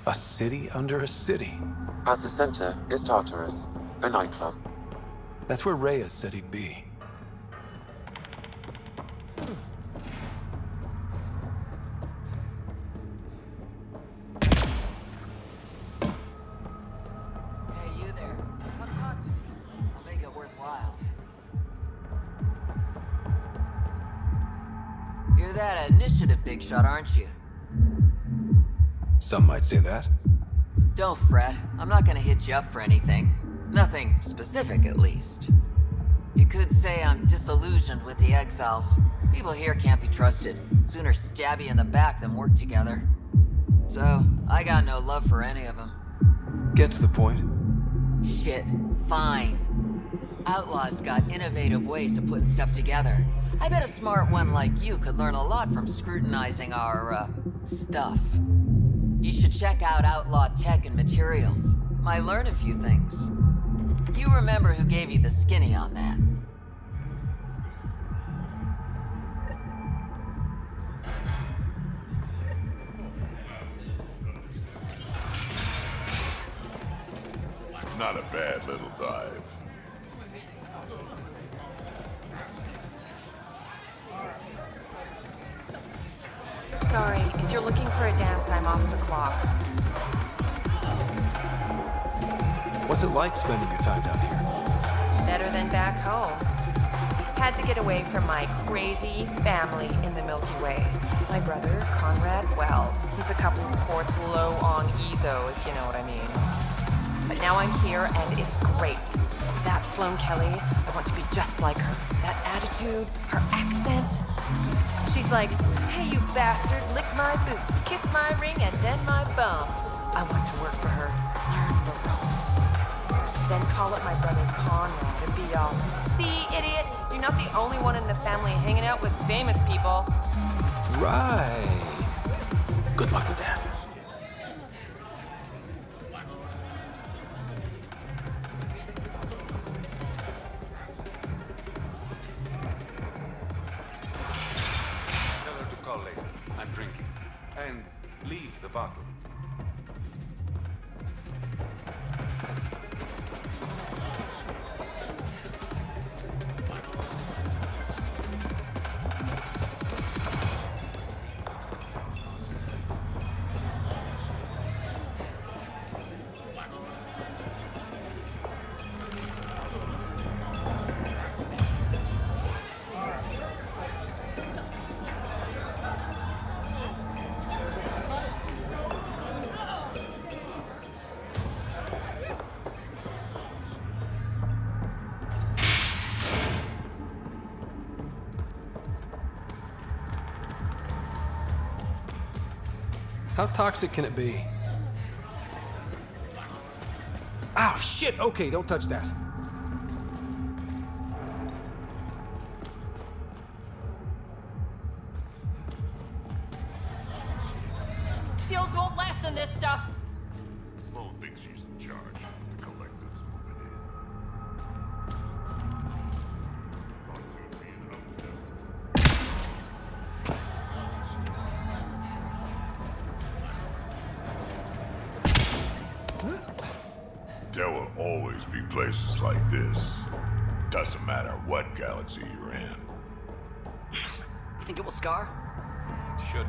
A city under a city. At the center is Tartarus, a nightclub. That's where Reyes said he'd be. Hey, you there. Come talk to me. I'll make it worthwhile. You're that initiative big shot, aren't you? Some might say that. Don't fret. I'm not gonna hit you up for anything. Nothing specific, at least. You could say I'm disillusioned with the exiles. People here can't be trusted. Sooner stab you in the back than work together. So, I got no love for any of them. Get to the point. Shit, fine. Outlaws got innovative ways of putting stuff together. I bet a smart one like you could learn a lot from scrutinizing our, stuff. You should check out Outlaw Tech and Materials. Might learn a few things. You remember who gave you the skinny on that? Not a bad little dive. Sorry, if you're looking for a dance, I'm off the clock. What's it like spending your time down here? Better than back home. Had to get away from my crazy family in the Milky Way. My brother, Conrad, well, he's a couple of quarts low on EZO, if you know what I mean. But now I'm here, and it's great. That Sloane Kelly, I want to be just like her. That attitude, her accent. She's like, hey, you bastard, lick my boots, kiss my ring, and then my bum. I want to work for her, learn the ropes. Then call up my brother Conrad and be all, see, idiot, you're not the only one in the family hanging out with famous people. Right. Good luck with that. Tell her to call later. I'm drinking. And leave the bottle. How toxic can it be? Ow, shit! Okay, don't touch that. Shields won't last in this stuff. Sloane thinks she's in charge. The collective's moving in. There will always be places like this. Doesn't matter what galaxy you're in. You think it will scar? Shouldn't.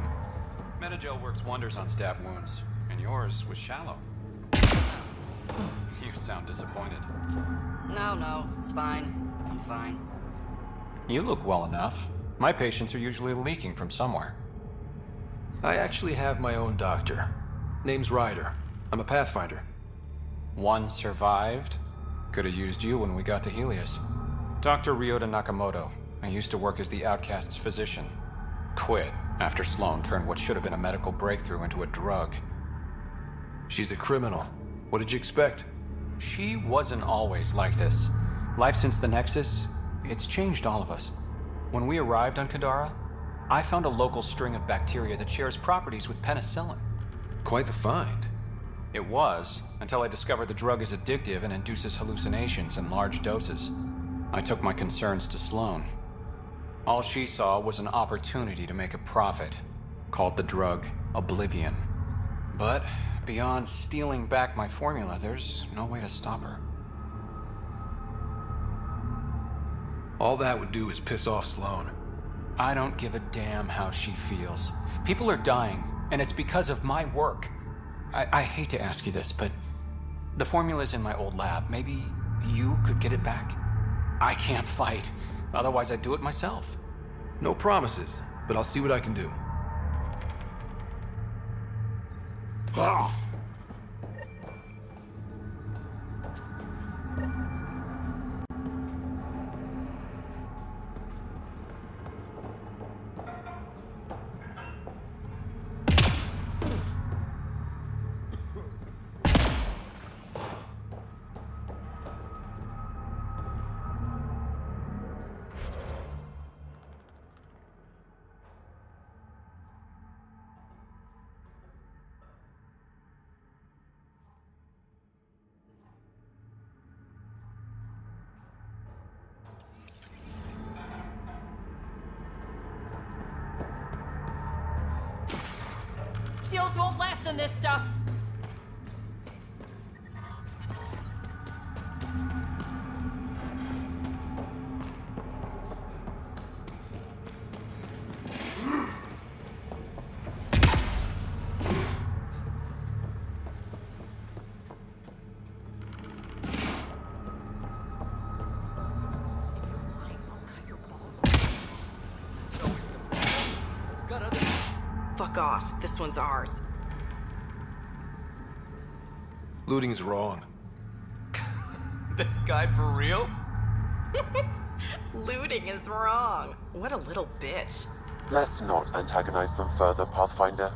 Metagel works wonders on stab wounds, and yours was shallow. You sound disappointed. No, it's fine. I'm fine. You look well enough. My patients are usually leaking from somewhere. I actually have my own doctor. Name's Ryder. I'm a Pathfinder. One survived. Could have used you when we got to Helios. Dr. Ryota Nakamoto. I used to work as the Outcast's physician. Quit after Sloane turned what should have been a medical breakthrough into a drug. She's a criminal. What did you expect? She wasn't always like this. Life since the Nexus, it's changed all of us. When we arrived on Kadara, I found a local string of bacteria that shares properties with penicillin. Quite the find. It was, until I discovered the drug is addictive and induces hallucinations in large doses. I took my concerns to Sloane. All she saw was an opportunity to make a profit, called the drug Oblivion. But Beyond stealing back my formula, there's no way to stop her. All that would do is piss off Sloane. I don't give a damn how she feels. People are dying, and it's because of my work. I hate to ask you this, but the formula's in my old lab. Maybe you could get it back? I can't fight. Otherwise, I'd do it myself. No promises, but I'll see what I can do. Shields won't last in this stuff. Fuck off. This one's ours. Looting's wrong. This guy for real? Looting is wrong. What a little bitch. Let's not antagonize them further, Pathfinder.